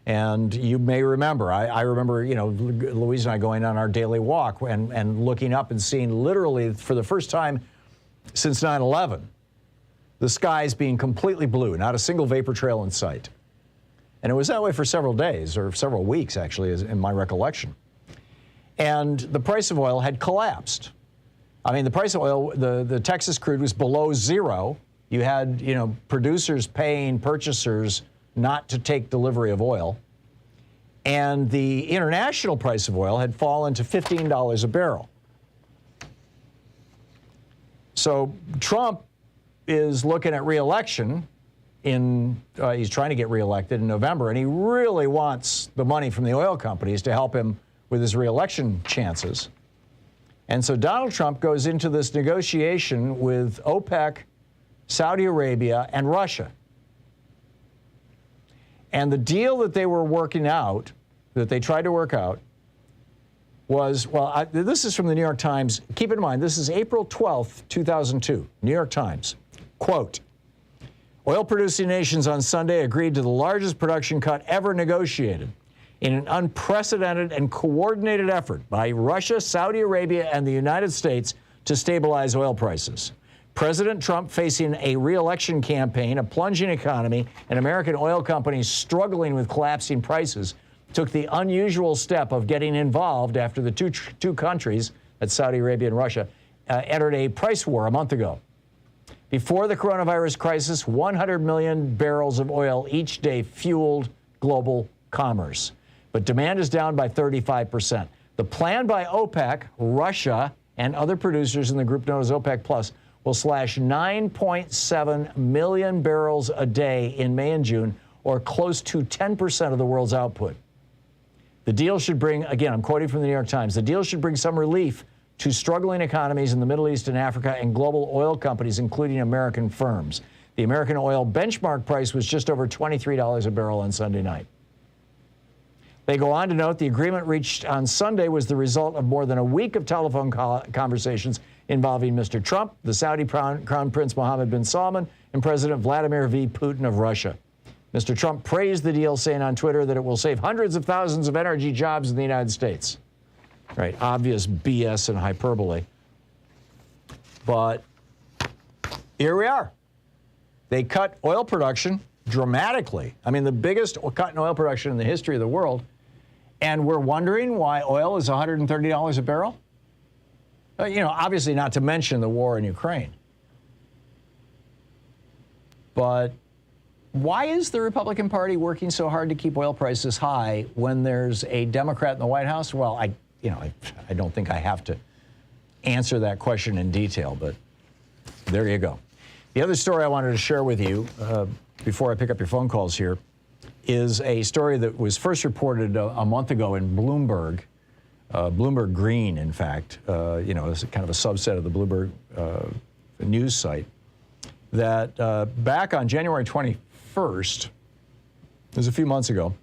And you may remember, I remember, you know, Louise and I going on our daily walk and looking up and seeing literally for the first time since 9/11, the skies being completely blue, not a single vapor trail in sight. And it was that way for several days, or several weeks, actually, in my recollection. And the price of oil had collapsed. I mean, the price of oil, the Texas crude was below zero. You had, you know, producers paying purchasers not to take delivery of oil. And the international price of oil had fallen to $15 a barrel. So Trump is looking at re-election he's trying to get reelected in November, and he really wants the money from the oil companies to help him with his reelection chances. And so Donald Trump goes into this negotiation with OPEC, Saudi Arabia, and Russia. And the deal that they were working out, that they tried to work out, was, well, this is from the New York Times. Keep in mind, this is April 12th, 2002, New York Times. Quote, oil-producing nations on Sunday agreed to the largest production cut ever negotiated in an unprecedented and coordinated effort by Russia, Saudi Arabia, and the United States to stabilize oil prices. President Trump facing a re-election campaign, a plunging economy, and American oil companies struggling with collapsing prices took the unusual step of getting involved after the two countries, that's Saudi Arabia and Russia, entered a price war a month ago. Before the coronavirus crisis, 100 million barrels of oil each day fueled global commerce. But demand is down by 35%. The plan by OPEC, Russia, and other producers in the group known as OPEC Plus will slash 9.7 million barrels a day in May and June, or close to 10% of the world's output. The deal should bring, again, I'm quoting from the New York Times, the deal should bring some relief to struggling economies in the Middle East and Africa and global oil companies, including American firms. The American oil benchmark price was just over $23 a barrel on Sunday night. They go on to note the agreement reached on Sunday was the result of more than a week of telephone conversations involving Mr. Trump, the Saudi Crown Prince Mohammed bin Salman, and President Vladimir V. Putin of Russia. Mr. Trump praised the deal, saying on Twitter that it will save hundreds of thousands of energy jobs in the United States. Right, obvious BS and hyperbole. But here we are. They cut oil production dramatically. I mean, the biggest cut in oil production in the history of the world. And we're wondering why oil is $130 a barrel? You know, obviously not to mention the war in Ukraine. But why is the Republican Party working so hard to keep oil prices high when there's a Democrat in the White House? Well, I don't think I have to answer that question in detail, but there you go. The other story I wanted to share with you before I pick up your phone calls here is a story that was first reported a month ago in Bloomberg, Bloomberg Green, in fact. It's kind of a subset of the Bloomberg news site, that back on January 21st, it was a few months ago,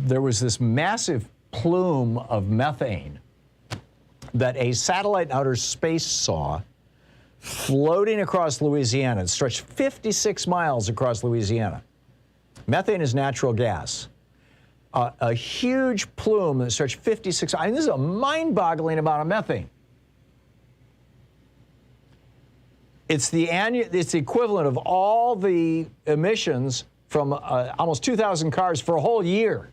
there was this massive plume of methane that a satellite in outer space saw floating across Louisiana. It stretched 56 miles across Louisiana. Methane is natural gas. A huge plume that stretched 56. I mean, this is a mind-boggling amount of methane. It's the equivalent of all the emissions from almost 2,000 cars for a whole year,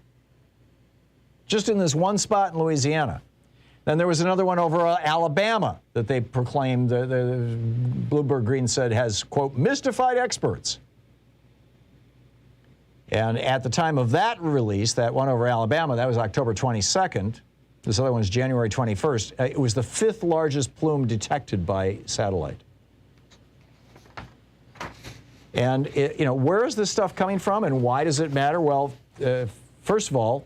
just in this one spot in Louisiana. Then there was another one over Alabama that they proclaimed, the Bloomberg Green said has, quote, mystified experts. And at the time of that release, that one over Alabama, that was October 22nd. This other one was January 21st. It was the 5th largest plume detected by satellite. And, where is this stuff coming from and why does it matter? Well, first of all,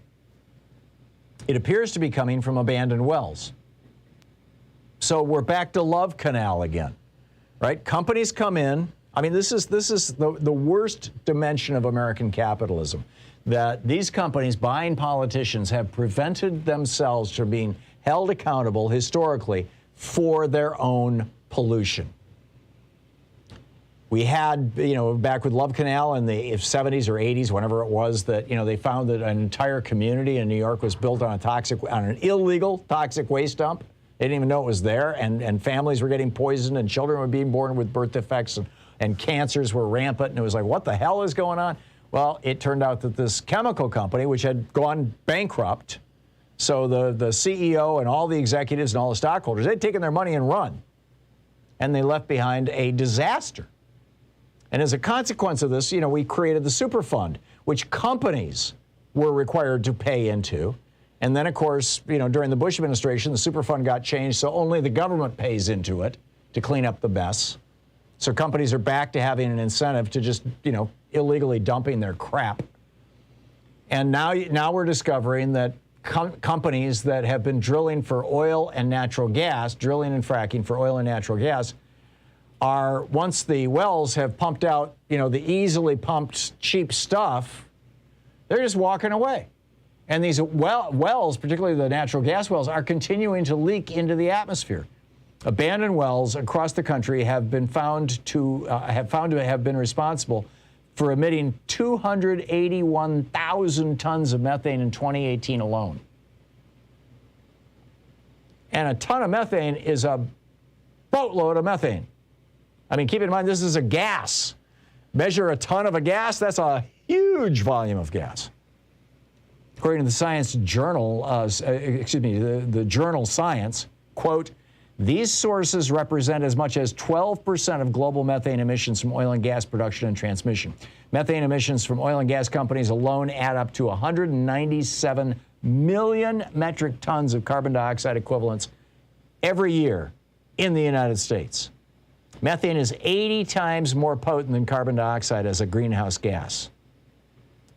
it appears to be coming from abandoned wells. So we're back to Love Canal again, right? Companies come in. I mean, this is the worst dimension of American capitalism, that these companies buying politicians have prevented themselves from being held accountable historically for their own pollution. We had, back with Love Canal in the 70s or 80s, whenever it was, that, they found that an entire community in New York was built on an illegal toxic waste dump. They didn't even know it was there, and families were getting poisoned, and children were being born with birth defects, and cancers were rampant, and it was like, what the hell is going on? Well, it turned out that this chemical company, which had gone bankrupt, so the CEO and all the executives and all the stockholders, they'd taken their money and run, and they left behind a disaster. And as a consequence of this, we created the Superfund, which companies were required to pay into. And then, of course, during the Bush administration, the Superfund got changed, so only the government pays into it to clean up the mess. So companies are back to having an incentive to just, illegally dumping their crap. And now we're discovering that companies that have been drilling for oil and natural gas, drilling and fracking for oil and natural gas, are, once the wells have pumped out, the easily pumped cheap stuff, they're just walking away. And these wells, particularly the natural gas wells, are continuing to leak into the atmosphere. Abandoned wells across the country have been found to have been responsible for emitting 281,000 tons of methane in 2018 alone. And a ton of methane is a boatload of methane. I mean, keep in mind, this is a gas. Measure a ton of a gas, that's a huge volume of gas. According to the Science Journal, the journal Science, quote, these sources represent as much as 12% of global methane emissions from oil and gas production and transmission. Methane emissions from oil and gas companies alone add up to 197 million metric tons of carbon dioxide equivalents every year in the United States. Methane is 80 times more potent than carbon dioxide as a greenhouse gas.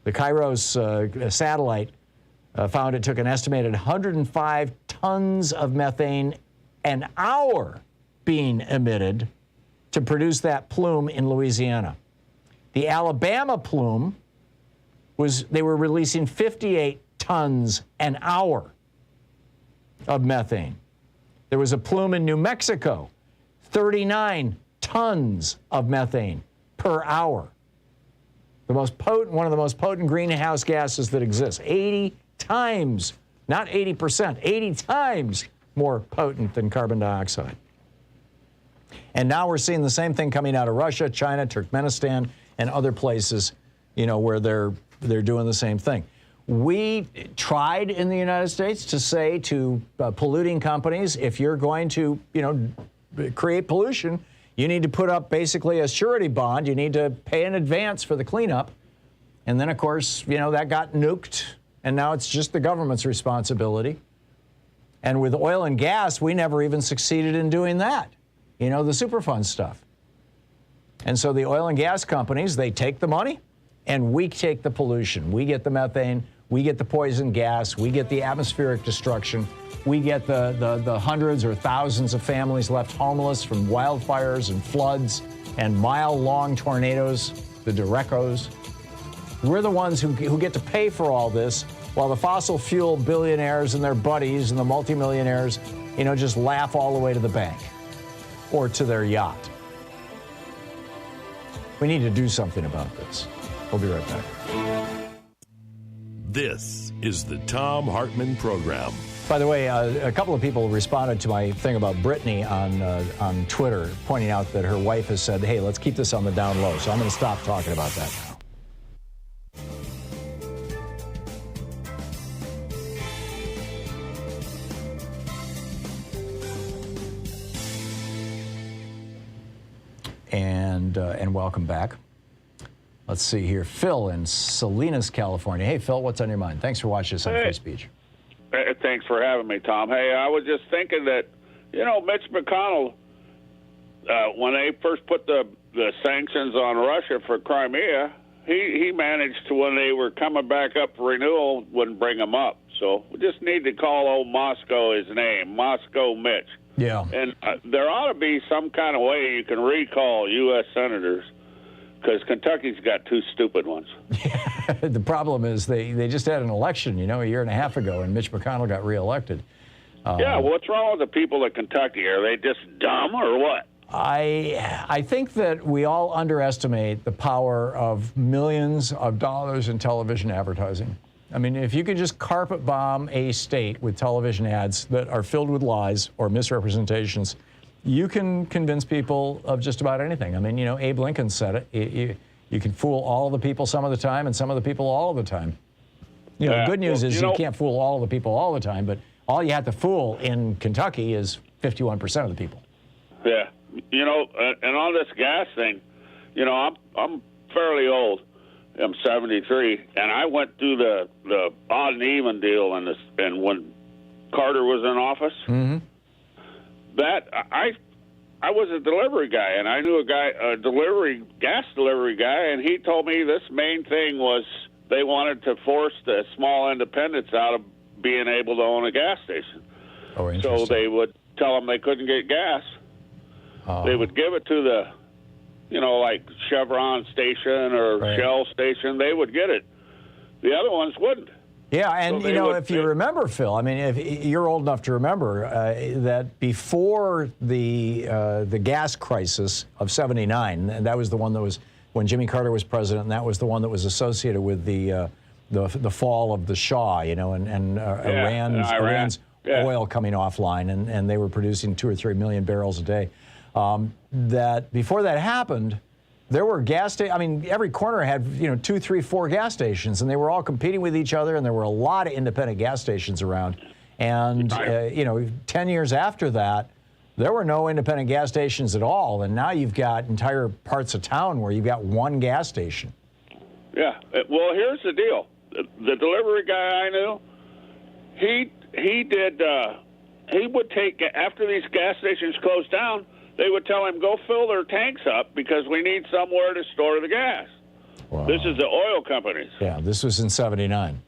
The Kairos satellite found it took an estimated 105 tons of methane an hour being emitted to produce that plume in Louisiana. The Alabama plume they were releasing 58 tons an hour of methane. There was a plume in New Mexico, 39 tons of methane per hour. One of the most potent greenhouse gases that exists. 80 times, not 80%, 80 times more potent than carbon dioxide. And now we're seeing the same thing coming out of Russia, China, Turkmenistan, and other places, where they're doing the same thing. We tried in the United States to say to polluting companies, if you're going to, create pollution, you need to put up basically a surety bond. You need to pay in advance for the cleanup. And then, of course, that got nuked, and now it's just the government's responsibility. And with oil and gas, we never even succeeded in doing that, the Superfund stuff. And so the oil and gas companies, they take the money, and we take the pollution. We get the methane, we get the poison gas, we get the atmospheric destruction, we get the hundreds or thousands of families left homeless from wildfires and floods and mile-long tornadoes, the derecos. We're the ones who get to pay for all this, while the fossil fuel billionaires and their buddies and the multimillionaires, just laugh all the way to the bank or to their yacht. We need to do something about this. We'll be right back. This is the Thom Hartmann Program. By the way, a couple of people responded to my thing about Brittany on Twitter, pointing out that her wife has said, hey, let's keep this on the down low. So I'm going to stop talking about that now. And welcome back. Let's see here. Phil in Salinas, California. Hey, Phil, what's on your mind? Thanks for watching us on Free Speech. Thanks for having me, Tom. Hey, I was just thinking that, Mitch McConnell when they first put the sanctions on Russia for Crimea, he managed to, when they were coming back up for renewal, wouldn't bring them up. So we just need to call old Moscow his name, Moscow Mitch. Yeah. And there ought to be some kind of way you can recall U.S. senators, because Kentucky's got 2 stupid ones. The problem is they just had an election, a year and a half ago, and Mitch McConnell got reelected. Yeah, what's wrong with the people of Kentucky? Are they just dumb or what? I think that we all underestimate the power of millions of dollars in television advertising. I mean, if you could just carpet bomb a state with television ads that are filled with lies or misrepresentations, you can convince people of just about anything. I mean, Abe Lincoln said it. You can fool all of the people some of the time and some of the people all of the time. The good news is you can't fool all of the people all the time, but all you have to fool in Kentucky is 51% of the people. Yeah. And on this gas thing, I'm fairly old. I'm 73, and I went through the odd and even deal and when Carter was in office. Mm-hmm. That I was a delivery guy, and I knew a gas delivery guy, and he told me this main thing was they wanted to force the small independents out of being able to own a gas station. Oh, interesting. So they would tell them they couldn't get gas. They would give it to the, like Chevron station or Shell station. They would get it. The other ones wouldn't. Yeah, and if you remember, Phil, I mean, if you're old enough to remember that before the gas crisis of '79, and that was the one that was when Jimmy Carter was president, and that was the one that was associated with the fall of the Shah, and Iran's oil coming offline, and they were producing 2 or 3 million barrels a day. That before that happened, there were gas stations. I mean, every corner had 2, 3, 4 gas stations, and they were all competing with each other. And there were a lot of independent gas stations around. And 10 years after that, there were no independent gas stations at all. And now you've got entire parts of town where you've got one gas station. Yeah. Well, here's the deal: the delivery guy I knew, he would take, after these gas stations closed down, they would tell him, go fill their tanks up because we need somewhere to store the gas. Wow. This is the oil companies. Yeah, this was in '79.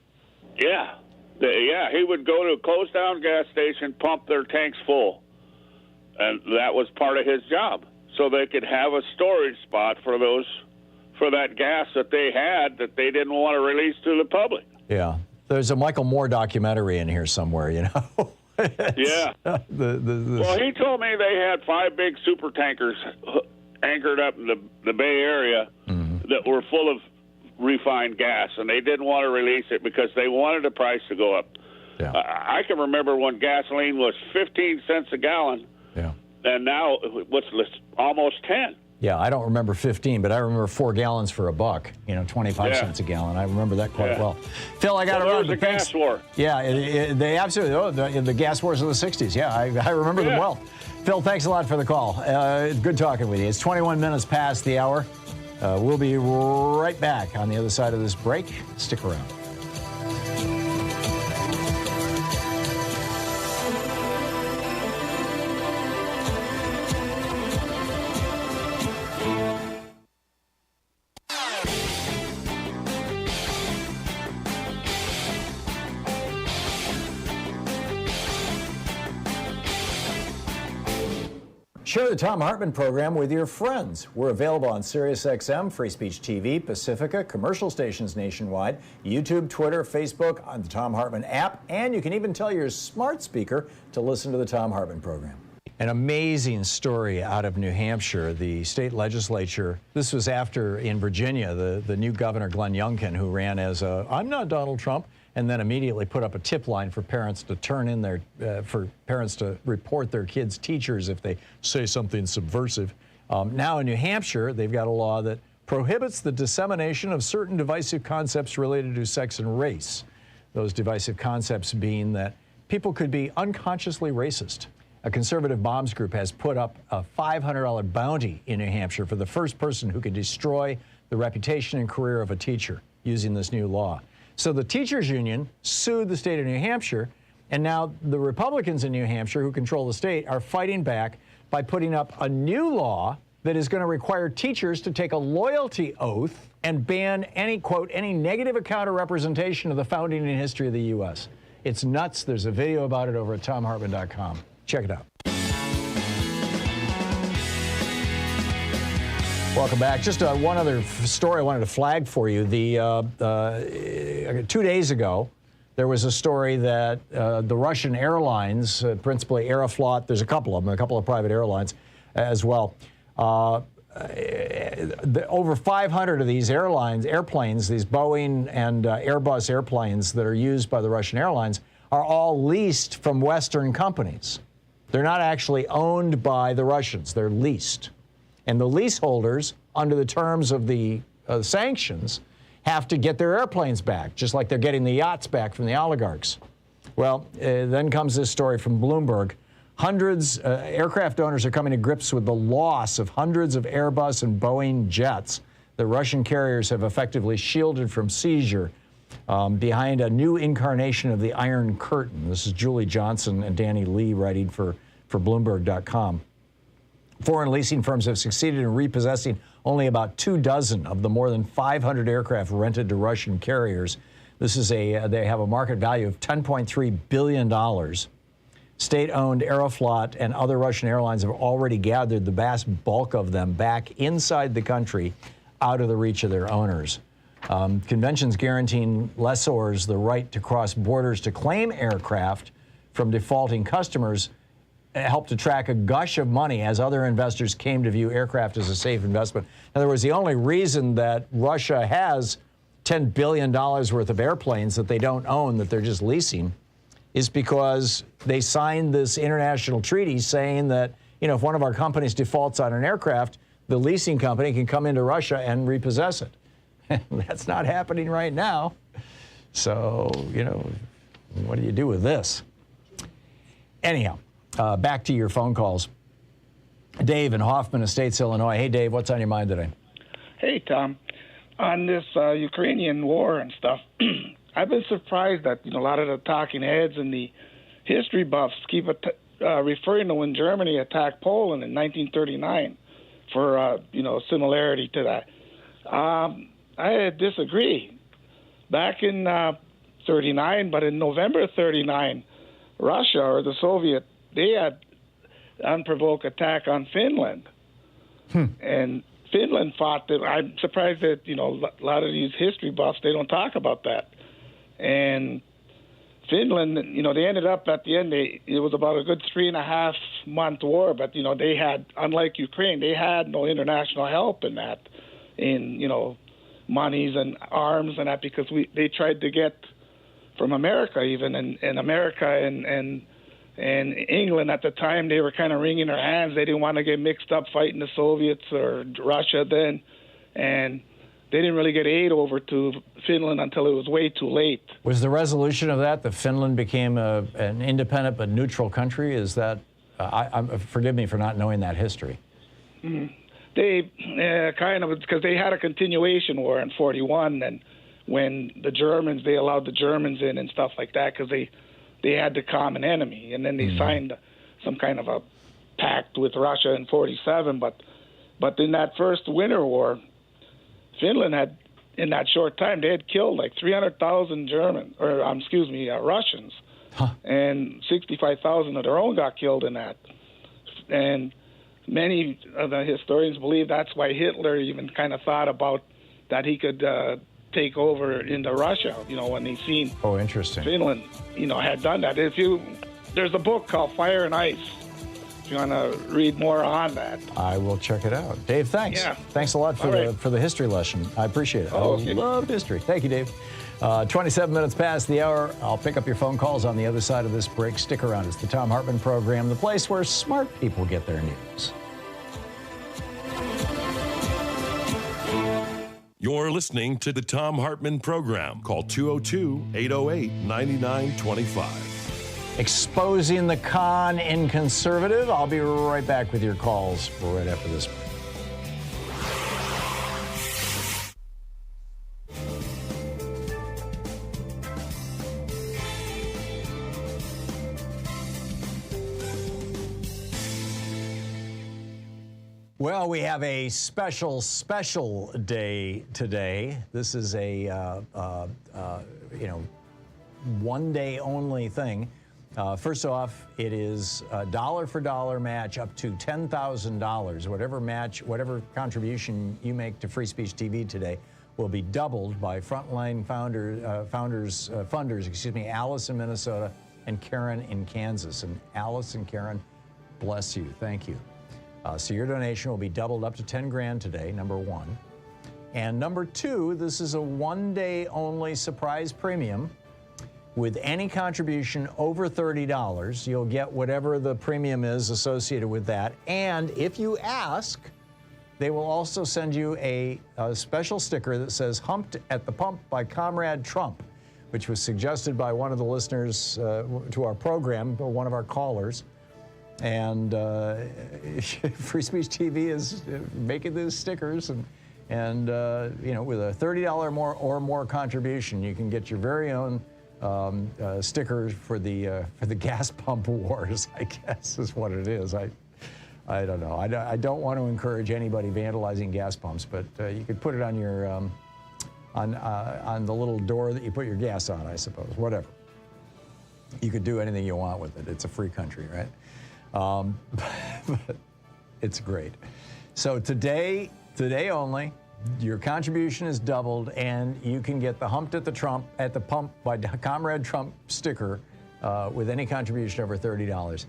Yeah. He would go to a closed down gas station, pump their tanks full. And that was part of his job. So they could have a storage spot for that gas that they had that they didn't want to release to the public. Yeah. There's a Michael Moore documentary in here somewhere, Yeah. Well, he told me they had 5 big super tankers anchored up in the Bay Area that were full of refined gas, and they didn't want to release it because they wanted the price to go up. Yeah. I can remember when gasoline was 15 cents a gallon, and now what's almost 10. Yeah, I don't remember 15, but I remember 4 gallons for $1, 25 cents a gallon. I remember that quite well. Phil, I got to run. The gas war. Yeah, they absolutely, the gas wars of the 60s. Yeah, I remember them well. Phil, thanks a lot for the call. Good talking with you. It's 21 minutes past the hour. We'll be right back on the other side of this break. Stick around. Share the Thom Hartmann program with your friends. We're available on SiriusXM, Free Speech TV, Pacifica, commercial stations nationwide, YouTube, Twitter, Facebook, on the Thom Hartmann app, and you can even tell your smart speaker to listen to the Thom Hartmann program. An amazing story out of New Hampshire. The state legislature, this was after in Virginia, the new governor, Glenn Youngkin, who ran as I'm not Donald Trump, and then immediately put up a tip line for parents to turn in for parents to report their kids' teachers if they say something subversive. Now in New Hampshire, they've got a law that prohibits the dissemination of certain divisive concepts related to sex and race. Those divisive concepts being that people could be unconsciously racist. A conservative moms group has put up a $500 bounty in New Hampshire for the first person who could destroy the reputation and career of a teacher using this new law. So the teachers union sued the state of New Hampshire, and now the Republicans in New Hampshire who control the state are fighting back, by putting up a new law that is going to require teachers to take a loyalty oath and ban any, quote, any negative account or representation of the founding and history of the U.S. It's nuts. There's a video about it over at thomhartmann.com. Check it out. Welcome back. Just one other story I wanted to flag for you. 2 days ago, there was a story that the Russian airlines, principally Aeroflot, there's a couple of them, a couple of private airlines as well. Over 500 of these airplanes, these Boeing and Airbus airplanes that are used by the Russian airlines are all leased from Western companies. They're not actually owned by the Russians. They're leased. And the leaseholders, under the terms of the sanctions, have to get their airplanes back, just like they're getting the yachts back from the oligarchs. Well, then comes this story from Bloomberg. Hundreds, aircraft owners are coming to grips with the loss of hundreds of Airbus and Boeing jets that Russian carriers have effectively shielded from seizure behind a new incarnation of the Iron Curtain. This is Julie Johnson and Danny Lee writing for Bloomberg.com. Foreign leasing firms have succeeded in repossessing only about 24 of the more than 500 aircraft rented to Russian carriers. This is they have a market value of $10.3 billion. State-owned Aeroflot and other Russian airlines have already gathered the vast bulk of them back inside the country, out of the reach of their owners. Conventions guaranteeing lessors the right to cross borders to claim aircraft from defaulting customers helped attract a gush of money as other investors came to view aircraft as a safe investment. In other words, the only reason that Russia has $10 billion worth of airplanes that they don't own, that they're just leasing, is because they signed this international treaty saying that, you know, if one of our companies defaults on an aircraft, the leasing company can come into Russia and repossess it. That's not happening right now. So, you know, what do you do with this? Anyhow, back to your phone calls. Dave in Hoffman Estates, Illinois. Hey, Dave, what's on your mind today? Hey, Tom. On this Ukrainian war and stuff, I've been surprised that, you know, a lot of the talking heads and the history buffs keep referring to when Germany attacked Poland in 1939 for, you know, similarity to that. I disagree. Back in 39, but in November 39, Russia or the Soviet, they had unprovoked attack on Finland. And Finland fought that. I'm surprised that, you know, a lot of these history buffs, they don't talk about that. And Finland, you know, they ended up at the end, it was about a good 3.5 month war, but, you know, they had, unlike Ukraine, they had no international help in that, in, you know, monies and arms and that, because they tried to get from America even, and America and England at the time, they were kind of wringing their hands. They didn't want to get mixed up fighting the Soviets or Russia then, and they didn't really get aid over to Finland until it was way too late. Was the resolution of that Finland became an independent but neutral country? Is that, forgive me for not knowing that history. Mm-hmm. They kind of, because they had a continuation war in 41, and when the Germans, they allowed the Germans in and stuff like that, because they had the common enemy, and then they signed some kind of a pact with Russia in 47. But in that first Winter War, Finland had, in that short time, they had killed like 300,000 Russians, and 65,000 of their own got killed in that. And many of the historians believe that's why Hitler even kind of thought about that he could take over into Russia, you know, when they seen Finland, you know, had done that. There's a book called Fire and Ice, if you want to read more on that. I will check it out. Dave, thanks. Yeah. Thanks a lot for the history lesson. I appreciate it. I love history. Thank you, Dave. 27 minutes past the hour. I'll pick up your phone calls on the other side of this break. Stick around. It's the Thom Hartmann Program, the place where smart people get their news. You're listening to the Thom Hartmann Program. Call 202-808-9925. Exposing the con in conservative. I'll be right back with your calls right after this break. Well, we have a special day today. This is a, one day only thing. First off, it is a dollar for dollar match up to $10,000. Whatever contribution you make to Free Speech TV today will be doubled by frontline funders, Alice in Minnesota and Karen in Kansas. And Alice and Karen, bless you. Thank you. So your donation will be doubled up to 10 grand today, number one. And number two, this is a one-day only surprise premium. With any contribution over $30, you'll get whatever the premium is associated with that. And if you ask, they will also send you a special sticker that says "Humped at the Pump" by Comrade Trump, which was suggested by one of the listeners to our program, one of our callers. And Free Speech TV is making these stickers, and with a $30 more contribution, you can get your very own stickers for the gas pump wars, I guess is what it is. I don't know. I don't want to encourage anybody vandalizing gas pumps, but you could put it on your on the little door that you put your gas on, I suppose. Whatever. You could do anything you want with it. It's a free country, right? But it's great. So today only, your contribution is doubled, and you can get the "Humped at the Pump" by Comrade Trump sticker with any contribution over $30.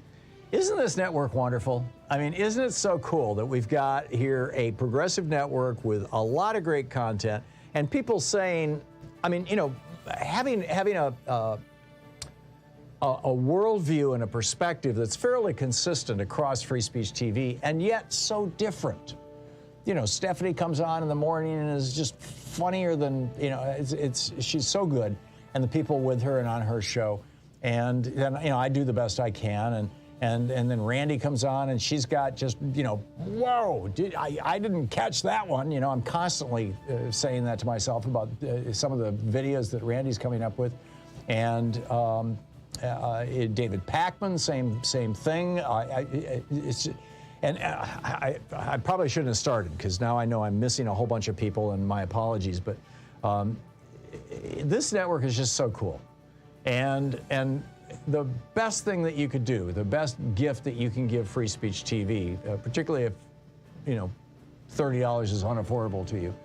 Isn't this network wonderful? I mean, isn't it so cool that we've got here a progressive network with a lot of great content, and people saying, I mean, having a worldview and a perspective that's fairly consistent across Free Speech TV, and yet so different. Stephanie comes on in the morning and is just funnier than, she's so good, and the people with her and on her show. And then, I do the best I can, and then Randy comes on and she's got just, whoa, I didn't catch that one. I'm constantly saying that to myself about some of the videos that Randy's coming up with. And David Pakman, same thing. I probably shouldn't have started, because now I know I'm missing a whole bunch of people, and my apologies. But this network is just so cool, and the best thing that you could do, the best gift that you can give Free Speech TV, particularly if $30 is unaffordable to you,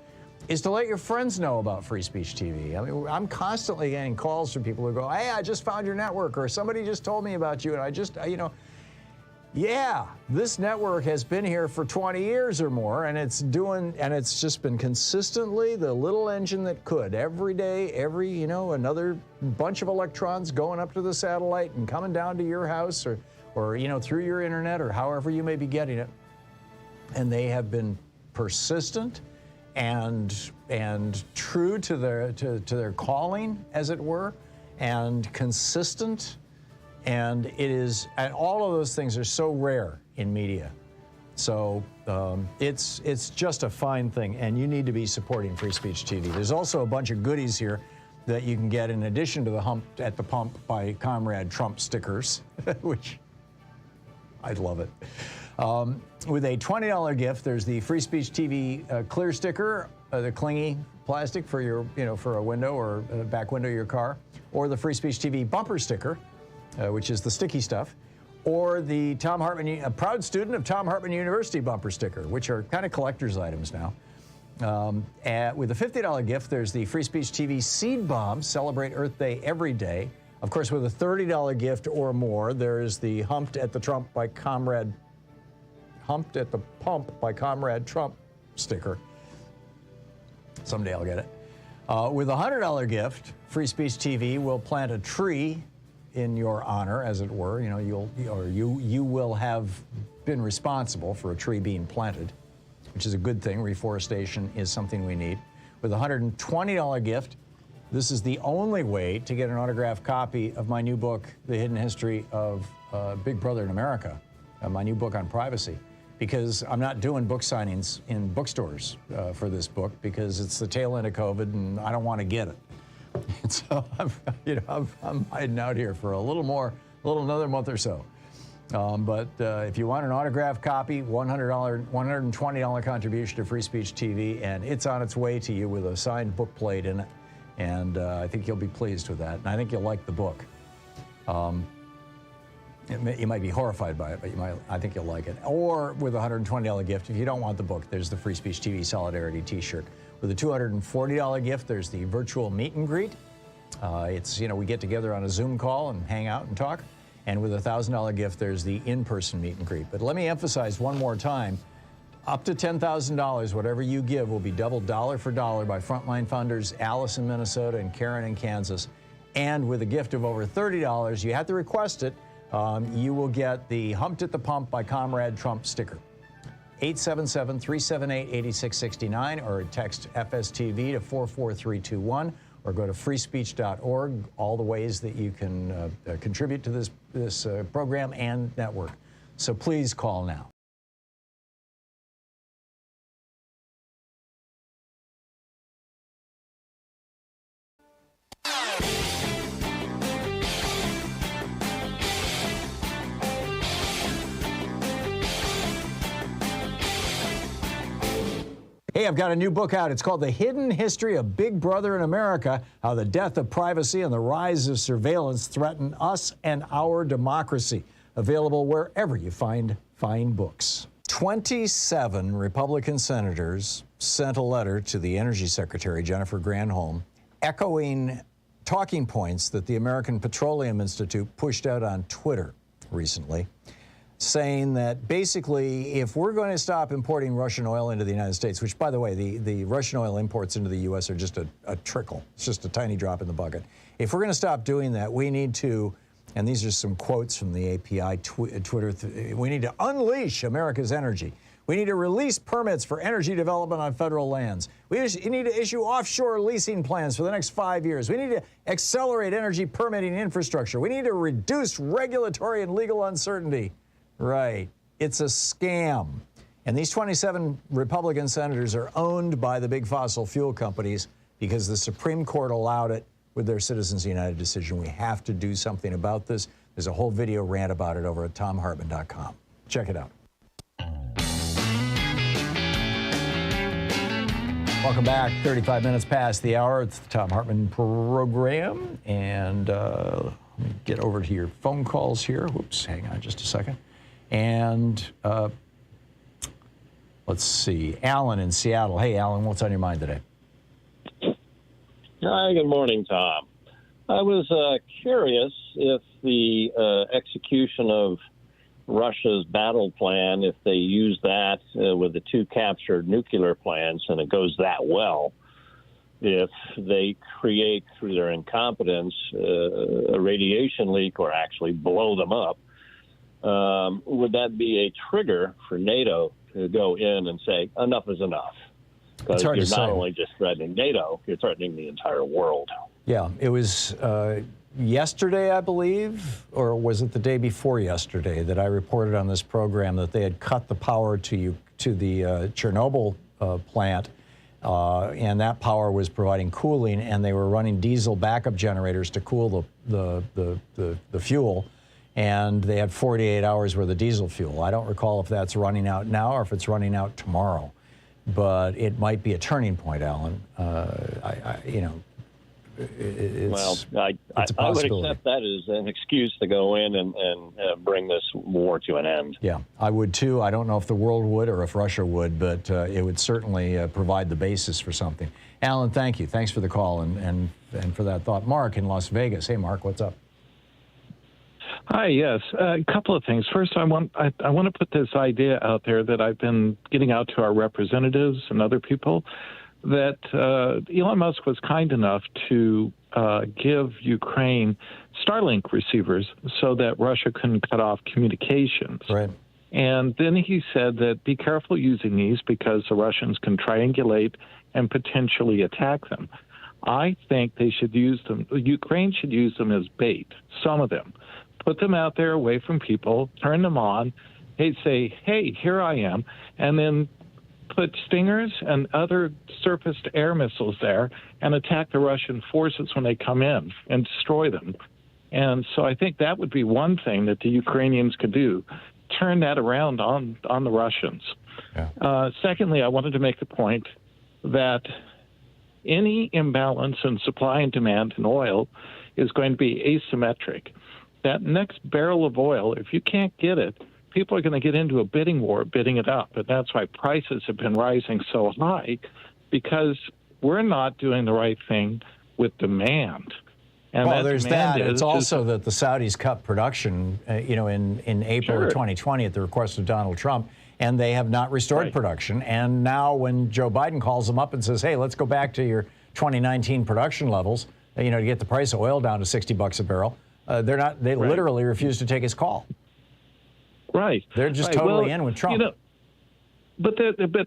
is to let your friends know about Free Speech TV. I mean, I'm constantly getting calls from people who go, "Hey, I just found your network," or "Somebody just told me about you, and I just, yeah, this network has been here for 20 years or more, and it's just been consistently the little engine that could. Every day, another bunch of electrons going up to the satellite and coming down to your house or through your internet or however you may be getting it. And they have been persistent and true to their calling, as it were, and consistent. And all of those things are so rare in media. So it's just a fine thing, and you need to be supporting Free Speech TV. There's also a bunch of goodies here that you can get in addition to the "Humped at the Pump" by Comrade Trump stickers, which I love it. With a $20 gift, there's the Free Speech TV clear sticker, the clingy plastic for your, for a window or a back window of your car, or the Free Speech TV bumper sticker, which is the sticky stuff, or the Thom Hartmann, a proud student of Thom Hartmann University bumper sticker, which are kind of collector's items now. With a $50 gift, there's the Free Speech TV seed bomb, celebrate Earth Day every day. Of course, with a $30 gift or more, there's the Humped at the Pump by Comrade Trump sticker. Someday I'll get it. With a $100 gift, Free Speech TV will plant a tree in your honor, as it were. You will have been responsible for a tree being planted, which is a good thing. Reforestation is something we need. With a $120 gift, this is the only way to get an autographed copy of my new book, The Hidden History of Big Brother in America, my new book on privacy, because I'm not doing book signings in bookstores for this book, because it's the tail end of COVID and I don't want to get it. And so I'm hiding out here for another month or so. But if you want an autographed copy, $120 contribution to Free Speech TV, and it's on its way to you with a signed book plate in it. And I think you'll be pleased with that. And I think you'll like the book. You might be horrified by it, but I think you'll like it. Or with a $120 gift, if you don't want the book, there's the Free Speech TV Solidarity T-shirt. With a $240 gift, there's the virtual meet and greet. It's, we get together on a Zoom call and hang out and talk. And with a $1,000 gift, there's the in-person meet and greet. But let me emphasize one more time, up to $10,000, whatever you give will be doubled dollar for dollar by frontline funders Alice in Minnesota and Karen in Kansas. And with a gift of over $30, you have to request it, you will get the Humped at the Pump by Comrade Trump sticker. 877-378-8669 or text FSTV to 44321 or go to freespeech.org, all the ways that you can contribute to this program and network. So please call now. Hey, I've got a new book out. It's called The Hidden History of Big Brother in America, How the Death of Privacy and the Rise of Surveillance Threaten Us and Our Democracy. Available wherever you find fine books. 27 Republican senators sent a letter to the Energy Secretary, Jennifer Granholm, echoing talking points that the American Petroleum Institute pushed out on Twitter recently, saying that basically if we're going to stop importing Russian oil into the United States, which, by the way, the Russian oil imports into the U.S. are just a trickle. It's just a tiny drop in the bucket. If we're going to stop doing that, we need to, and these are some quotes from the API Twitter, we need to unleash America's energy. We need to release permits for energy development on federal lands. We need to issue offshore leasing plans for the next 5 years. We need to accelerate energy permitting infrastructure. We need to reduce regulatory and legal uncertainty. Right. It's a scam. And these 27 Republican senators are owned by the big fossil fuel companies because the Supreme Court allowed it with their Citizens United decision. We have to do something about this. There's a whole video rant about it over at thomhartmann.com. Check it out. Welcome back. 35 minutes past the hour. It's the Thom Hartmann program. And let me get over to your phone calls here. Whoops, hang on just a second. And let's see, Alan in Seattle. Hey, Alan, what's on your mind today? Hi, good morning, Tom. I was curious if the execution of Russia's battle plan, if they use that with the two captured nuclear plants and it goes that well, if they create through their incompetence a radiation leak or actually blow them up, would that be a trigger for NATO to go in and say, enough is enough? Because you're not only just threatening NATO, you're threatening the entire world. Yeah, it was yesterday, I believe, or was it the day before yesterday, that I reported on this program that they had cut the power to the Chernobyl plant, and that power was providing cooling, and they were running diesel backup generators to cool the fuel. And they had 48 hours worth of diesel fuel. I don't recall if that's running out now or if it's running out tomorrow, but it might be a turning point, Alan. It's I would accept that as an excuse to go in and bring this war to an end. Yeah, I would too. I don't know if the world would or if Russia would, but it would certainly provide the basis for something. Alan, thank you. Thanks for the call and for that thought. Mark in Las Vegas. Hey, Mark, what's up? Hi, yes. A couple of things. First, I want to put this idea out there that I've been getting out to our representatives and other people, that Elon Musk was kind enough to give Ukraine Starlink receivers so that Russia couldn't cut off communications. Right. And then he said that be careful using these because the Russians can triangulate and potentially attack them. I think they should use them. Ukraine should use them as bait, some of them. Put them out there away from people, turn them on. They'd say, hey, here I am. And then put Stingers and other surface-to-air missiles there and attack the Russian forces when they come in and destroy them. And so I think that would be one thing that the Ukrainians could do, turn that around on the Russians. Yeah. Secondly, I wanted to make the point that any imbalance in supply and demand in oil is going to be asymmetric. That next barrel of oil, if you can't get it, people are going to get into a bidding war, bidding it up. And that's why prices have been rising so high, because we're not doing the right thing with demand. And well, there's that. It's also that the Saudis cut production, in April of 2020 at the request of Donald Trump, and they have not restored production. And now when Joe Biden calls them up and says, hey, let's go back to your 2019 production levels, to get the price of oil down to $60 a barrel, they literally refuse to take his call. Right. They're just totally in with Trump. But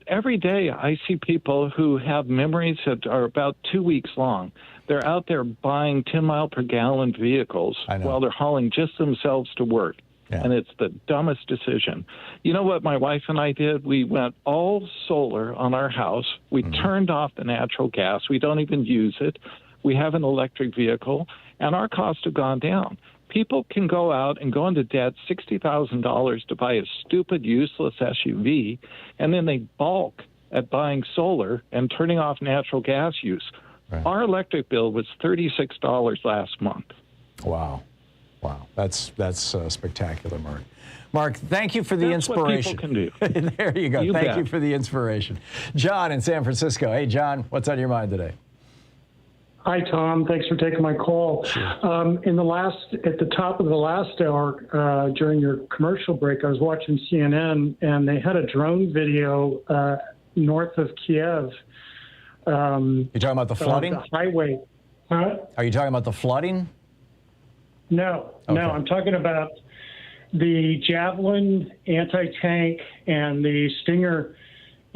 every day I see people who have memories that are about 2 weeks long. They're out there buying 10-mile-per-gallon vehicles while they're hauling just themselves to work. Yeah. And it's the dumbest decision. You know what my wife and I did? We went all solar on our house. We turned off the natural gas. We don't even use it. We have an electric vehicle, and our costs have gone down. People can go out and go into debt $60,000 to buy a stupid, useless SUV, and then they balk at buying solar and turning off natural gas use. Right. Our electric bill was $36 last month. Wow. That's spectacular, Mark. Mark, thank you for the inspiration. That's what people can do. There you go. Thank you for the inspiration. John in San Francisco. Hey, John, what's on your mind today? Hi, Tom. Thanks for taking my call. Sure. At the top of the last hour, during your commercial break, I was watching CNN, and they had a drone video north of Kiev. You talking about the flooding? The highway. Huh? Are you talking about the flooding? No, I'm talking about the Javelin anti-tank and the Stinger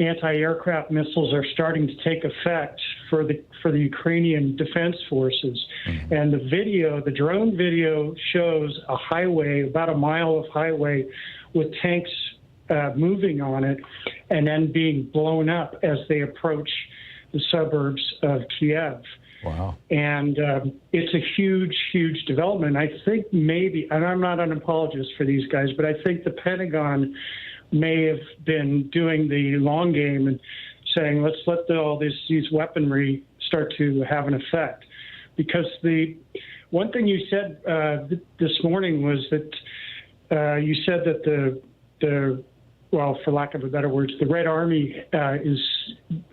anti-aircraft missiles are starting to take effect for the Ukrainian defense forces. Mm-hmm. And the drone video shows a highway, about a mile of highway, with tanks moving on it and then being blown up as they approach the suburbs of Kiev. Wow. And it's a huge, huge development. I think maybe, and I'm not an apologist for these guys, but I think the Pentagon may have been doing the long game and saying, let's let these weaponry start to have an effect. Because the one thing you said this morning was that you said that well, for lack of a better words, the Red Army is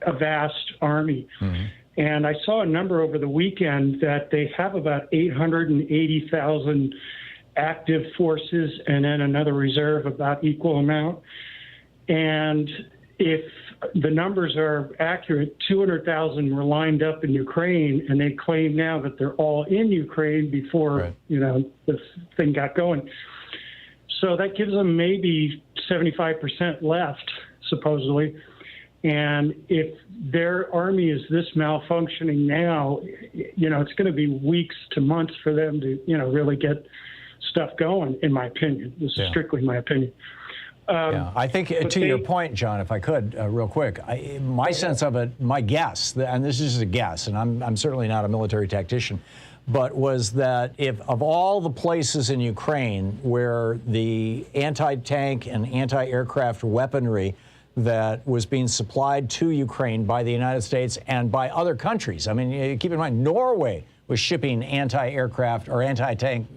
a vast army. Mm-hmm. And I saw a number over the weekend that they have about 880,000 active forces and then another reserve about equal amount. And if the numbers are accurate, 200,000 were lined up in Ukraine, and they claim now that they're all in Ukraine before, the thing got going. So that gives them maybe 75% left, supposedly. And if their army is this malfunctioning now, it's going to be weeks to months for them to, really get stuff going, in my opinion. This is strictly my opinion. I think to your point, John, if I could, real quick, my sense of it, my guess, and this is just a guess, and I'm certainly not a military tactician, but was that if of all the places in Ukraine where the anti-tank and anti-aircraft weaponry that was being supplied to Ukraine by the United States and by other countries. I mean, keep in mind, Norway was shipping anti-aircraft or anti-tank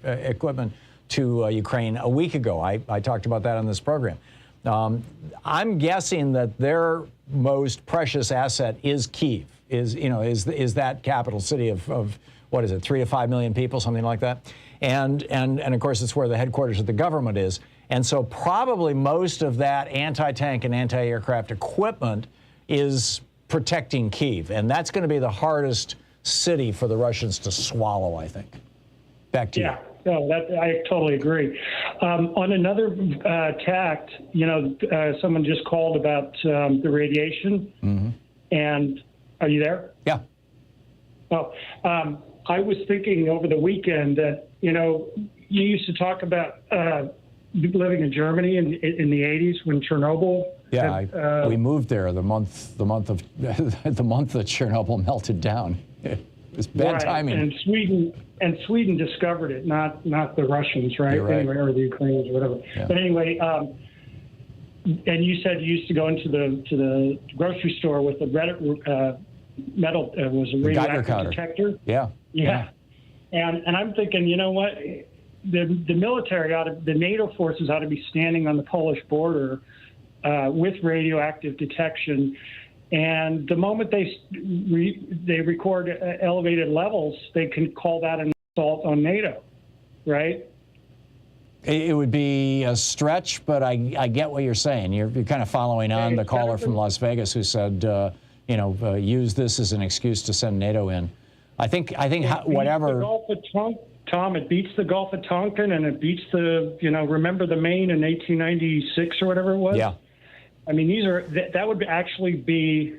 equipment to Ukraine a week ago. I talked about that on this program. I'm guessing that their most precious asset is Kyiv, is that capital city of what is it, 3 to 5 million people, something like that. And of course, it's where the headquarters of the government is. And so probably most of that anti-tank and anti-aircraft equipment is protecting Kyiv. And that's going to be the hardest city for the Russians to swallow, I think. Back to you. Yeah, no, I totally agree. On another tact, someone just called about the radiation. Mm-hmm. And are you there? Yeah. Oh, I was thinking over the weekend that, you used to talk about living in Germany in the 80s when Chernobyl. Yeah, we moved there the month that Chernobyl melted down. It's bad timing. And Sweden discovered it, not the Russians, right? You're right. Anyway, or the Ukrainians, or whatever. Yeah. But anyway, and you said you used to go into the grocery store with the metal was a radioactive detector. Yeah. And I'm thinking, you know what? The military the NATO forces ought to be standing on the Polish border with radioactive detection. And the moment they record elevated levels, they can call that an assault on NATO, right? It would be a stretch, but I get what you're saying. You're kind of following on the caller from Las Vegas who said, use this as an excuse to send NATO in. I think whatever. The Gulf of Tom, it beats the Gulf of Tonkin, and it beats remember the Maine in 1896 or whatever it was? Yeah. I mean, that would actually be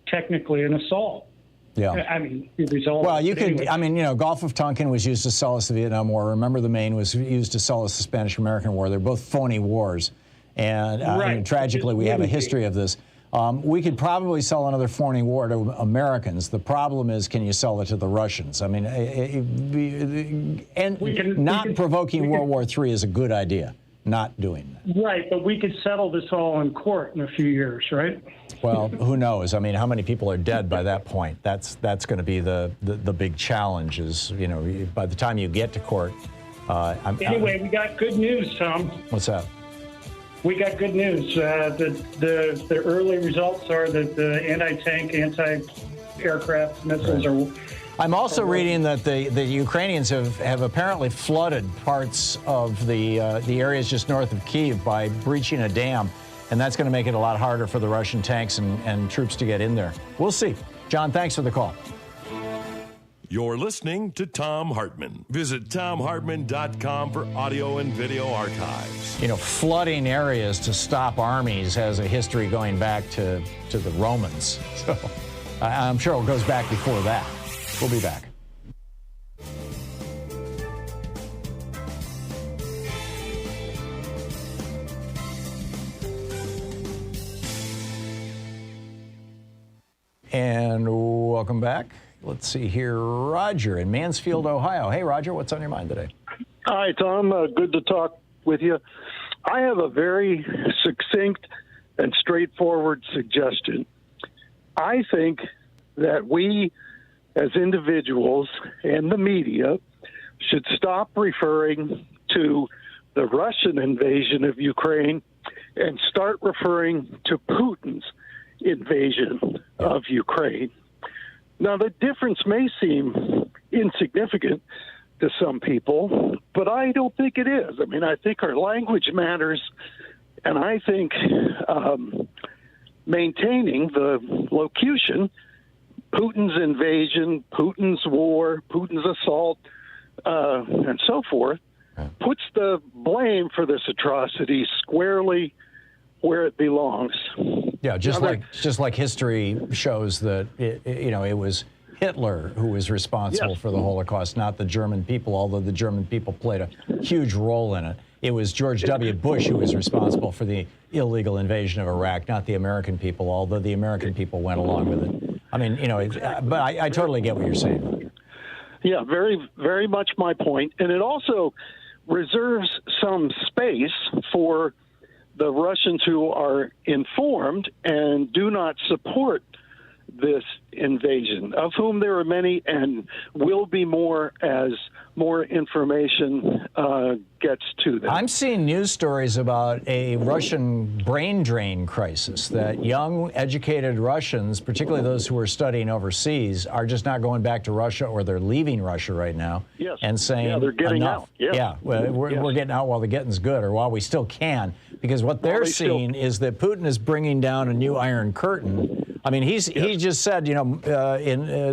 technically an assault. Yeah. I mean, the result. Well, Gulf of Tonkin was used to sell us the Vietnam War. Remember the Maine was used to sell us the Spanish-American War. They're both phony wars. And tragically, we have a history of this. We could probably sell another phony war to Americans. The problem is, can you sell it to the Russians? I mean, provoking World War III is a good idea. Not doing that. Right, but we could settle this all in court in a few years, right? Well, who knows? I mean, how many people are dead by that point? That's going to be the big challenge. Is by the time you get to court. Anyway, we got good news, Tom. What's that? We got good news. The early results are that the anti-tank, anti-aircraft missiles are. I'm also reading that the Ukrainians have apparently flooded parts of the areas just north of Kyiv by breaching a dam, and that's going to make it a lot harder for the Russian tanks and troops to get in there. We'll see. John, thanks for the call. You're listening to Thom Hartmann. Visit ThomHartmann.com for audio and video archives. Flooding areas to stop armies has a history going back to the Romans. So I'm sure it goes back before that. We'll be back. And welcome back. Let's see here. Roger in Mansfield, Ohio. Hey, Roger, what's on your mind today? Hi, Tom. Good to talk with you. I have a very succinct and straightforward suggestion. I think that we, as individuals and the media, should stop referring to the Russian invasion of Ukraine and start referring to Putin's invasion of Ukraine. Now, the difference may seem insignificant to some people, but I don't think it is. I mean, I think our language matters, and I think maintaining the locution, Putin's invasion, Putin's war, Putin's assault, and so forth, puts the blame for this atrocity squarely where it belongs. Yeah, just like history shows that it was Hitler who was responsible for the Holocaust, not the German people, although the German people played a huge role in it. It was George W. Bush who was responsible for the illegal invasion of Iraq, not the American people, although the American people went along with it. I mean, but I totally get what you're saying, Roger. Yeah, very, very much my point. And it also reserves some space for the Russians who are informed and do not support this invasion, of whom there are many and will be more as more information gets to them. I'm seeing news stories about a Russian brain drain crisis, that young, educated Russians, particularly those who are studying overseas, are just not going back to Russia, or they're leaving Russia right now and saying, they're getting enough. out. We're getting out while the getting's good, or while we still can, because what they're seeing is that Putin is bringing down a new Iron Curtain. I mean, he just said,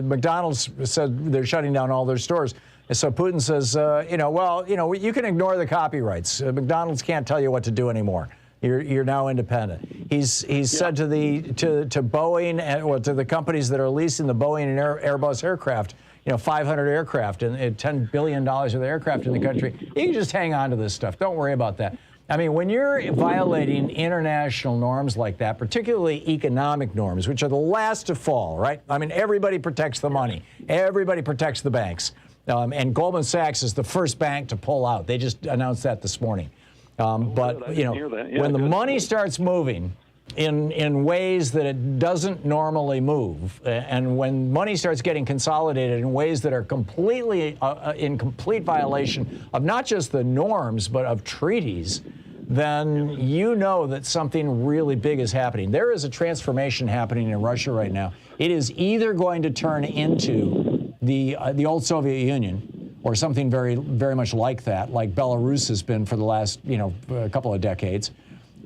McDonald's said they're shutting down all their stores. And so Putin says, you can ignore the copyrights. McDonald's can't tell you what to do anymore. You're now independent. He's said to Boeing or to the companies that are leasing the Boeing and Airbus aircraft, 500 aircraft and $10 billion of the aircraft in the country. You can just hang on to this stuff. Don't worry about that. I mean, when you're violating international norms like that, particularly economic norms, which are the last to fall, right? I mean, everybody protects the money. Everybody protects the banks. And Goldman Sachs is the first bank to pull out. They just announced that this morning. But, you know, when the money starts moving in ways that it doesn't normally move, and when money starts getting consolidated in ways that are completely in complete violation of not just the norms, but of treaties, then you know that something really big is happening. There is a transformation happening in Russia right now. It is either going to turn into the old Soviet Union or something very, very much like that, like Belarus has been for the last, you know, a couple of decades,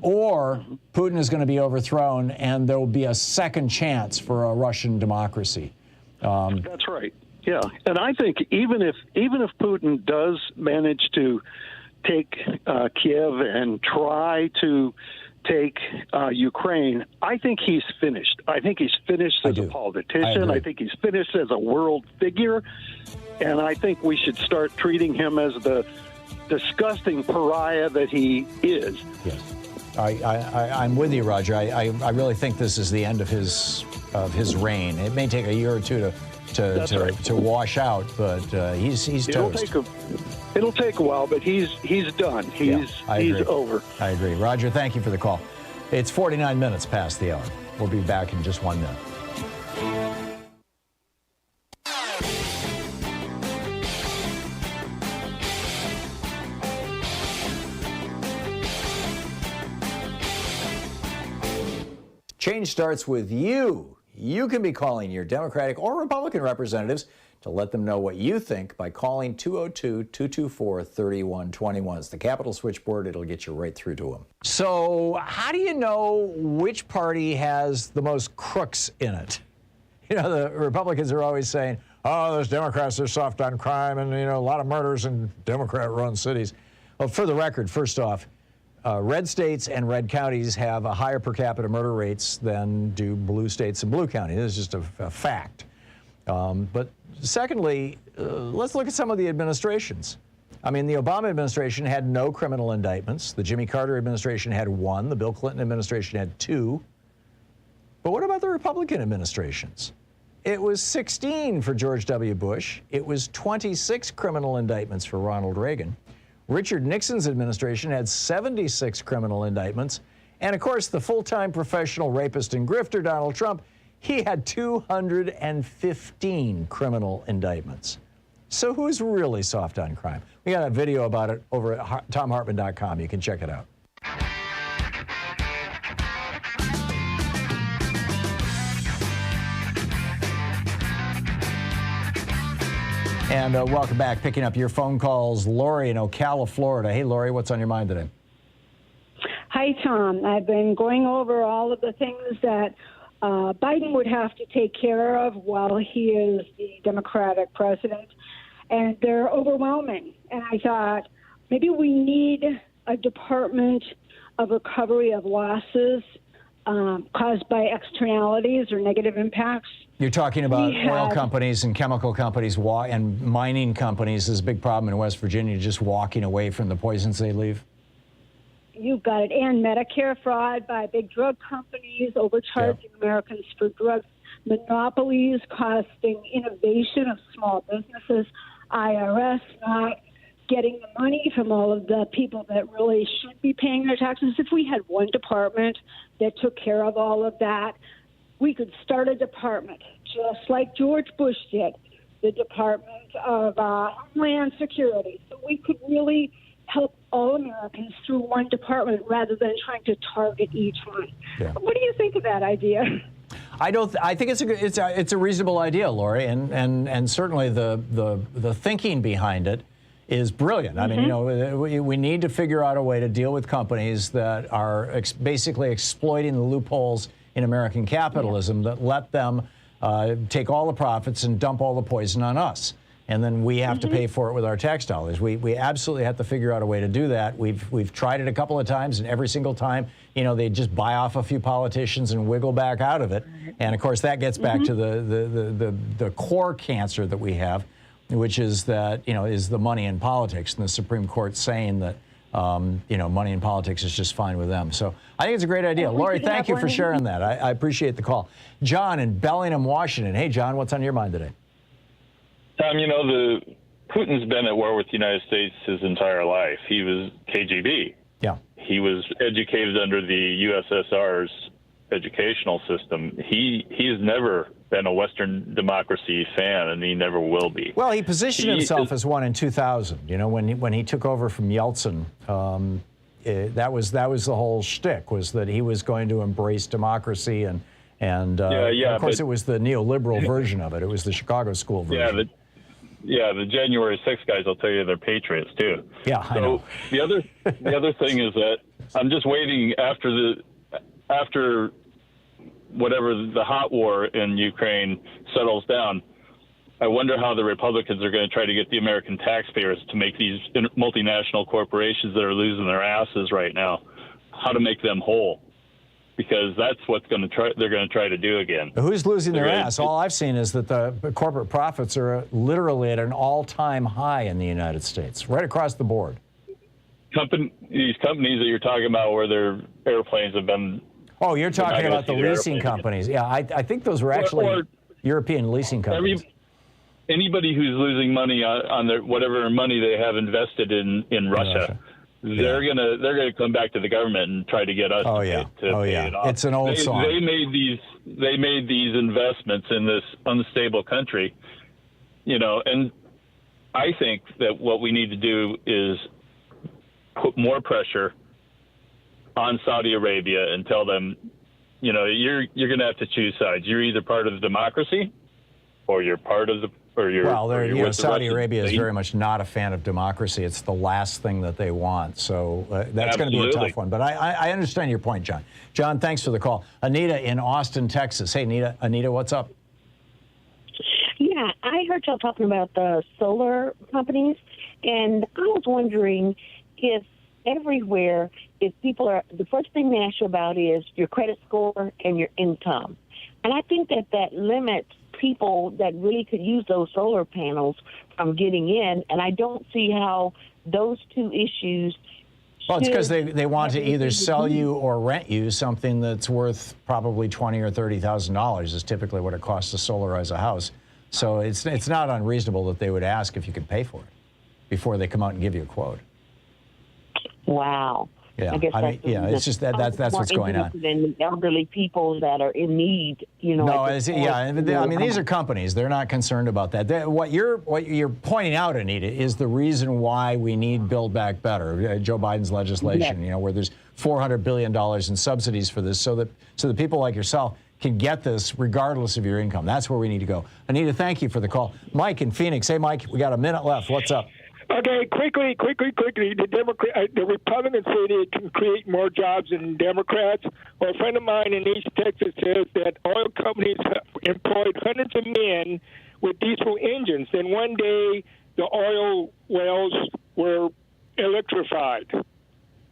or Putin is going to be overthrown and there will be a second chance for a Russian democracy. That's right. Yeah, and I think even if Putin does manage to take Kiev and try to take Ukraine, I think he's finished. I think he's finished as a politician. I think he's finished as a world figure. And I think we should start treating him as the disgusting pariah that he is. Yes. I'm with you, Roger. I really think this is the end of his reign. It may take a year or two to wash out, but he's toast. It'll take a while, but he's done. He's over. I agree. Roger, thank you for the call. It's 49 minutes past the hour. We'll be back in just 1 minute. Change starts with you. You can be calling your Democratic or Republican representatives to let them know what you think by calling 202-224-3121. It's the Capitol switchboard. It'll get you right through to them. So how do you know which party has the most crooks in it? You know, the Republicans are always saying, oh, those Democrats are soft on crime and, you know, a lot of murders in Democrat-run cities. Well, for the record, first off, red states and red counties have a higher per capita murder rates than do blue states and blue counties. This is just a fact. But secondly, let's look at some of the administrations. I mean, the Obama administration had no criminal indictments. The Jimmy Carter administration had 1. The Bill Clinton administration had 2. But what about the Republican administrations? It was 16 for George W. Bush. It was 26 criminal indictments for Ronald Reagan. Richard Nixon's administration had 76 criminal indictments. And of course, the full-time professional rapist and grifter, Donald Trump, he had 215 criminal indictments. So who's really soft on crime? We got a video about it over at ThomHartmann.com. You can check it out. And welcome back. Picking up your phone calls, Lori in Ocala, Florida. Hey, Lori, what's on your mind today? Hi, Tom. I've been going over all of the things that Biden would have to take care of while he is the Democratic president, and they're overwhelming. And I thought maybe we need a Department of Recovery of Losses caused by externalities or negative impacts. You're talking about oil companies and chemical companies and mining companies. There's a big problem in West Virginia just walking away from the poisons they leave. You've got it. And Medicare fraud by big drug companies, overcharging Americans for drugs, monopolies costing innovation of small businesses, IRS not getting the money from all of the people that really should be paying their taxes. If we had one department that took care of all of that, we could start a department, just like George Bush did, the Department of Homeland Security. So we could really help all Americans through one department rather than trying to target each one. Yeah. What do you think of that idea? I think it's a reasonable idea, Lori, and certainly the thinking behind it is brilliant. I mean, you know, we need to figure out a way to deal with companies that are basically exploiting the loopholes in American capitalism that let them take all the profits and dump all the poison on us. And then we have to pay for it with our tax dollars. We absolutely have to figure out a way to do that. We've tried it a couple of times, and every single time, you know, they just buy off a few politicians and wiggle back out of it. And of course, that gets back to the core cancer that we have, which is that, you know, is the money in politics, and the Supreme Court saying that money in politics is just fine with them. So I think it's a great idea. Lori, thank you for sharing that. I appreciate the call. John in Bellingham, Washington. Hey, John, what's on your mind today? Tom, Putin's been at war with the United States his entire life. He was KGB. Yeah. He was educated under the USSR's educational system. He has never been a Western democracy fan, and he never will be. Well, he positioned himself as one in 2000. When he took over from Yeltsin, that was the whole shtick, was that he was going to embrace democracy, and of course it was the neoliberal version of it. It was the Chicago School version. The January 6th guys, I'll tell you, they're patriots too. Yeah, I know. The other thing is that I'm just waiting after whatever the hot war in Ukraine settles down. I wonder how the Republicans are going to try to get the American taxpayers to make these multinational corporations that are losing their asses right now, how to make them whole. Because that's what's they're going to try to do again. Who's losing their ass? All I've seen is that the corporate profits are literally at an all-time high in the United States, right across the board. These companies that you're talking about where their airplanes have been... Oh, you're talking about the leasing companies. Yeah, I think those were actually European leasing companies. Anybody who's losing money on their whatever money they have invested in Russia. They're gonna come back to the government and try to get us to pay it off. It's an old song. They made these investments in this unstable country, and I think that what we need to do is put more pressure on Saudi Arabia and tell them, you're going to have to choose sides. You're either part of the democracy, or you're part of the. Saudi Arabia is very much not a fan of democracy. It's the last thing that they want. So that's going to be a tough one. But I understand your point, John. John, thanks for the call. Anita in Austin, Texas. Hey, Anita, what's up? Yeah, I heard y'all talking about the solar companies, and I was wondering if everywhere, if people are, the first thing they ask you about is your credit score and your income. And I think that limits people that really could use those solar panels from getting in, and I don't see how those two issues. Well, it's because they want to either sell you or rent you something that's worth probably $20,000 or $30,000 is typically what it costs to solarize a house. So it's not unreasonable that they would ask if you could pay for it before they come out and give you a quote. Wow. Yeah, I guess it's just that's what's going on. Than the elderly people that are in need, No, these are companies. They're not concerned about that. What you're pointing out, Anita, is the reason why we need Build Back Better, Joe Biden's legislation. Yes. Where there's $400 billion in subsidies for this, so that people like yourself can get this regardless of your income. That's where we need to go. Anita, thank you for the call. Mike in Phoenix. Hey, Mike, we got a minute left. What's up? Okay, quickly. The Republicans say they can create more jobs than Democrats. Well, a friend of mine in East Texas says that oil companies have employed hundreds of men with diesel engines. Then one day, the oil wells were electrified.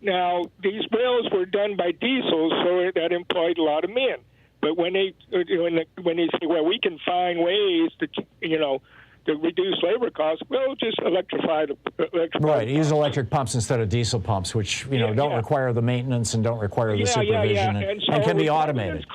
Now, these wells were done by diesel, so that employed a lot of men. But when they say, well, we can find ways to reduce labor costs, well, just electrify. Right, use electric pumps instead of diesel pumps, which don't require the maintenance and don't require the supervision and can be automated.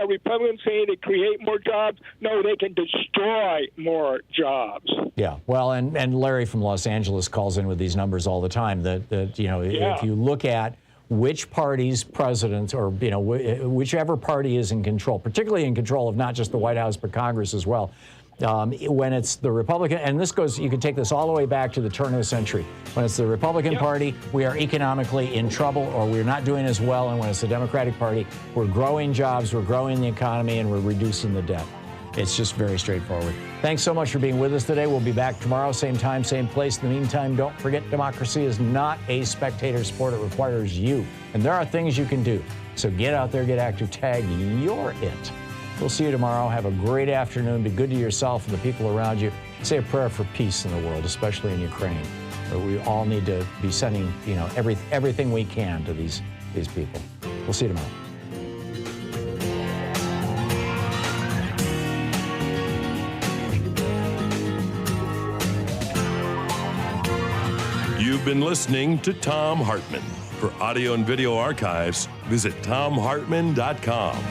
Republicans say they create more jobs. No, they can destroy more jobs. Yeah, well, and Larry from Los Angeles calls in with these numbers all the time. If you look at which party's president or whichever party is in control, particularly in control of not just the White House but Congress as well. When it's the Republican, and you can take this all the way back to the turn of the century. When it's the Republican Party, we are economically in trouble or we're not doing as well. And when it's the Democratic Party, we're growing jobs, we're growing the economy, and we're reducing the debt. It's just very straightforward. Thanks so much for being with us today. We'll be back tomorrow, same time, same place. In the meantime, don't forget, democracy is not a spectator sport. It requires you. And there are things you can do. So get out there, get active, tag, you're it. We'll see you tomorrow. Have a great afternoon. Be good to yourself and the people around you. Say a prayer for peace in the world, especially in Ukraine. We all need to be sending, everything we can to these people. We'll see you tomorrow. You've You've been listening to Thom Hartmann. For audio and video archives, visit thomhartmann.com.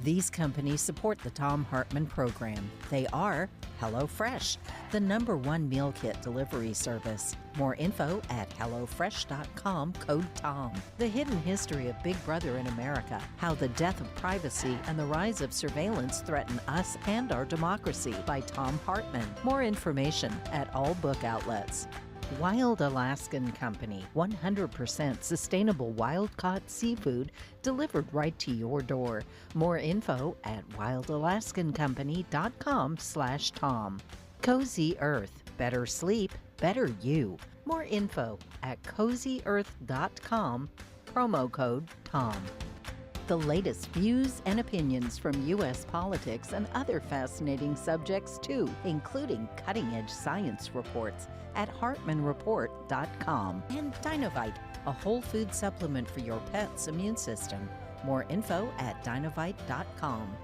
These companies support the Thom Hartmann program. They are HelloFresh, the #1 meal kit delivery service. More info at HelloFresh.com, code TOM. The Hidden History of Big Brother in America, how the death of privacy and the rise of surveillance threaten us and our democracy, by Thom Hartmann. More information at all book outlets. Wild Alaskan Company, 100% sustainable wild-caught seafood delivered right to your door. More info at wildalaskancompany.com/Tom. Cozy Earth, better sleep, better you. More info at cozyearth.com, promo code TOM. The latest views and opinions from U.S. politics and other fascinating subjects too, including cutting-edge science reports at HartmannReport.com. And Dinovite, a whole food supplement for your pet's immune system. More info at Dinovite.com.